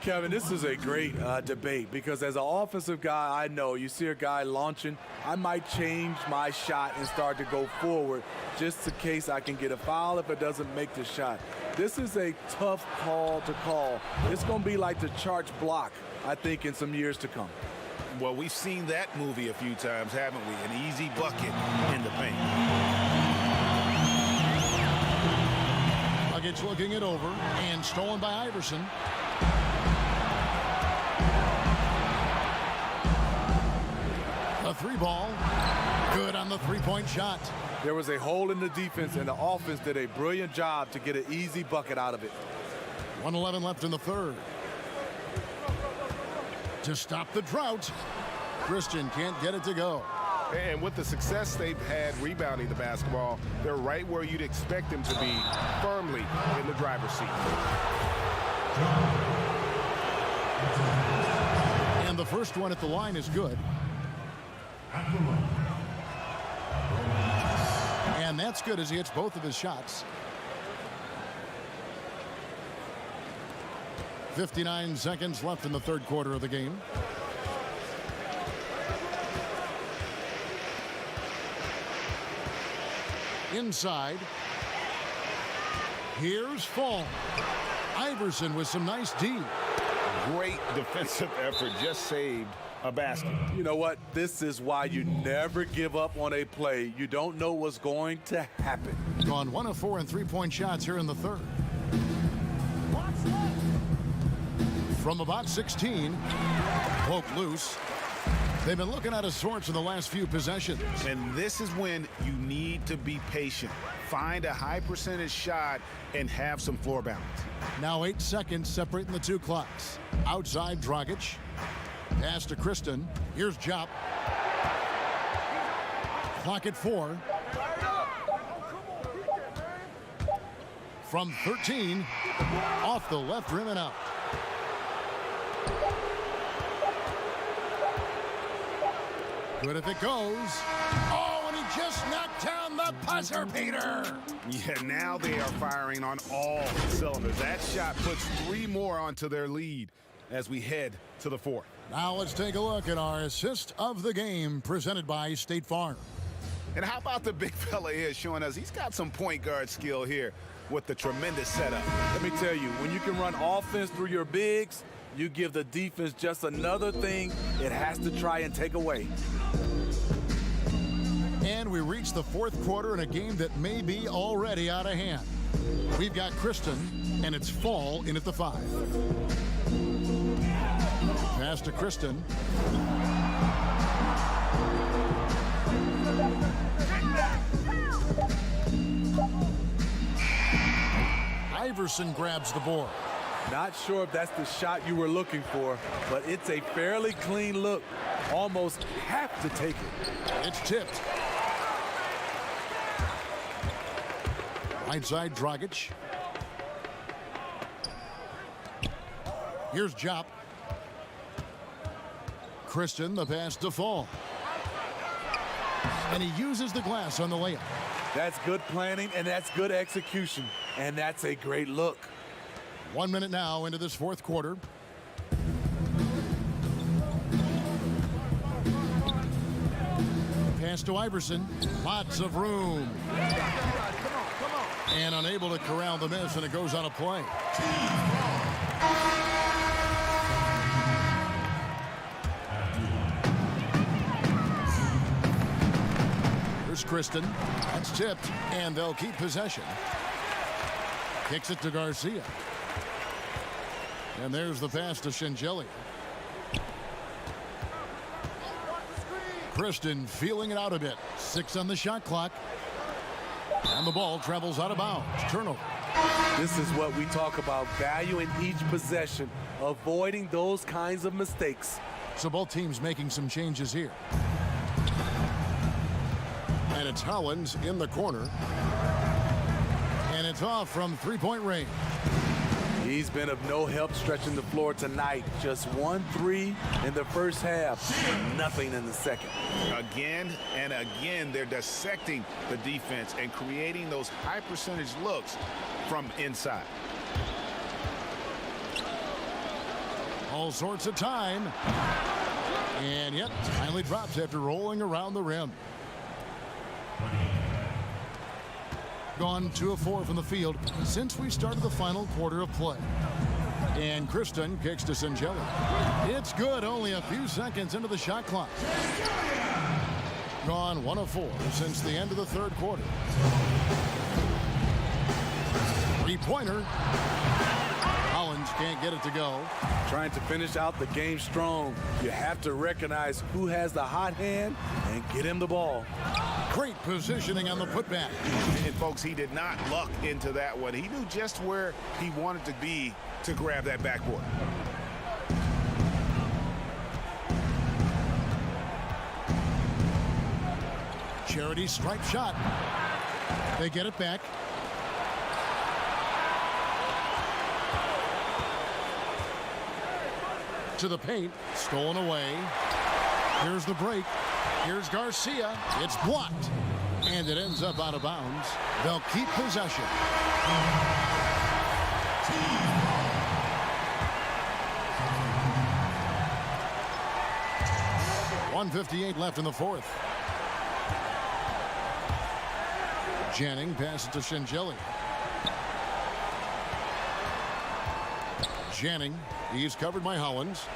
Kevin, this is a great debate because as an offensive guy, I know you see a guy launching, I might change my shot and start to go forward just in case I can get a foul if it doesn't make the shot. This is a tough call to call. It's going to be like the charge block, I think, in some years to come.
Well, we've seen that movie a few times, haven't we? An easy bucket in the paint.
Dragic looking it over and stolen by Iverson. A 3 ball. Good on the 3-point shot.
There was a hole in the defense, and the offense did a brilliant job to get an easy bucket out of it.
1:11 left in the third. To stop the drought, Christian can't get it to go.
And with the success they've had rebounding the basketball, they're right where you'd expect them to be, firmly in the driver's seat.
And the first one at the line is good. And that's good as he hits both of his shots. 59 seconds left in the third quarter of the game. Inside. Here's Fall. Iverson with some nice D.
Great defensive effort, just saved a basket.
You know what? This is why you never give up on a play. You don't know what's going to happen.
Gone 1 of 4 in 3-point shots here in the third. From about 16, poke loose. They've been looking out of sorts in the last few possessions.
And this is when you need to be patient. Find a high percentage shot and have some floor balance.
Now 8 seconds separating the two clocks. Outside Dragic. Pass to Kristen. Here's Jop. Clock at 4. From 13. Off the left rim and out. Good if it goes. Oh, and he just knocked down the buzzer beater.
Yeah, now they are firing on all cylinders. That shot puts 3 more onto their lead as we head to the fourth.
Now let's take a look at our assist of the game presented by State Farm.
And how about the big fella here showing us he's got some point guard skill here with the tremendous setup.
Let me tell you, when you can run offense through your bigs, you give the defense just another thing it has to try and take away.
And we reach the fourth quarter in a game that may be already out of hand. We've got Kristen, and it's Fall in at the 5. Pass to Kristen. Iverson grabs the board.
Not sure if that's the shot you were looking for, but it's a fairly clean look. Almost have to take it.
It's tipped. Right side, Dragic. Here's Jop. Kristen, the pass to Fall. And he uses the glass on the layup.
That's good planning, and that's good execution. And that's a great look.
1 minute now into this fourth quarter. Pass to Iverson. Lots of room. And unable to corral the miss, and it goes out of play. Here's Kristen. That's tipped, and they'll keep possession. Kicks it to Garcia. And there's the pass to Shingeli. Kristen feeling it out a bit. 6 on the shot clock. And the ball travels out of bounds. Turnover.
This is what we talk about, value in each possession, avoiding those kinds of mistakes.
So both teams making some changes here. And it's Hollins in the corner. And it's off from three-point range.
He's been of no help stretching the floor tonight. Just 1 3 in the first half, nothing in the second.
Again and again, they're dissecting the defense and creating those high percentage looks from inside.
All sorts of time. And yet, finally drops after rolling around the rim. Gone 2 of 4 from the field since we started the final quarter of play. And Kristen kicks to Shingeli. It's good, only a few seconds into the shot clock. Gone 1 of 4 since the end of the third quarter. Three-pointer. Hollins can't get it to go.
Trying to finish out the game strong. You have to recognize who has the hot hand and get him the ball.
Great positioning on the putback.
And folks, he did not luck into that one. He knew just where he wanted to be to grab that backboard.
Charity stripe shot. They get it back. To the paint, stolen away. Here's the break. Here's Garcia. It's blocked. And it ends up out of bounds. They'll keep possession. 1:58 left in the fourth. Janning passes to Shingeli. Janning, he's covered by Hollins.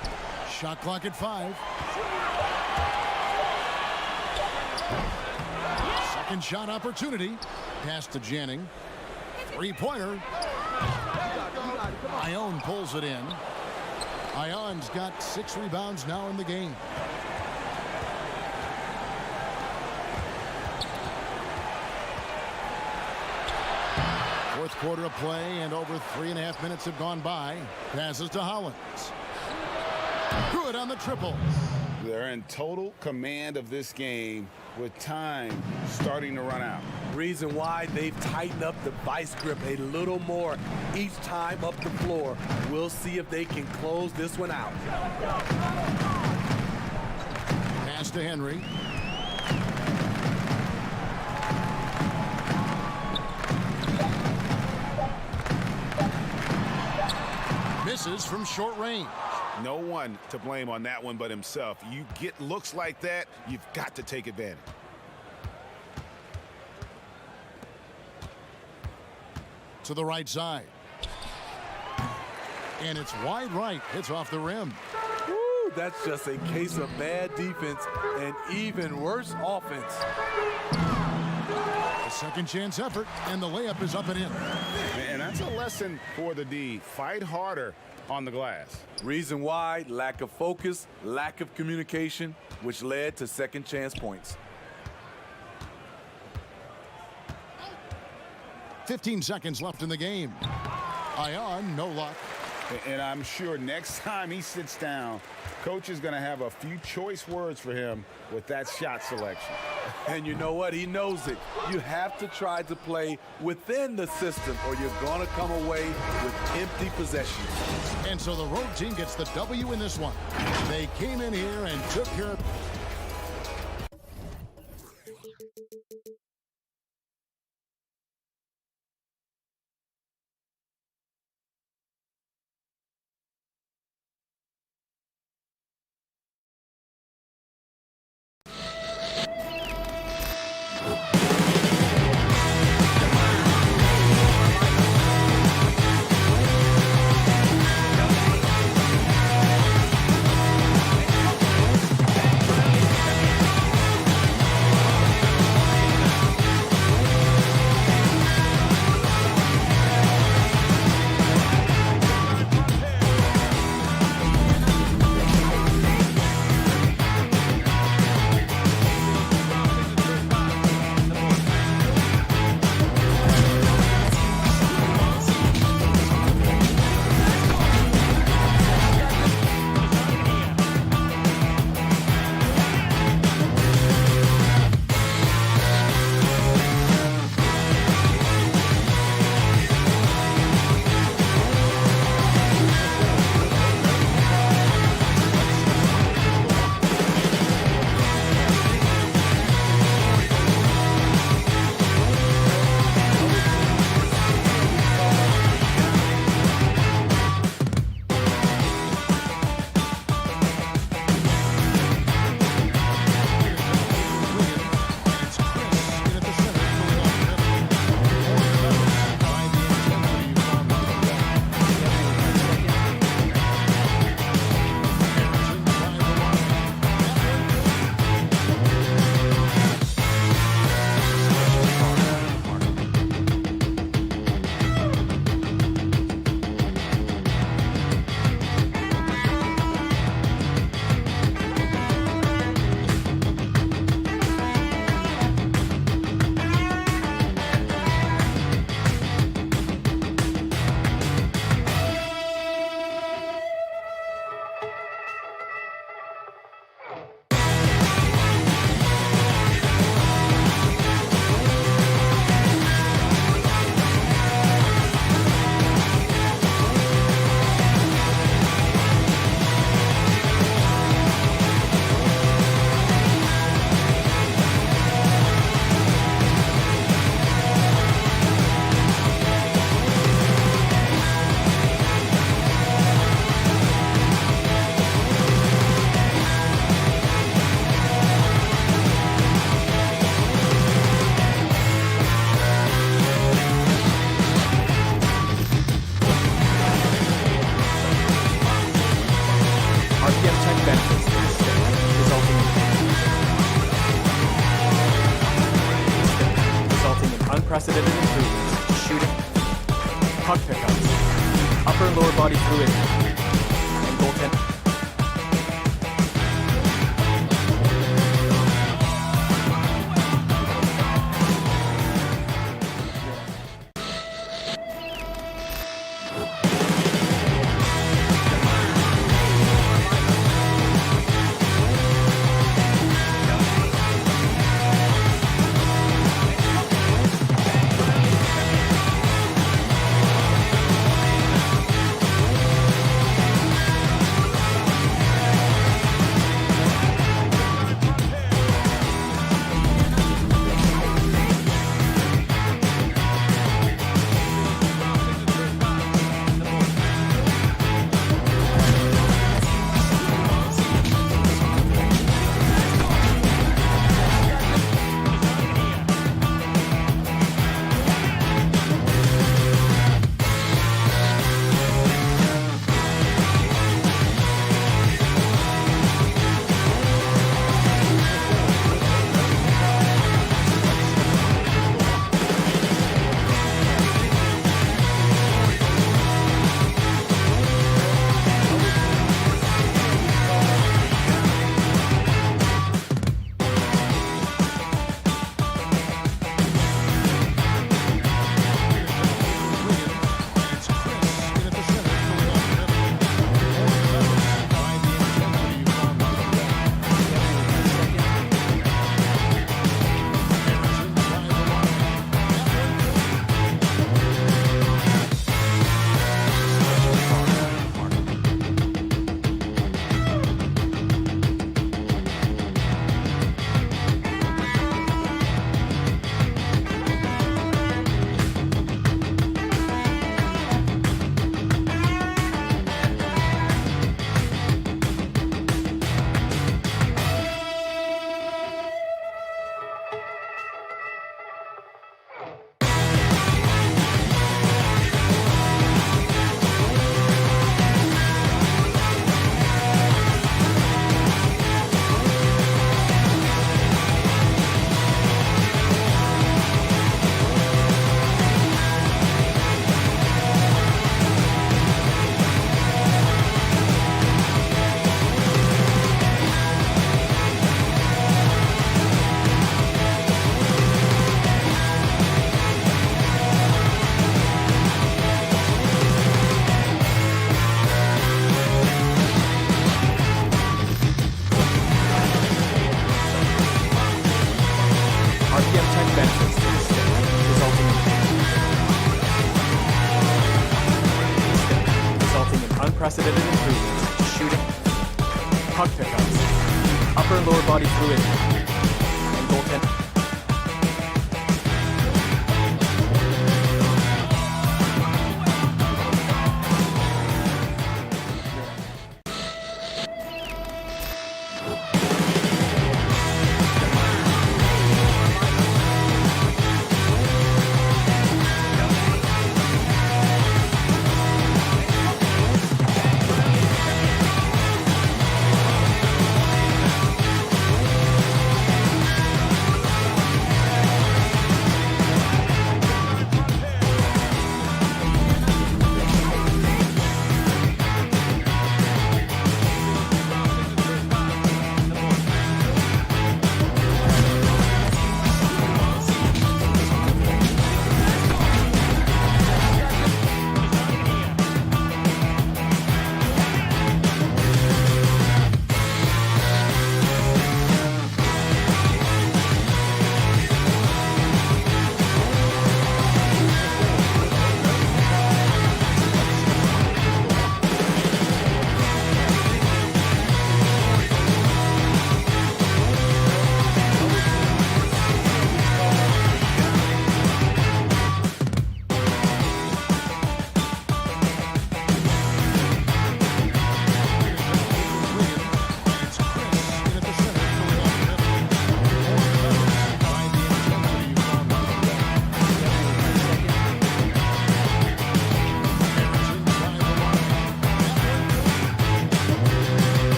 Shot clock at 5. Second shot opportunity. Pass to Janning. Three-pointer. Ione pulls it in. Ione's got 6 rebounds now in the game. Fourth quarter of play, and over 3.5 minutes have gone by. Passes to Hollins. Good on the triple.
They're in total command of this game with time starting to run out.
Reason why they've tightened up the vice grip a little more each time up the floor. We'll see if they can close this one out.
Pass to Henry. Misses from short range.
No one to blame on that one but himself. You get looks like that, you've got to take advantage.
to the right side. And it's wide right. Hits off the rim.
Woo, that's just a case of bad defense and even worse offense.
A second chance effort, and the layup is up and in.
And that's a lesson for the D. Fight harder on the glass.
Reason why: lack of focus, lack of communication, which led to second chance points.
15 seconds left in the game. Ion, no luck.
And I'm sure next time he sits down, coach is going to have a few choice words for him with that shot selection.
And you know what? He knows it. You have to try to play within the system or you're going to come away with empty possessions.
And so the road team gets the W in this one. They came in here and took care of...
unprecedented improvements to shooting, puck pickups, upper and lower body fluidity, and goaltending. unprecedented improvements to shooting, puck pickups, upper and lower body fluidity, and goaltending.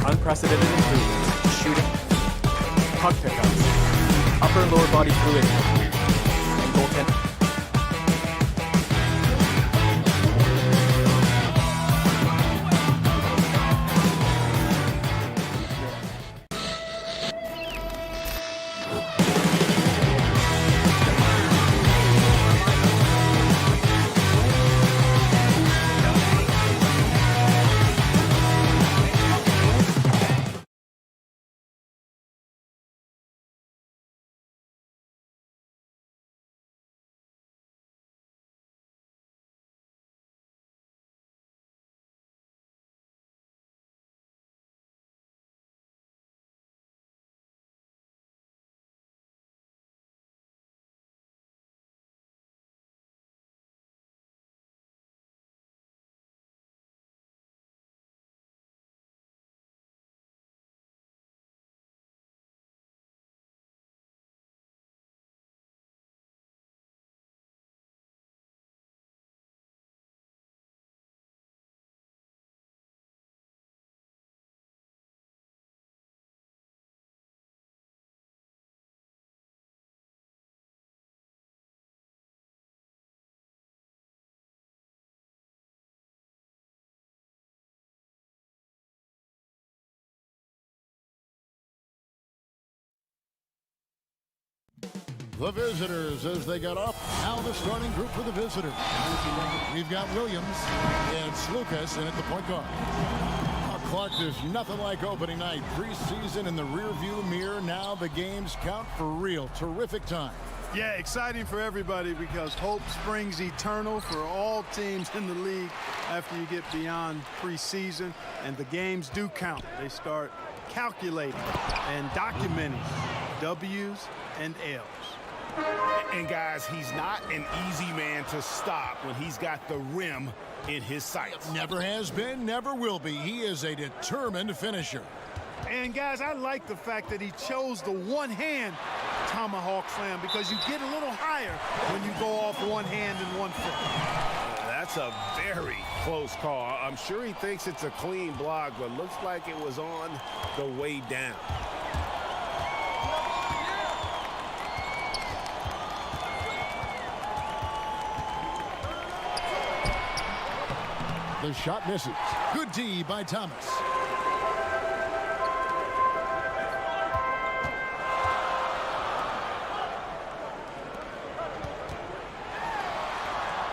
Unprecedented improvements to shooting, puck pickups, upper and lower body fluidity, and goaltending.
The visitors as they got up. Now the starting group for the visitors. We've got Williams and Slukas in at the point guard. Clark, there's nothing like opening night. Preseason in the rearview mirror. Now the games count for real. Terrific time.
Yeah, exciting for everybody because hope springs eternal for all teams in the league after you get beyond preseason, and the games do count. They start calculating and documenting W's and L's.
And guys, he's not an easy man to stop when he's got the rim in his sights.
Never has been, never will be. He is a determined finisher.
And guys, I like the fact that he chose the one-hand tomahawk slam because you get a little higher when you go off one hand and one foot.
That's a very close call. I'm sure he thinks it's a clean block, but looks like it was on the way down.
The shot misses. Good D by Thomas.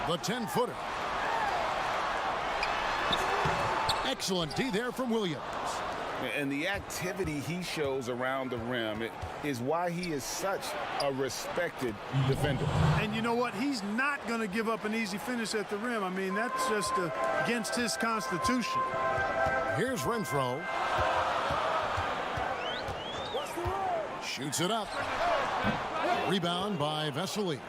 The 10-footer. Excellent D there from Williams.
And the activity he shows around the rim is why he is such a respected defender.
And you know what? He's not going to give up an easy finish at the rim. I mean, that's just against his constitution.
Here's Renfro. Shoots it up. Rebound by Vesely.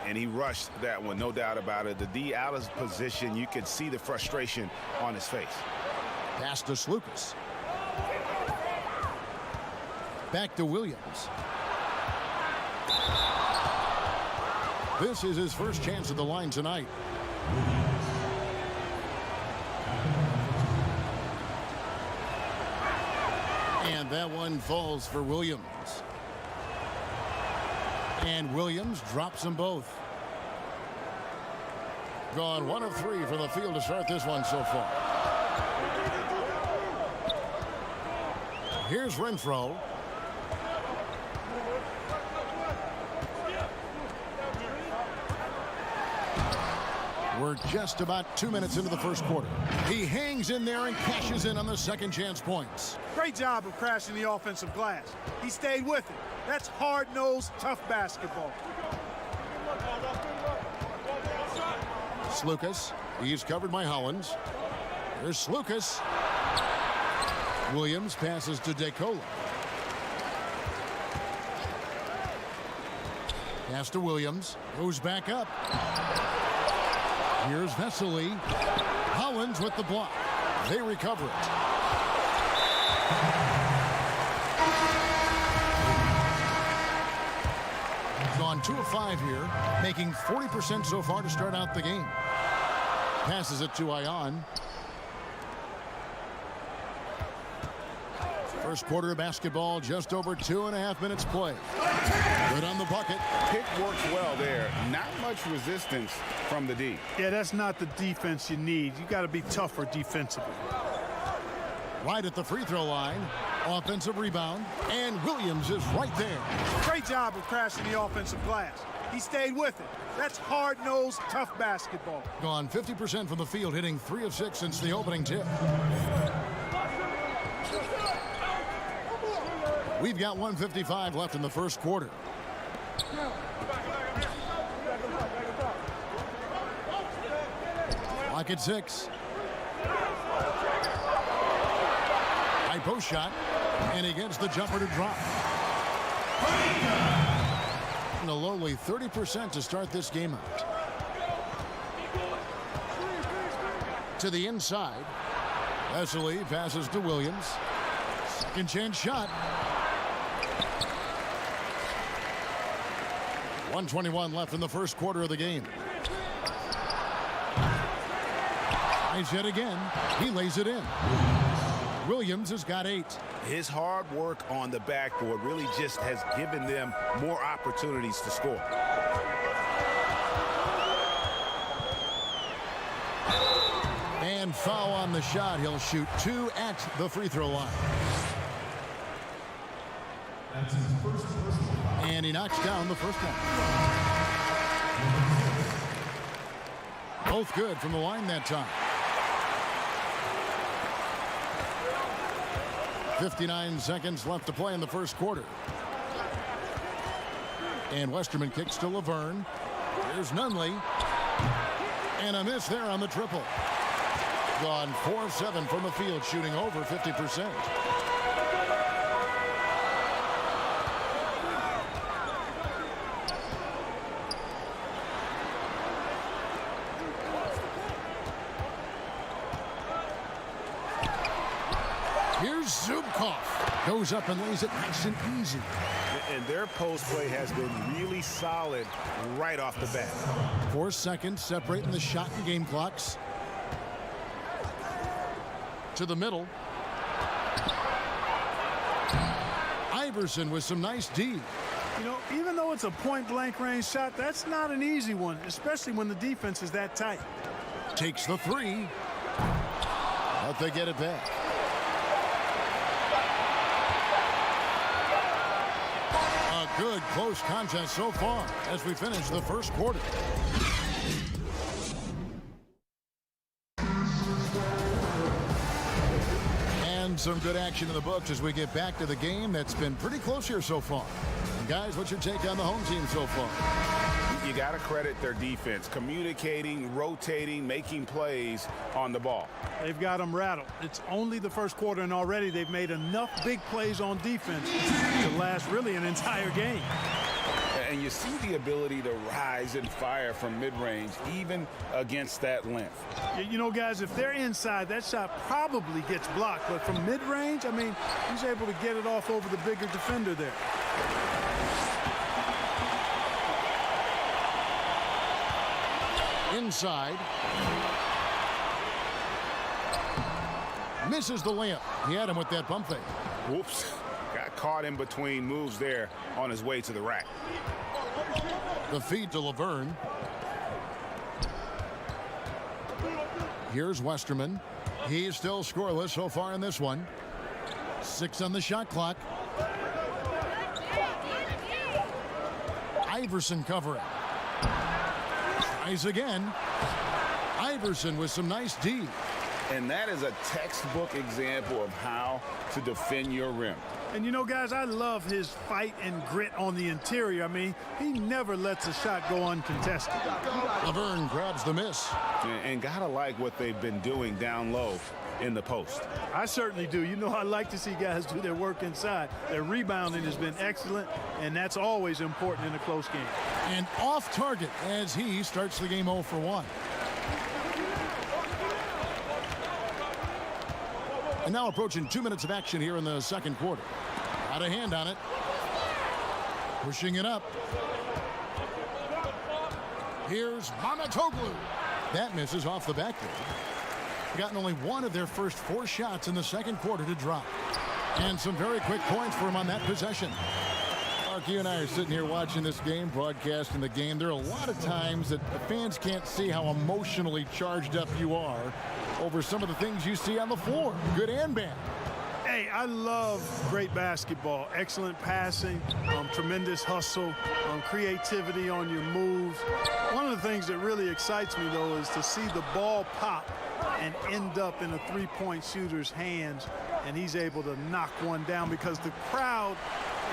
And he rushed that one, no doubt about it. The D out of position, you could see the frustration on his face.
Pass to Slukas. Back to Williams. This is his first chance at the line tonight. And that one falls for Williams. And Williams drops them both. Gone 1 of 3 from the field to start this one so far. Here's Renfro. We're just about 2 minutes into the first quarter. He hangs in there and cashes in on the second chance points.
Great job of crashing the offensive glass. He stayed with it. That's hard-nosed, tough basketball.
Slukas. He's covered by Hollins. Here's Slukas. Williams passes to DeCola. Pass to Williams. Goes back up. Here's Vesely. Hollins with the block. They recover it. Gone 2 of 5 here, making 40% so far to start out the game. Passes it to Ion. First quarter of basketball, just over 2.5 minutes play. Good on the bucket.
Pick works well there. Not much resistance from the D.
Yeah, that's not the defense you need. You got to be tougher defensively.
Right at the free throw line. Offensive rebound. And Williams is right there.
Great job of crashing the offensive glass. He stayed with it. That's hard-nosed, tough basketball.
Gone 50% from the field, hitting 3 of 6 since the opening tip. We've got 1:55 left in the first quarter. Clock at 6. High post shot, and he gets the jumper to drop. And a lowly 30% to start this game out. To the inside. Vesely passes to Williams. Second chance shot. 1:21 left in the first quarter of the game. Nice hit again. He lays it in. Williams has got 8.
His hard work on the backboard really just has given them more opportunities to score.
And foul on the shot. He'll shoot 2 at the free throw line. And he knocks down the first one. Both good from the line that time. 59 seconds left to play in the first quarter. And Westerman kicks to Laverne. Here's Nunley. And a miss there on the triple. Gone 4 of 7 from the field, shooting over 50%. Here's Zubkov. Goes up and lays it nice and easy.
And their post play has been really solid right off the bat.
4 seconds separating the shot and game clocks. To the middle. Iverson with some nice D.
You know, even though it's a point-blank range shot, that's not an easy one, especially when the defense is that tight.
Takes the 3. But they get it back. A good close contest so far as we finish the first quarter. And some good action in the books as we get back to the game that's been pretty close here so far. And guys, what's your take on the home team so far?
You got to credit their defense, communicating, rotating, making plays on the ball.
They've got them rattled. It's only the first quarter, and already they've made enough big plays on defense to last really an entire game.
And you see the ability to rise and fire from mid-range, even against that length.
You know, guys, if they're inside, that shot probably gets blocked. But from mid-range, I mean, he's able to get it off over the bigger defender there.
Inside. Misses the layup. He had him with that bump fake.
Whoops. Got caught in between moves there on his way to the rack.
The feed to Laverne. Here's Westerman. He's still scoreless so far in this one. 6 on the shot clock. Iverson covering. Tries again. Iverson with some nice D.
And that is a textbook example of how to defend your rim.
And you know, guys, I love his fight and grit on the interior. I mean, he never lets a shot go uncontested.
Laverne grabs the miss.
And gotta like what they've been doing down low in the post.
I certainly do. You know, I like to see guys do their work inside. Their rebounding has been excellent, and that's always important in a close game.
And off target as he starts the game 0 for 1. And now approaching 2 minutes of action here in the second quarter. Got a hand on it. Pushing it up. Here's Mamatoglu. That misses off the backboard. Gotten only 1 of their first 4 shots in the second quarter to drop. And some very quick points for him on that possession. Mark, you and I are sitting here watching this game, broadcasting the game. There are a lot of times that the fans can't see how emotionally charged up you are over some of the things you see on the floor, good and bad.
Hey, I love great basketball. Excellent passing, tremendous hustle, creativity on your moves. One of the things that really excites me, though, is to see the ball pop and end up in a three-point shooter's hands, and he's able to knock one down because the crowd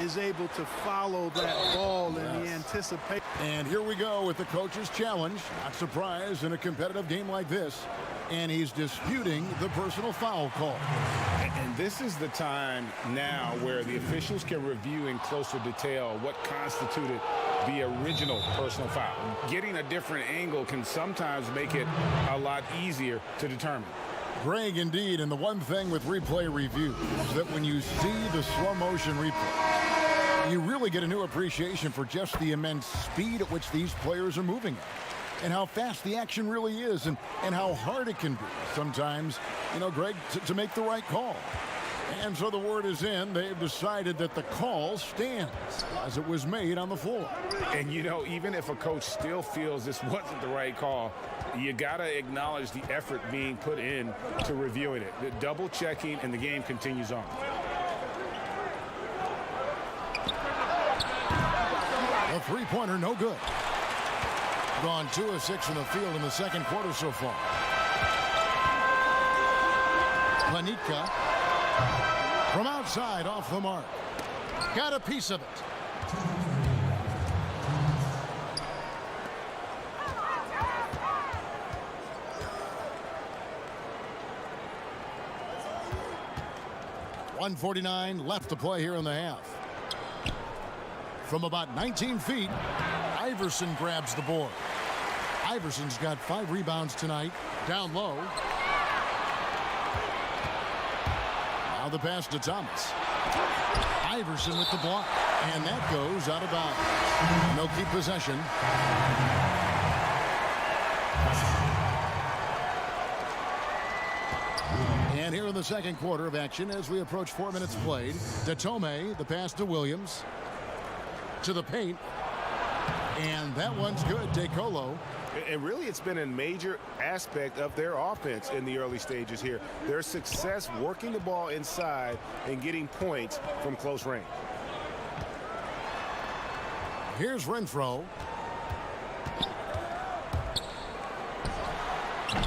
is able to follow that ball and he anticipates.
And here we go with the coach's challenge. Not surprised in a competitive game like this. And he's disputing the personal foul call.
And this is the time now where the officials can review in closer detail what constituted the original personal foul. Getting a different angle can sometimes make it a lot easier to determine.
Greg, indeed, and the one thing with replay review is that when you see the slow motion replay, you really get a new appreciation for just the immense speed at which these players are moving at. And how fast the action really is and how hard it can be sometimes, you know, Greg, to make the right call. And so the word is in. They've decided that the call stands as it was made on the floor.
And, you know, even if a coach still feels this wasn't the right call, you got to acknowledge the effort being put in to reviewing it. The double checking, and the game continues on.
A three-pointer, no good. Gone 2 of 6 in the field in the second quarter so far. Planitka from outside off the mark. Got a piece of it. 1:49 left to play here in the half. From about 19 feet, Iverson grabs the board. Iverson's got 5 rebounds tonight. Down low. Now the pass to Thomas. Iverson with the block. And that goes out of bounds. No keep possession. And here in the second quarter of action as we approach 4 minutes played. Datome, the pass to Williams. To the paint. And that one's good. DeColo.
And really, it's been a major aspect of their offense in the early stages here. Their success working the ball inside and getting points from close range.
Here's Renfro.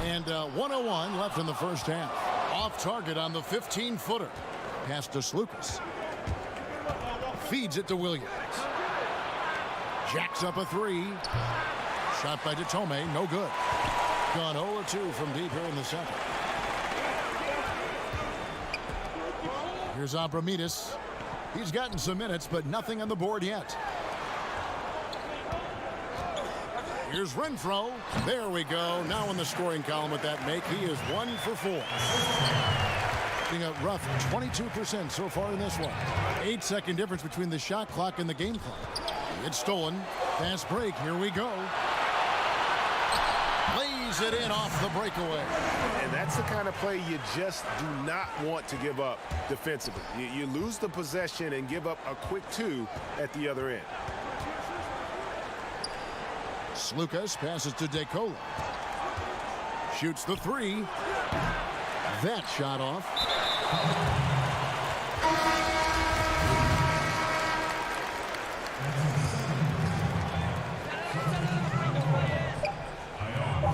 And 1:01 left in the first half. Off target on the 15-footer. Pass to Slukas. Feeds it to Williams. Jacks up a 3. Shot by Datome, no good. Gone 0-2 from deep here in the second. Here's Abramides. He's gotten some minutes, but nothing on the board yet. Here's Renfro. There we go. Now in the scoring column with that make. He is 1 for 4. Being a rough 22% so far in this one. 8-second difference between the shot clock and the game clock. It's stolen. Fast break. Here we go. Lays it in off the breakaway.
And that's the kind of play you just do not want to give up defensively. You lose the possession and give up a quick 2 at the other end.
Slukas passes to DeColo. Shoots the 3. That shot off.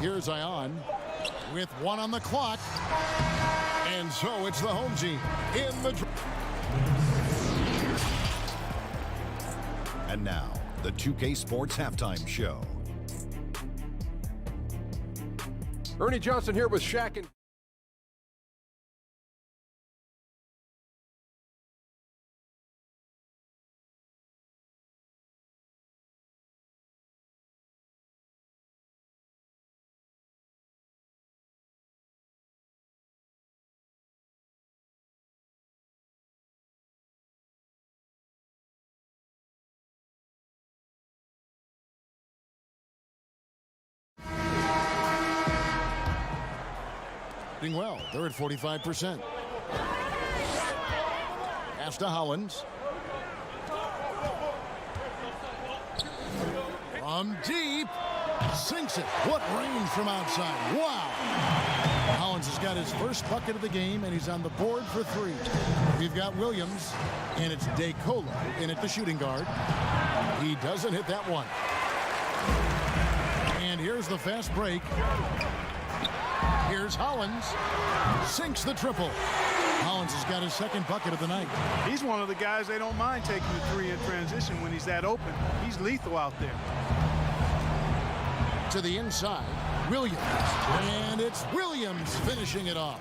Here's Ion with 1 on the clock. And so it's the home team in the...
And now, the 2K Sports Halftime Show.
Ernie Johnson here with Shaq and...
Well, they're at 45%. Pass to Hollins. From deep. Sinks it. What range from outside. Wow. Hollins has got his first bucket of the game, and he's on the board for 3. We've got Williams, and it's DeColo in at the shooting guard. He doesn't hit that one. And here's the fast break. Here's Hollins. Sinks the triple. Hollins has got his second bucket of the night.
He's one of the guys they don't mind taking the 3 in transition when he's that open. He's lethal out there.
To the inside, Williams. And it's Williams finishing it off.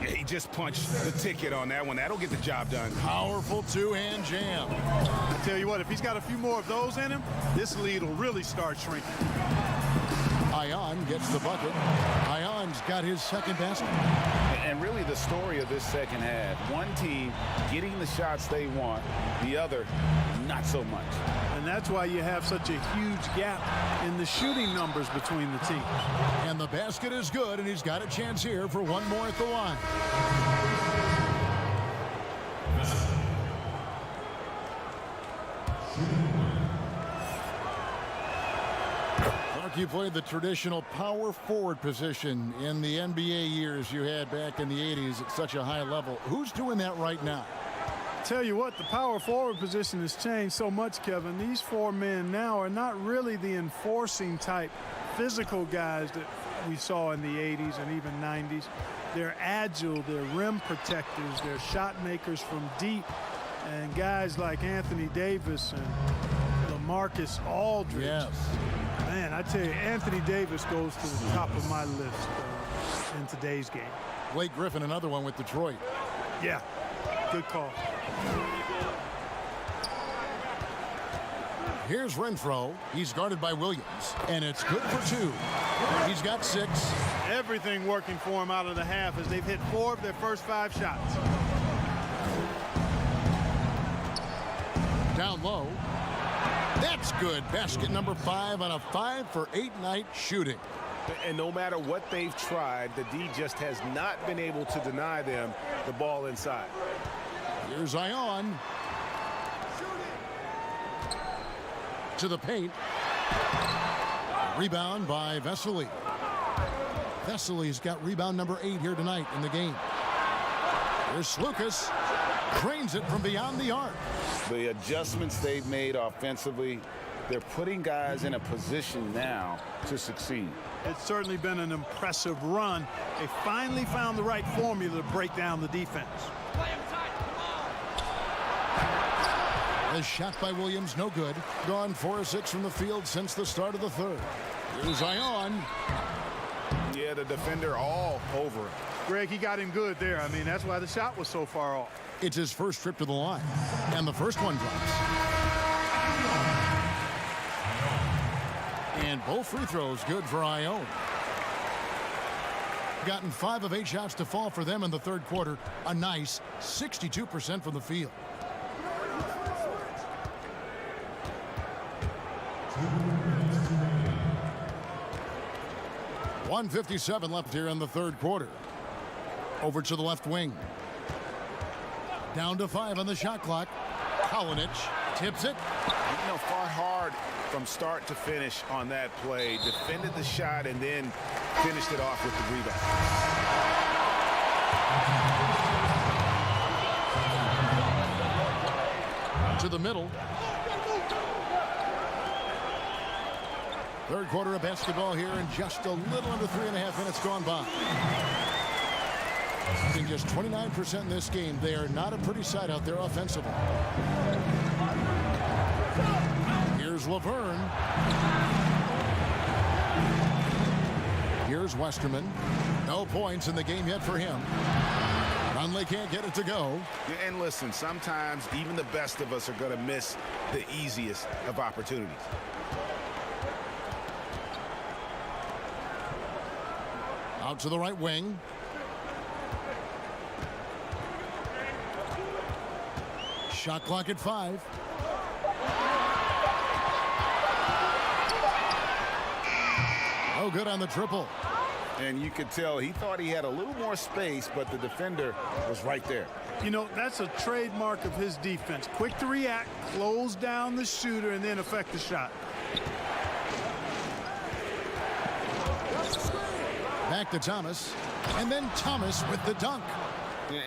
Yeah, he just punched the ticket on that one. That'll get the job done.
Powerful 2-hand jam.
I tell you what, if he's got a few more of those in him, this lead will really start shrinking.
Ion gets the bucket. Ion's got his second basket.
And really the story of this second half, one team getting the shots they want, the other not so much.
And that's why you have such a huge gap in the shooting numbers between the teams.
And the basket is good, and he's got a chance here for one more at the line. You played the traditional power forward position in the NBA years you had back in the 80s at such a high level. Who's doing that right now?
Tell you what, the power forward position has changed so much, Kevin. These 4 men now are not really the enforcing type physical guys that we saw in the 80s and even 90s. They're agile, they're rim protectors, they're shot makers from deep, and guys like Anthony Davis and LaMarcus Aldridge.
Yes.
Man, I tell you, Anthony Davis goes to the top of my list in today's game.
Blake Griffin, another one with Detroit.
Yeah. Good call.
Here's Renfro. He's guarded by Williams, and it's good for 2. He's got 6.
Everything working for him out of the half as they've hit 4 of their first 5 shots.
Down low. That's good. Basket number 5 on a 5-for-8 night shooting.
And no matter what they've tried, the D just has not been able to deny them the ball inside.
Here's Zion. To the paint. Rebound by Vesely. Vesely's got rebound number 8 here tonight in the game. Here's Lucas. Drains it from beyond the arc.
The adjustments they've made offensively, they're putting guys in a position now to succeed.
It's certainly been an impressive run. They finally found the right formula to break down the defense.
A shot by Williams, no good. Gone 4 of 6 from the field since the start of the third. Here's Zion.
Yeah, the defender all over him.
Greg, he got him good there. I mean, that's why the shot was so far off.
It's his first trip to the line, and the first one drops. And both free throws good for Ione. Gotten 5 of 8 shots to fall for them in the third quarter. A nice 62% from the field. .157 left here in the third quarter. Over to the left wing. Down to 5 on the shot clock. Kalinic tips it.
You know, fought hard from start to finish on that play. Defended the shot and then finished it off with the rebound.
To the middle. Third quarter of basketball here, and just a little under 3.5 minutes gone by. In just 29% in this game, they are not a pretty sight out there offensively. Here's Laverne. Here's Westerman. No points in the game yet for him. Conley can't get it to go.
Yeah, and listen, sometimes even the best of us are going to miss the easiest of opportunities.
Out to the right wing. Shot clock at 5. Oh, good on the triple.
And you could tell he thought he had a little more space, but the defender was right there.
You know, that's a trademark of his defense. Quick to react, close down the shooter, and then affect the shot.
Back to Thomas, and then Thomas with the dunk.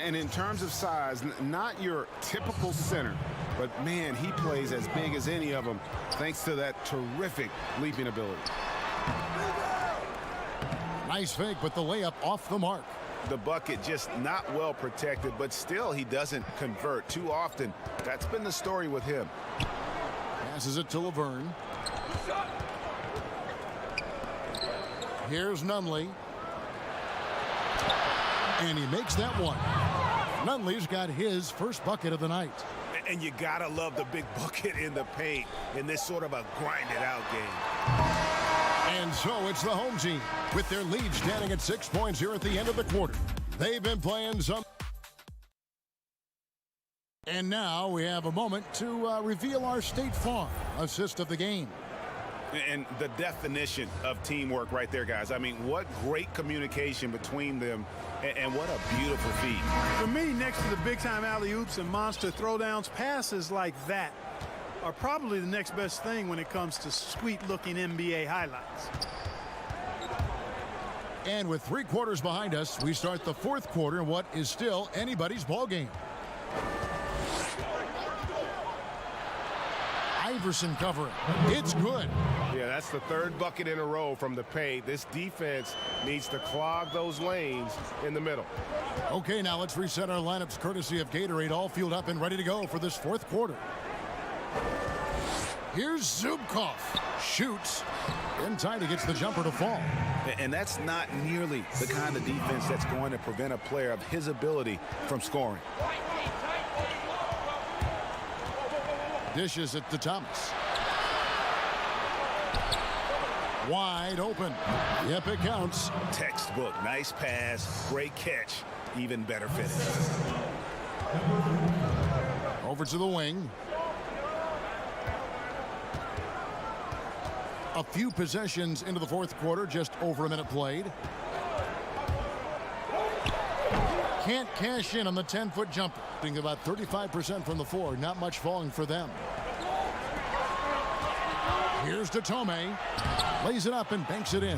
And in terms of size, not your typical center, but man, he plays as big as any of them thanks to that terrific leaping ability.
Nice fake, but the layup off the mark.
The bucket just not well protected, but still he doesn't convert too often. That's been the story with him.
Passes it to Laverne. Here's Nunley. And he makes that one. Nunley's got his first bucket of the night.
And you gotta love the big bucket in the paint in this sort of a grinded out game.
And so it's the home team with their lead standing at 6 points here at the end of the quarter. They've been playing some. And now we have a moment to reveal our State Farm assist of the game.
And the definition of teamwork right there, guys. I mean, what great communication between them, and what a beautiful feat.
For me, next to the big-time alley-oops and monster throwdowns, passes like that are probably the next best thing when it comes to sweet-looking NBA highlights.
And with 3 quarters behind us, we start the fourth quarter in what is still anybody's ball game. Iverson covering. It's good.
Yeah, that's the third bucket in a row from the paint. This defense needs to clog those lanes in the middle.
Okay, now let's reset our lineups courtesy of Gatorade, all fueled up and ready to go for this fourth quarter. Here's Zubkov. Shoots. In time, he gets the jumper to fall.
And that's not nearly the kind of defense that's going to prevent a player of his ability from scoring.
Dishes it to Thomas. Wide open. Yep, it counts.
Textbook. Nice pass. Great catch. Even better finish.
Over to the wing. A few possessions into the fourth quarter, just over a minute played. Can't cash in on the 10-foot jumper. Being about 35% from the floor, not much falling for them. Here's Datome. Lays it up and banks it in.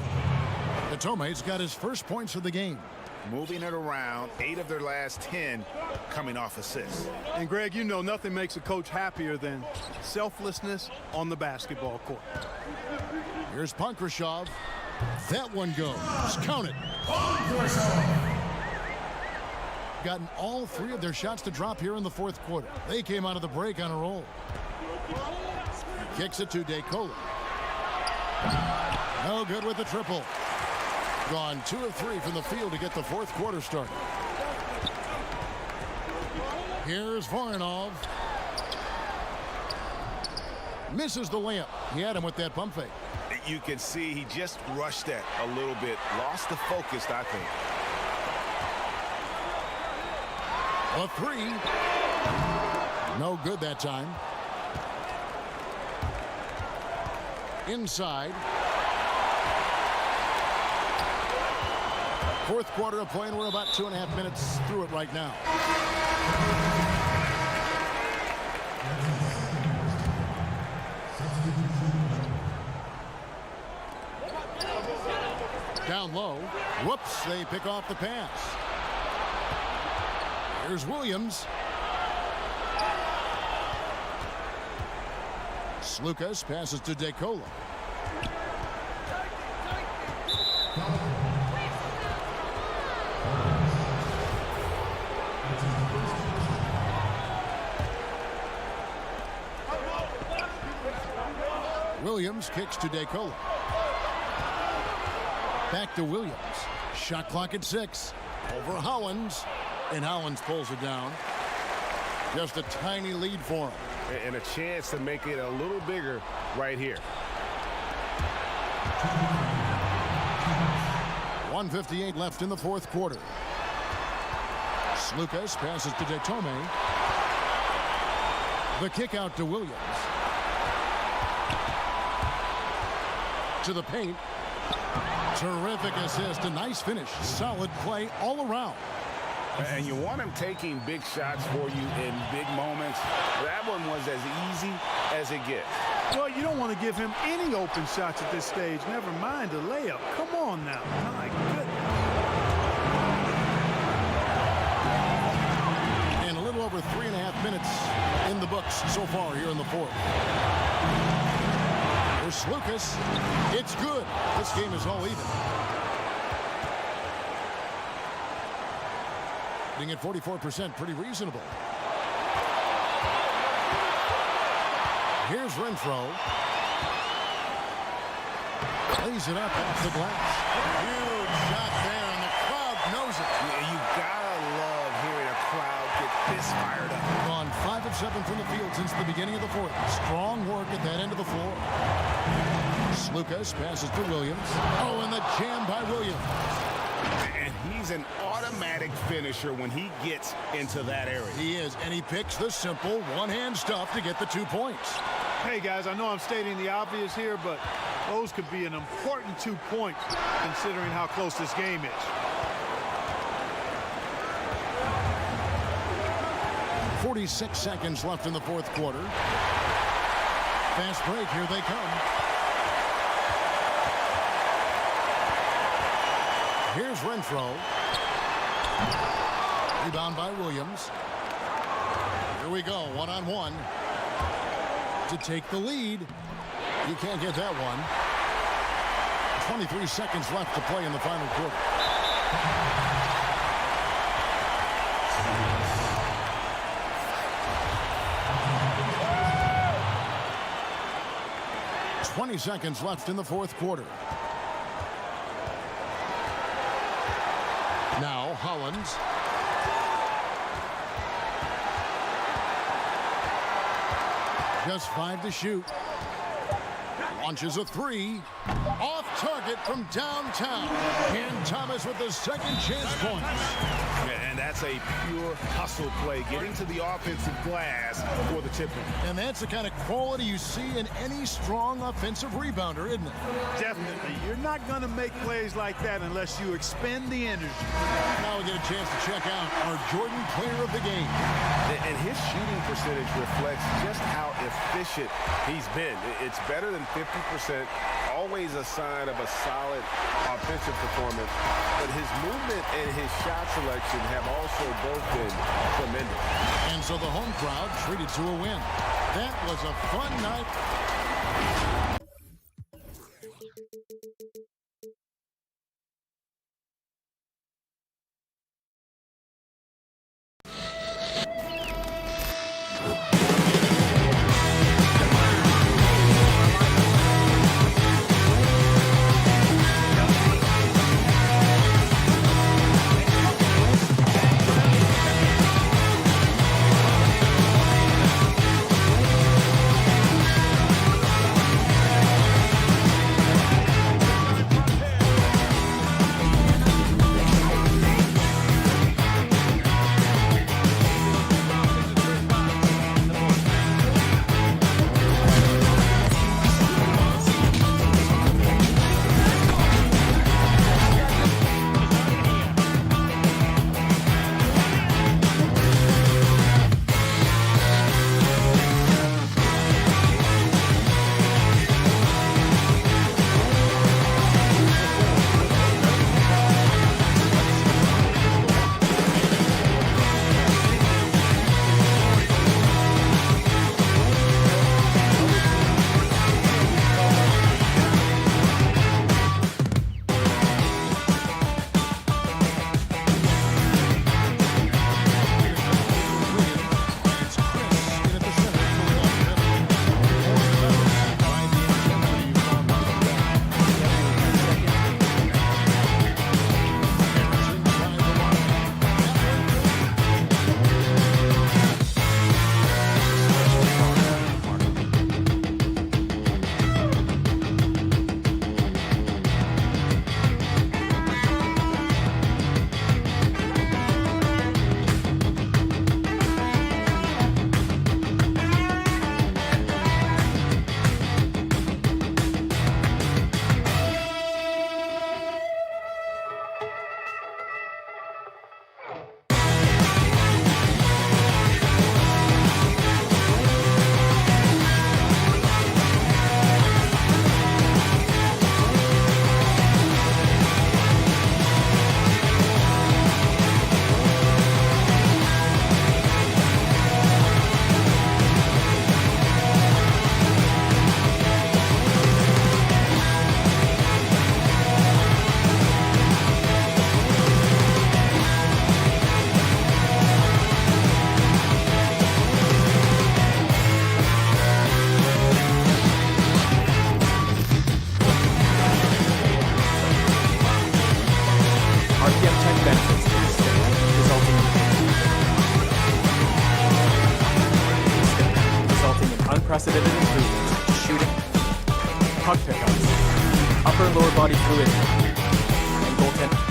Datome's got his first points of the game.
Moving it around, 8 of their last 10 coming off assists.
And Greg, you know nothing makes a coach happier than selflessness on the basketball court.
Here's Pankrashov. That one goes. Count it. Gotten all 3 of their shots to drop here in the fourth quarter. They came out of the break on a roll. Kicks it to DeCola. No good with the triple. Gone 2 of 3 from the field to get the fourth quarter started. Here's Voronov. Misses the layup. He had him with that pump fake.
You can see he just rushed that a little bit. Lost the focus, I think.
A 3. No good that time. Inside. Fourth quarter of play, and we're about 2.5 minutes through it right now. Down low. Whoops, they pick off the pass. Here's Williams. Slukas passes to DeCola. Williams kicks to DeCola. Back to Williams. Shot clock at 6. Over Hollins. And Hollins pulls it down. Just a tiny lead for him.
And a chance to make it a little bigger right here.
1:58 left in the fourth quarter. Slukas passes to Datome. The kick out to Williams. To the paint. Terrific assist. A nice finish. Solid play all around.
And you want him taking big shots for you in big moments. That one was as easy as it gets.
Well, you don't want to give him any open shots at this stage. Never mind a layup. Come on now. My goodness.
And a little over 3.5 minutes in the books so far here in the fourth. There's Slukas. It's good. This game is all even. At 44%, pretty reasonable. Here's Renfro. Lays it up off the glass. Huge shot there, and the crowd knows it.
Yeah, you gotta love hearing a crowd get this fired up.
Gone 5 of 7 from the field since the beginning of the fourth. Strong work at that end of the floor. Slukas passes to Williams. Oh, and the jam by Williams.
And he's an automatic finisher when he gets into that area.
He is, and he picks the simple one-hand stuff to get the 2 points.
Hey, guys, I know I'm stating the obvious here, but those could be an important 2 points considering how close this game is.
46 seconds left in the fourth quarter. Fast break, here they come. Here's Renfro. Rebound by Williams. Here we go, one-on-one. To take the lead. You can't get that one. 23 seconds left to play in the final quarter. Twenty seconds left in the fourth quarter. Now Hollins. just 5 to shoot. Launches a 3. Off target from downtown. And Thomas with the second chance points.
And that's a pure hustle play, getting to the offensive glass for the tip-in.
And that's the kind of quality you see in any strong offensive rebounder, isn't it?
Definitely. You're not going to make plays like that unless you expend the energy.
Now we get a chance to check out our Jordan player of the game.
And his shooting percentage reflects just how efficient he's been. It's better than 50%, always a sign of a solid offensive performance. But his movement and his shot selection have also both been tremendous.
And so the home crowd treated to a win. That was a fun night.
unprecedented improvements to shooting, puck pickups, upper and lower body fluidity, and goaltending.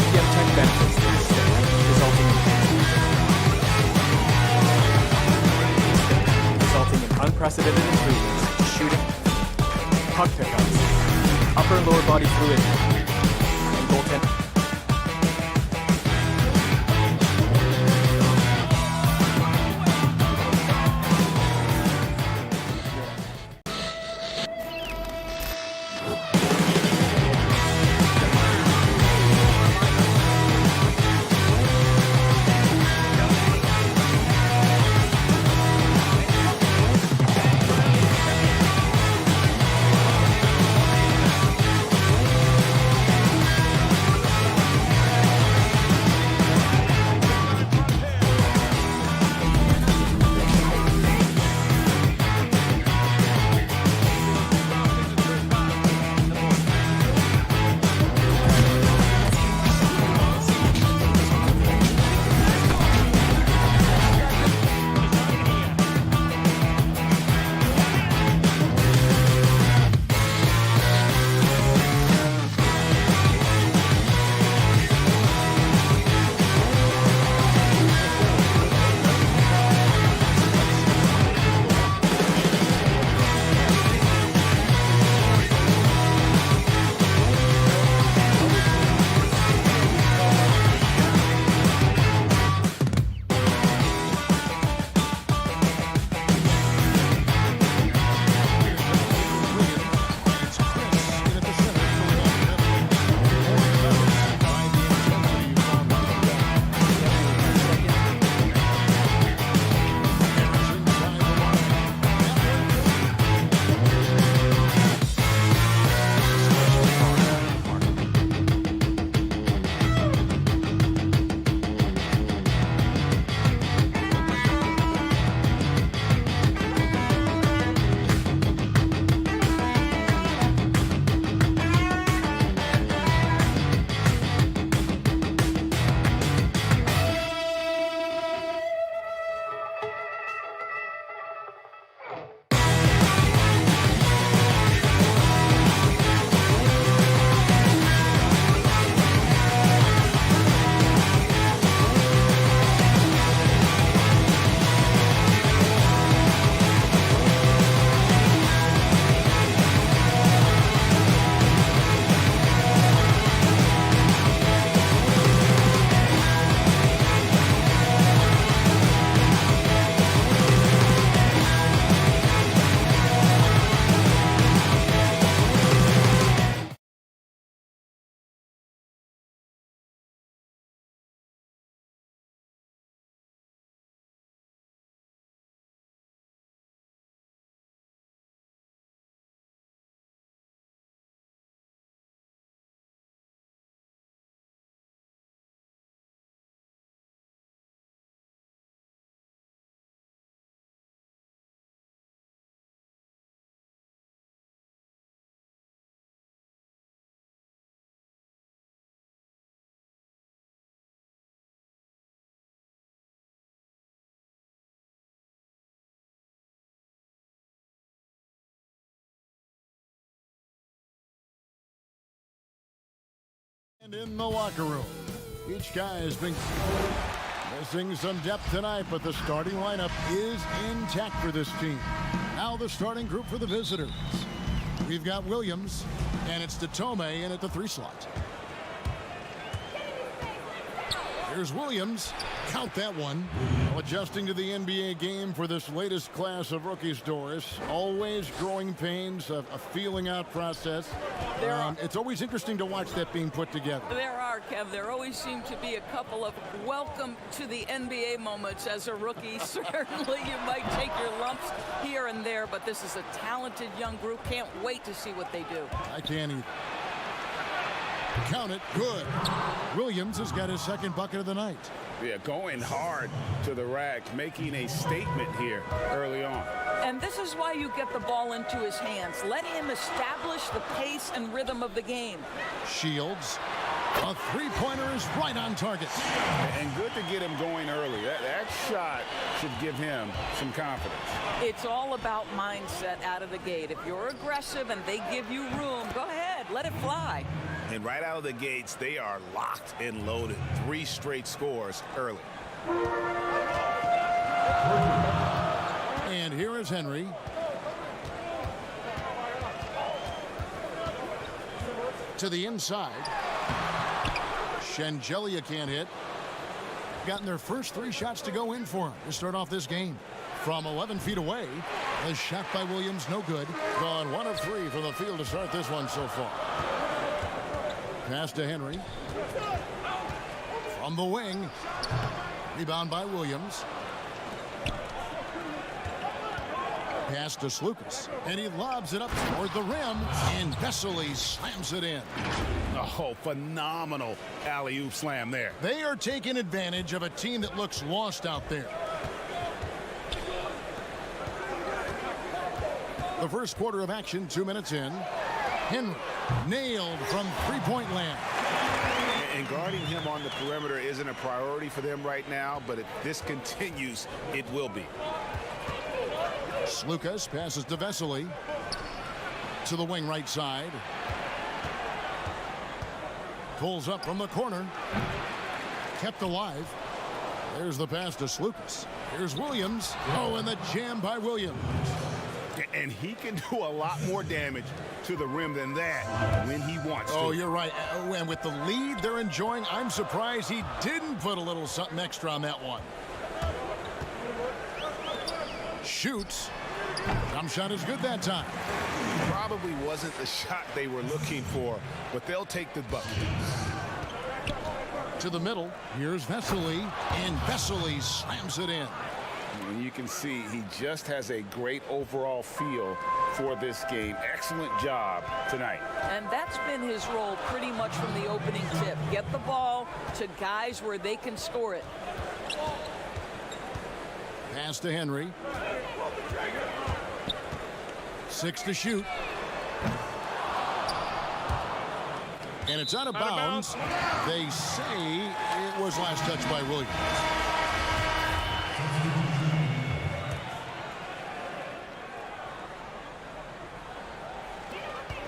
RPM tech benefits to the stick, resulting in unprecedented improvements to shooting, puck pickups, upper and lower body fluidity, and goaltending.
And in the locker room, each guy has been missing some depth tonight, but the starting lineup is intact for this team. Now the starting group for the visitors. We've got Williams, and it's Tome in at the 3 slot. Here's Williams. Count that one. Adjusting to the NBA game for this latest class of rookies, Doris. Always growing pains, a feeling out process. It's always interesting to watch that being put together.
There are, Kev. There always seem to be a couple of welcome to the NBA moments as a rookie. Certainly you might take your lumps here and there, but this is a talented young group. Can't wait to see what they do.
I can't either. Count it. Good. Williams has got his second bucket of the night.
Yeah, going hard to the rack, making a statement here early on.
And this is why you get the ball into his hands. Let him establish the pace and rhythm of the game.
Shields. A three-pointer is right on target.
And good to get him going early. That shot should give him some confidence.
It's all about mindset out of the gate. If you're aggressive and they give you room, go ahead, let it fly.
And right out of the gates, they are locked and loaded. 3 straight scores early.
And here is Henry. To the inside. Shengelia can't hit. Gotten their first 3 shots to go in for him to start off this game. From 11 feet away, a shot by Williams, no good. Gone 1 of 3 from the field to start this one so far. Pass to Henry. From the wing. Rebound by Williams. Pass to Slukas. And he lobs it up toward the rim. And Vesely slams it in.
Oh, phenomenal alley-oop slam there.
They are taking advantage of a team that looks lost out there. The first quarter of action, 2 minutes in. Henry nailed from three-point land.
And guarding him on the perimeter isn't a priority for them right now, but if this continues, it will be.
Slukas passes to Vesely. To the wing right side. Pulls up from the corner. Kept alive. There's the pass to Slukas. Here's Williams. Oh, and the jam by Williams.
And he can do a lot more damage to the rim than that when he wants to.
Oh, you're right. And with the lead they're enjoying, I'm surprised he didn't put a little something extra on that one. Shoots. Jump shot is good that time.
Probably wasn't the shot they were looking for, but they'll take the bucket.
To the middle. Here's Vesely. And Vesely slams it in.
And you can see he just has a great overall feel for this game. Excellent job tonight.
And that's been his role pretty much from the opening tip. Get the ball to guys where they can score it.
Pass to Henry. 6 to shoot. And it's out of bounds. They say it was last touched by Williams.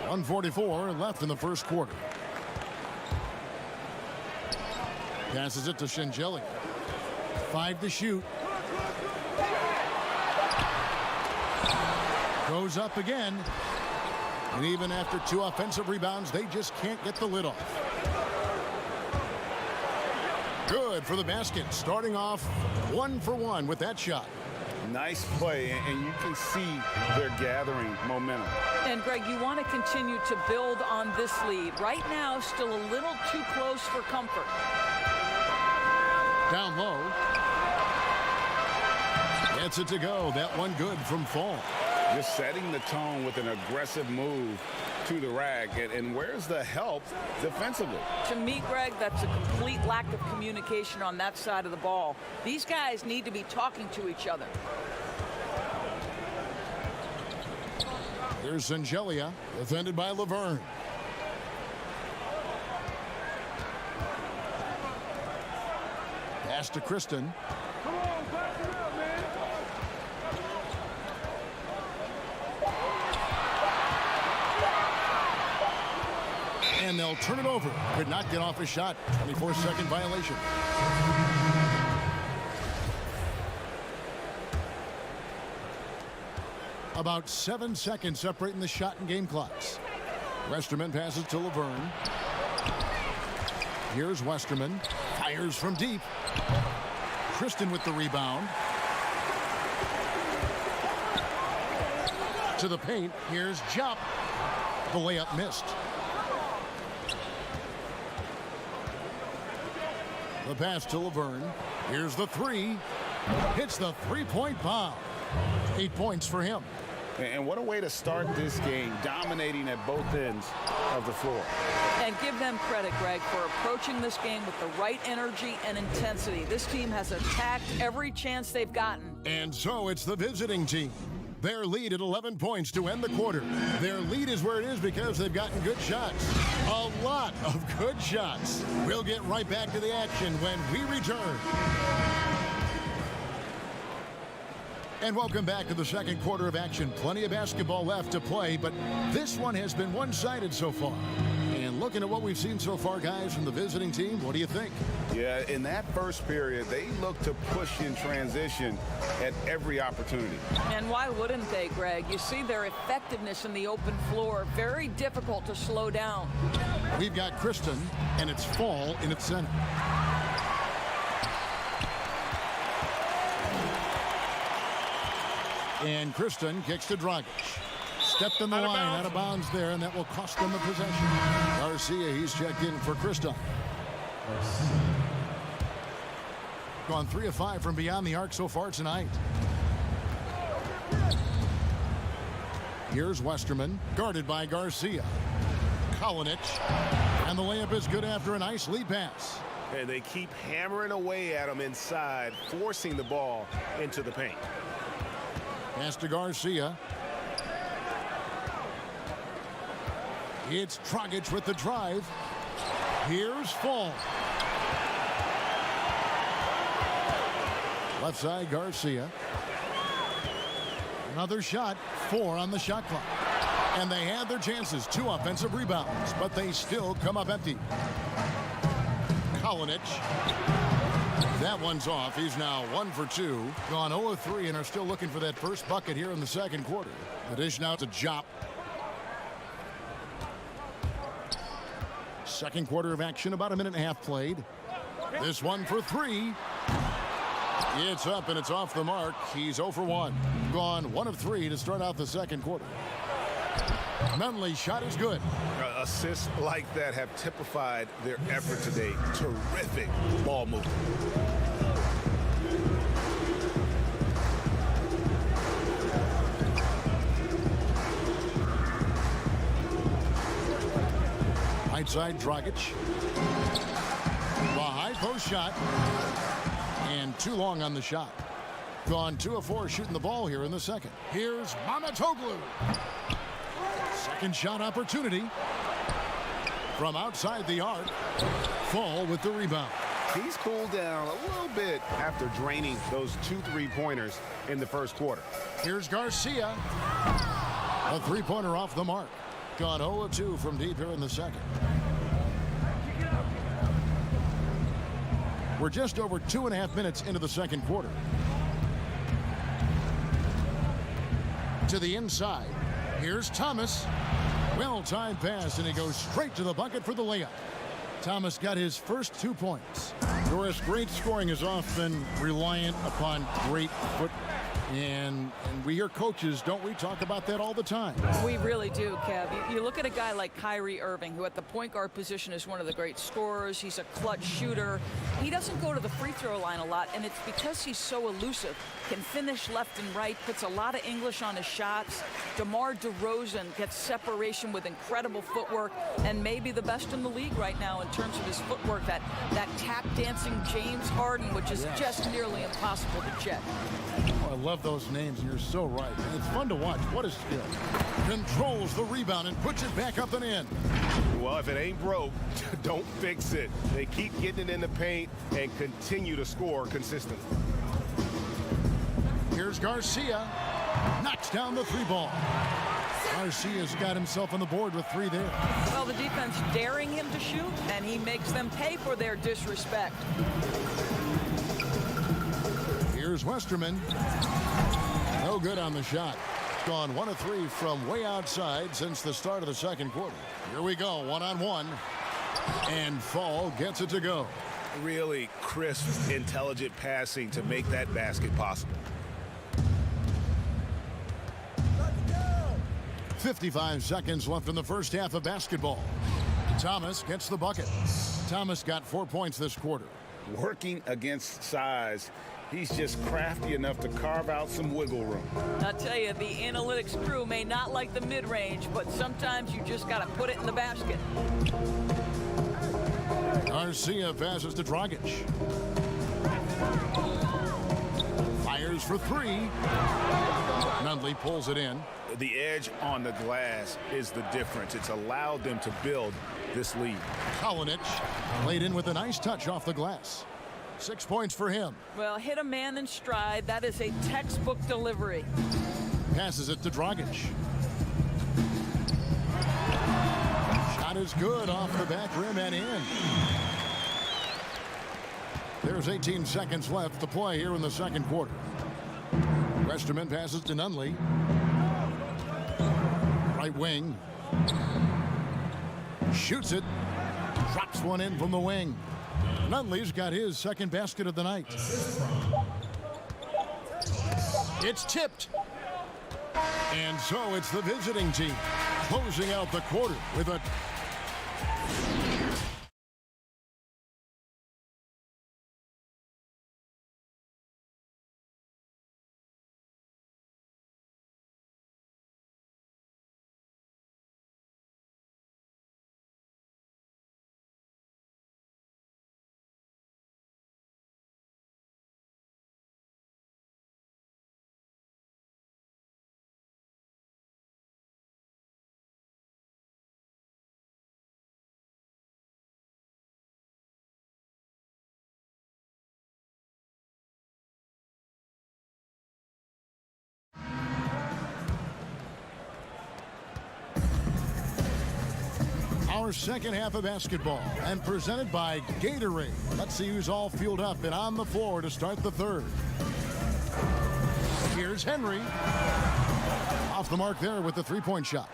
.144 left in the first quarter. Passes it to Shengelia. 5 to shoot. Goes up again. And even after 2 offensive rebounds, they just can't get the lid off. Good for the basket. Starting off 1 for 1 with that shot.
Nice play, and you can see they're gathering momentum.
And, Greg, you want to continue to build on this lead. Right now, still a little too close for comfort.
Down low. Gets it to go. That one good from Fall.
Just setting the tone with an aggressive move to the rack. And where's the help defensively?
To me, Greg, that's a complete lack of communication on that side of the ball. These guys need to be talking to each other.
There's Shengelia, defended by Laverne. Pass to Kristen. And they'll turn it over. Could not get off a shot. 24-second violation. About 7 seconds separating the shot and game clocks. Westerman passes to Laverne. Here's Westerman. Fires from deep. Kristen with the rebound. To the paint. Here's Jupp. The layup missed. The pass to Laverne. Here's the three. Hits the three-point bomb. 8 points for him.
And what a way to start this game, dominating at both ends of the floor.
And give them credit, Greg, for approaching this game with the right energy and intensity. This team has attacked every chance they've gotten.
And so it's the visiting team. Their lead at 11 points to end the quarter. Their lead is where it is because they've gotten good shots. A lot of good shots. We'll get right back to the action when we return. And welcome back to the second quarter of action. Plenty of basketball left to play, but this one has been one-sided so far. And looking at what we've seen so far, guys, from the visiting team, what do you think?
Yeah, in that first period, they looked to push in transition at every opportunity.
And why wouldn't they, Greg? You see their effectiveness in the open floor. Very difficult to slow down.
We've got Kristen, and it's Fall in its center. And Kristen kicks to Dragic. Stepped in the line, out of bounds there, and that will cost them a possession. Garcia, he's checked in for Kristen. Gone 3 of 5 from beyond the arc so far tonight. Here's Westerman, guarded by Garcia. Kalinic, and the layup is good after a nice lead pass.
And they keep hammering away at him inside, forcing the ball into the paint.
Pass to Garcia. It's Dragic with the drive. Here's Fall. Left side, Garcia. Another shot, 4 on the shot clock. And they had their chances, 2 offensive rebounds, but they still come up empty. Kalinic. That one's off. He's now 1 for 2. Gone 0 of 3 and are still looking for that first bucket here in the second quarter. The dish now to Jop. Second quarter of action, about a minute and a half played. This one for 3. It's up and it's off the mark. He's 0 for 1. Gone 1 of 3 to start out the second quarter. Nunley's shot is good.
Assists like that have typified their effort today. Terrific ball movement.
Right side, Dragic. The high post shot. And too long on the shot. Gone 2 of 4 shooting the ball here in the second. Here's Mamatoglu. Second shot opportunity. From outside the arc. Fall with the rebound.
He's cooled down a little bit after draining those 2 3-pointers in the first quarter.
Here's Garcia. A 3-pointer off the mark. Gone 0 of 2 from deep here in the second. We're just over 2.5 minutes into the second quarter. To the inside. Here's Thomas. Well-timed pass, and he goes straight to the bucket for the layup. Thomas got his first 2 points. Doris, great scoring is often reliant upon great footwork. And we hear coaches, don't we, talk about that all the time?
We really do, Kev. You look at a guy like Kyrie Irving, who at the point guard position is one of the great scorers. He's a clutch shooter. He doesn't go to the free throw line a lot, and it's because he's so elusive. Can finish left and right, puts a lot of English on his shots. DeMar DeRozan gets separation with incredible footwork, and maybe the best in the league right now in terms of his footwork. That tap dancing James Harden, which is just nearly impossible to check.
Oh, I love those names, and you're so right. And it's fun to watch. What a skill. Controls the rebound and puts it back up and in.
Well, if it ain't broke, don't fix it. They keep getting it in the paint and continue to score consistently.
Here's Garcia. Knocks down the 3-ball. Garcia's got himself on the board with 3 there.
Well, the defense daring him to shoot, and he makes them pay for their disrespect.
Here's Westerman. No good on the shot. Gone 1 of 3 from way outside since the start of the second quarter. Here we go, 1-on-1. And Fall gets it to go.
Really crisp, intelligent passing to make that basket possible.
55 seconds left in the first half of basketball. Thomas gets the bucket. Thomas got 4 points this quarter.
Working against size, he's just crafty enough to carve out some wiggle room.
I'll tell you, the analytics crew may not like the mid-range, but sometimes you just got to put it in the basket.
Garcia passes to Dragic. Fires for 3. Nunley pulls it in.
The edge on the glass is the difference. It's allowed them to build this lead.
Kalinic laid in with a nice touch off the glass. 6 points for him.
Well, hit a man in stride. That is a textbook delivery.
Passes it to Dragic. Shot shot is good off the back rim and in. There's 18 seconds left to play here in the second quarter. Westerman passes to Nunley. Right wing. Shoots it. Drops one in from the wing. Nunley's got his second basket of the night. It's tipped. And so it's the visiting team closing out the quarter with a our second half of basketball and presented by Gatorade. Let's see who's all fueled up and on the floor to start the third. Here's Henry. Off the mark there with the three-point shot.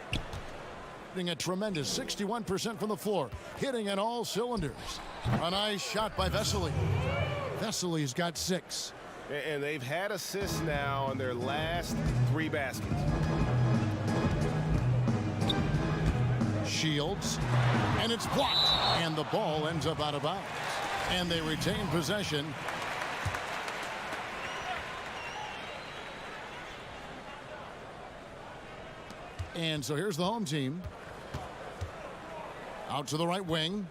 Hitting a tremendous 61% from the floor. Hitting on all cylinders. A nice shot by Vesely. Vesely's got 6.
And they've had assists now on their last 3 baskets.
Shields, and it's blocked, and the ball ends up out of bounds, and they retain possession. And so here's the home team. Out to the right wing.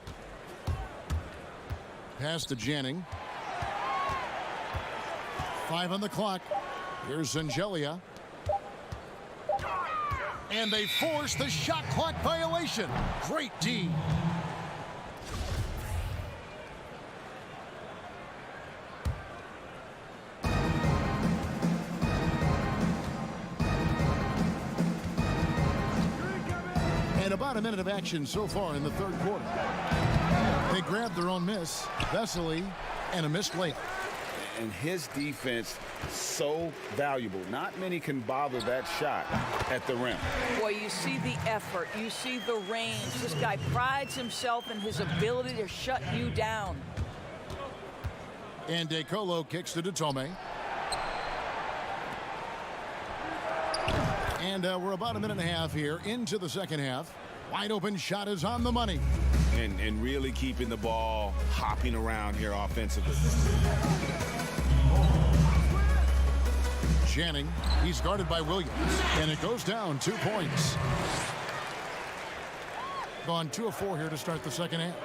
Pass to Janning. 5 on the clock. Here's Zangelia. And they force the shot clock violation. Great D. And about a minute of action so far in the third quarter. They grabbed their own miss. Vesely and a missed layup.
And his defense so valuable. Not many can bother that shot at the rim.
Boy, you see the effort. You see the range. This guy prides himself in his ability to shut you down.
And DeColo kicks to Detome. And we're about a minute and a half here into the second half. Wide open shot is on the money.
And really keeping the ball hopping around here offensively.
Janning, he's guarded by Williams, and it goes down 2 points. Gone 2 of 4 here to start the second half.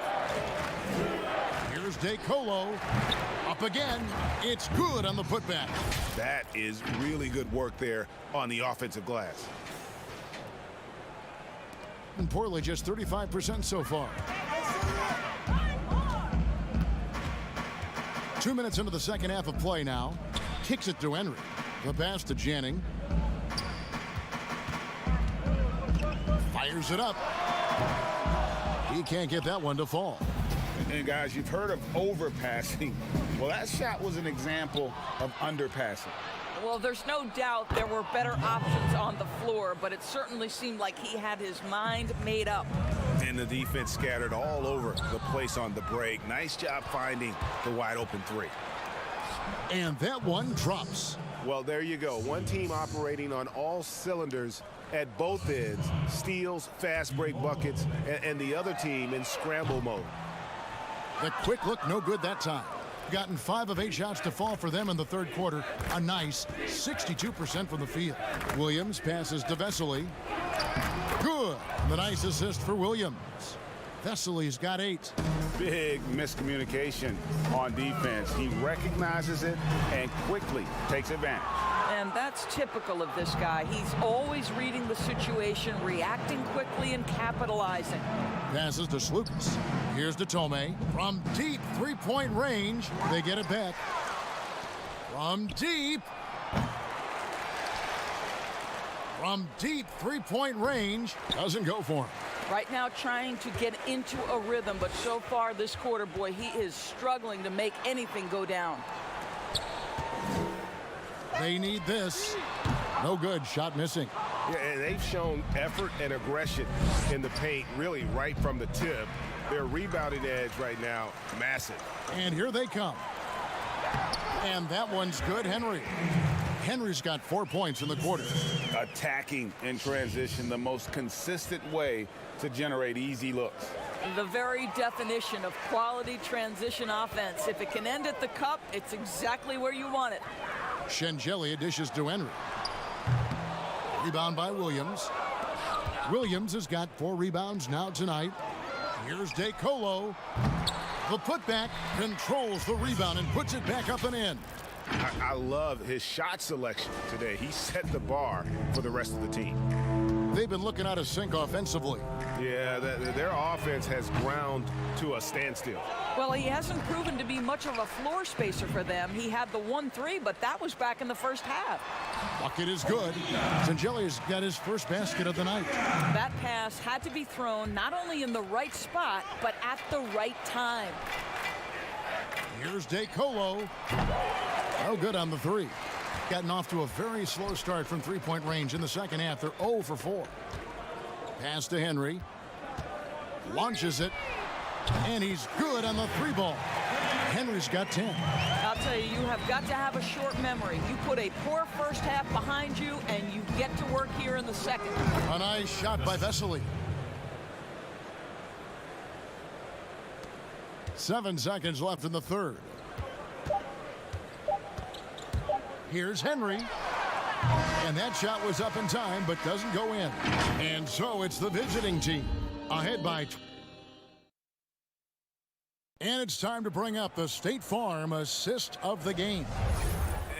Here's DeColo, up again. It's good on the putback.
That is really good work there on the offensive glass.
And Portland just 35% so far. 2 minutes into the second half of play now. Kicks it to Henry. The pass to Janning. Fires it up. He can't get that one to fall.
And guys, you've heard of overpassing. Well, that shot was an example of underpassing.
Well, there's no doubt there were better options on the floor, but it certainly seemed like he had his mind made up.
And the defense scattered all over the place on the break. Nice job finding the wide open 3.
And that one drops.
Well, there you go. One team operating on all cylinders at both ends. Steals, fast break buckets, and the other team in scramble mode.
The quick look, no good that time. Gotten 5 of 8 shots to fall for them in the third quarter. A nice 62% from the field. Williams passes to Vesely. Good. The nice assist for Williams. Vesely's got 8.
Big miscommunication on defense. He recognizes it and quickly takes advantage.
And that's typical of this guy. He's always reading the situation, reacting quickly, and capitalizing.
Passes to Slukas. Here's Detome. From deep three-point range, they get it back. From deep. From deep three-point range, doesn't go for him.
Right now trying to get into a rhythm, but so far this quarter, boy, he is struggling to make anything go down.
They need this. No good. Shot missing.
Yeah, and they've shown effort and aggression in the paint, really right from the tip. Their rebounding edge right now, massive.
And here they come. And that one's good. Henry's got 4 points in the quarter.
Attacking in transition, the most consistent way to generate easy looks.
The very definition of quality transition offense. If it can end at the cup, it's exactly where you want it.
Shengelia dishes to Henry. Rebound by Williams. Williams has got 4 rebounds now tonight. Here's DeColo. The putback controls the rebound and puts it back up and in.
I love his shot selection today. He set the bar for the rest of the team.
They've been looking out of sync offensively.
Yeah, their offense has ground to a standstill.
Well, he hasn't proven to be much of a floor spacer for them. He had the 1-3, but that was back in the first half.
Bucket is good. Shenjelia's got his first basket of the night.
That pass had to be thrown not only in the right spot, but at the right time.
Here's DeColo. No good on the 3. Gotten off to a very slow start from three-point range in the second half. They're 0 for 4. Pass to Henry. Launches it. And he's good on the 3-ball. Henry's got 10.
I'll tell you, you have got to have a short memory. You put a poor first half behind you, and you get to work here in the second.
A nice shot by Vesely. 7 seconds left in the third. Here's Henry. And that shot was up in time, but doesn't go in. And so it's the visiting team ahead by. And it's time to bring up the State Farm assist of the game.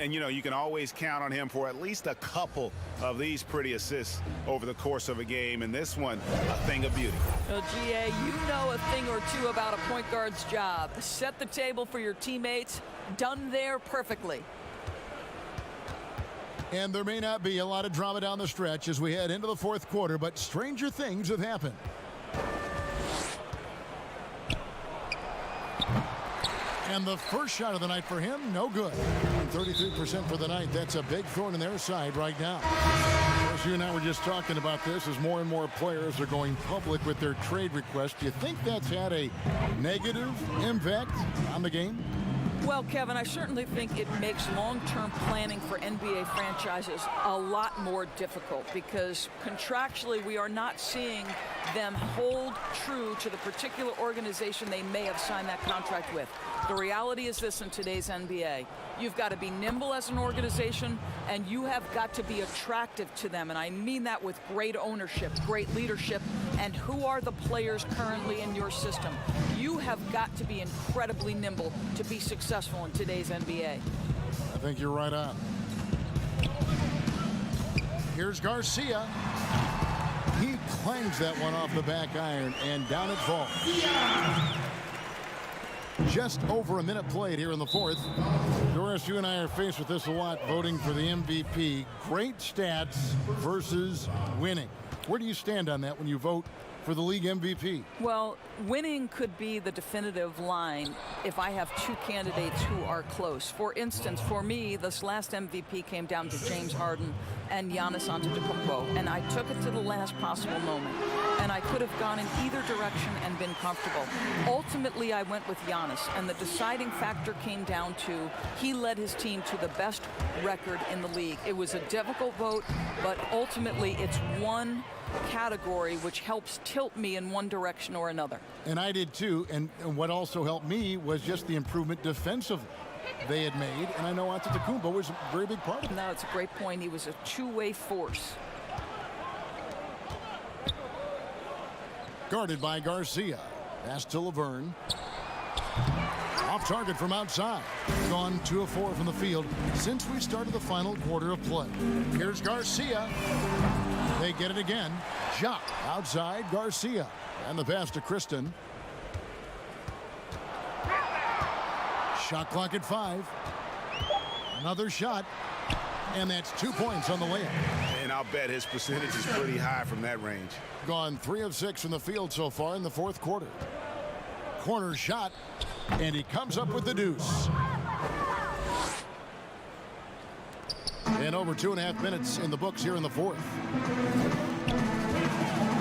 And, you know, you can always count on him for at least a couple of these pretty assists over the course of a game. And this one, a thing of beauty.
Well, GA, you know a thing or two about a point guard's job. Set the table for your teammates. Done there perfectly.
And there may not be a lot of drama down the stretch as we head into the fourth quarter, but stranger things have happened. And the first shot of the night for him, no good. 33% for the night. That's a big thorn in their side right now. As you and I were just talking about this, as more and more players are going public with their trade requests, do you think that's had a negative impact on the game?
Well, Kevin, I certainly think it makes long-term planning for NBA franchises a lot more difficult because contractually we are not seeing them hold true to the particular organization they may have signed that contract with. The reality is this in today's NBA. You've got to be nimble as an organization, and you have got to be attractive to them. And I mean that with great ownership, great leadership, and who are the players currently in your system. You have got to be incredibly nimble to be successful in today's NBA.
I think you're right on. Here's Garcia. He clangs that one off the back iron, and down it falls. Just over a minute played here in the fourth. Doris, you and I are faced with this a lot, voting for the MVP. Great stats versus winning. Where do you stand on that when you vote for the league MVP?
Well, winning could be the definitive line if I have two candidates who are close. For instance, for me, this last MVP came down to James Harden and Giannis Antetokounmpo, and I took it to the last possible moment. And I could have gone in either direction and been comfortable. Ultimately, I went with Giannis, and the deciding factor came down to he led his team to the best record in the league. It was a difficult vote, but ultimately it's one category which helps tilt me in one direction or another.
And I did too, and what also helped me was just the improvement defensively they had made, and I know Antetokounmpo was a very big part of it.
No, it's a great point. He was a two-way force.
Guarded by Garcia. Pass to Laverne. Off target from outside. Gone 2 of 4 from the field since we started the final quarter of play. Here's Garcia. They get it again. Shot outside Garcia. And the pass to Kristen. Shot clock at 5. Another shot. And that's 2 points on the layup.
And I'll bet his percentage is pretty high from that range.
Gone 3 of 6 from the field so far in the fourth quarter. Corner shot, and he comes up with the deuce. And over 2.5 minutes in the books here in the fourth.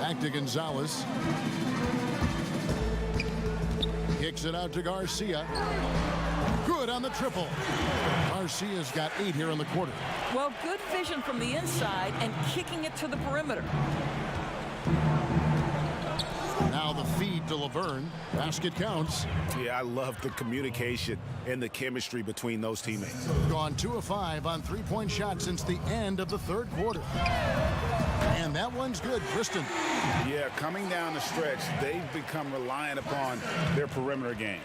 Back to Gonzalez. Kicks it out to Garcia. Good on the triple. Garcia's got 8 here in the quarter.
Well, good vision from the inside and kicking it to the perimeter.
Now the feed to Laverne. Basket counts.
Yeah, I love the communication and the chemistry between those teammates.
Gone 2 of 5 on 3-point shots since the end of the third quarter. And that one's good. Kristen.
Yeah, coming down the stretch, they've become reliant upon their perimeter game.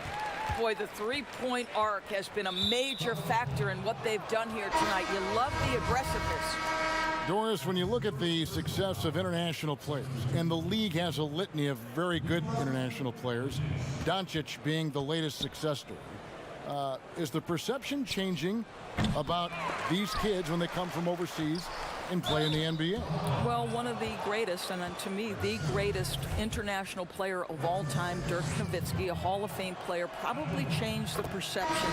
Boy, the three-point arc has been a major factor in what they've done here tonight. You love the aggressiveness.
Doris, when you look at the success of international players, and the league has a litany of very good international players, Doncic being the latest success story, is the perception changing about these kids when they come from overseas and play in the NBA?
Well, one of the greatest, and to me, the greatest international player of all time, Dirk Nowitzki, a Hall of Fame player, probably changed the perception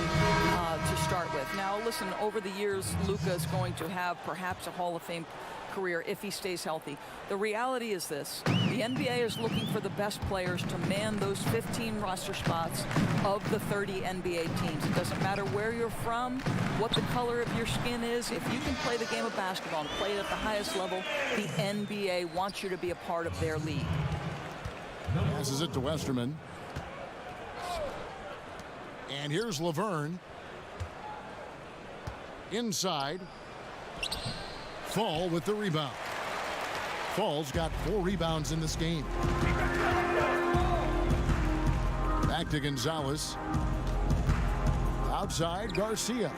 to start with. Now, listen, over the years, Luka is going to have perhaps a Hall of Fame career if he stays healthy. The reality is this: the NBA is looking for the best players to man those 15 roster spots of the 30 NBA teams. It doesn't matter where you're from, what the color of your skin is. If you can play the game of basketball and play it at the highest level, the NBA wants you to be a part of their league.
Passes it to Westerman. And here's Laverne. Inside. Fall with the rebound. Fall's got 4 rebounds in this game. Back to Gonzalez. Outside, Garcia.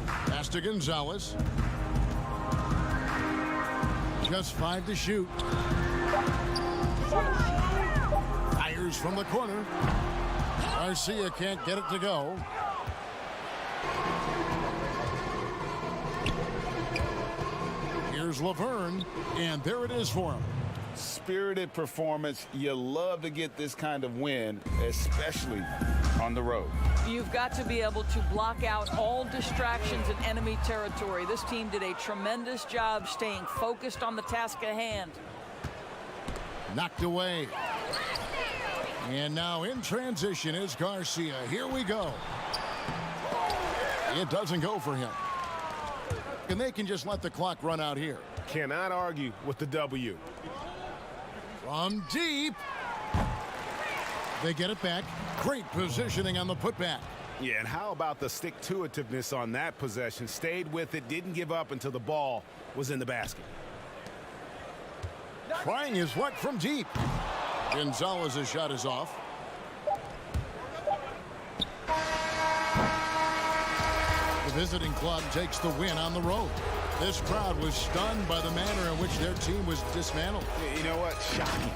Pass to Gonzalez. Just 5 to shoot. Fires from the corner. Garcia can't get it to go. Here's Laverne, and there it is for him.
Spirited performance. You love to get this kind of win, especially on the road.
You've got to be able to block out all distractions in enemy territory. This team did a tremendous job staying focused on the task at hand.
Knocked away. And now in transition is Garcia. Here we go. It doesn't go for him. And they can just let the clock run out here.
Cannot argue with the W.
From deep. They get it back. Great positioning on the putback.
Yeah, and how about the stick-to-itiveness on that possession? Stayed with it, didn't give up until the ball was in the basket.
Trying his luck from deep. Gonzalez's shot is off. The visiting club takes the win on the road. This crowd was stunned by the manner in which their team was dismantled.
You know what? Shocking.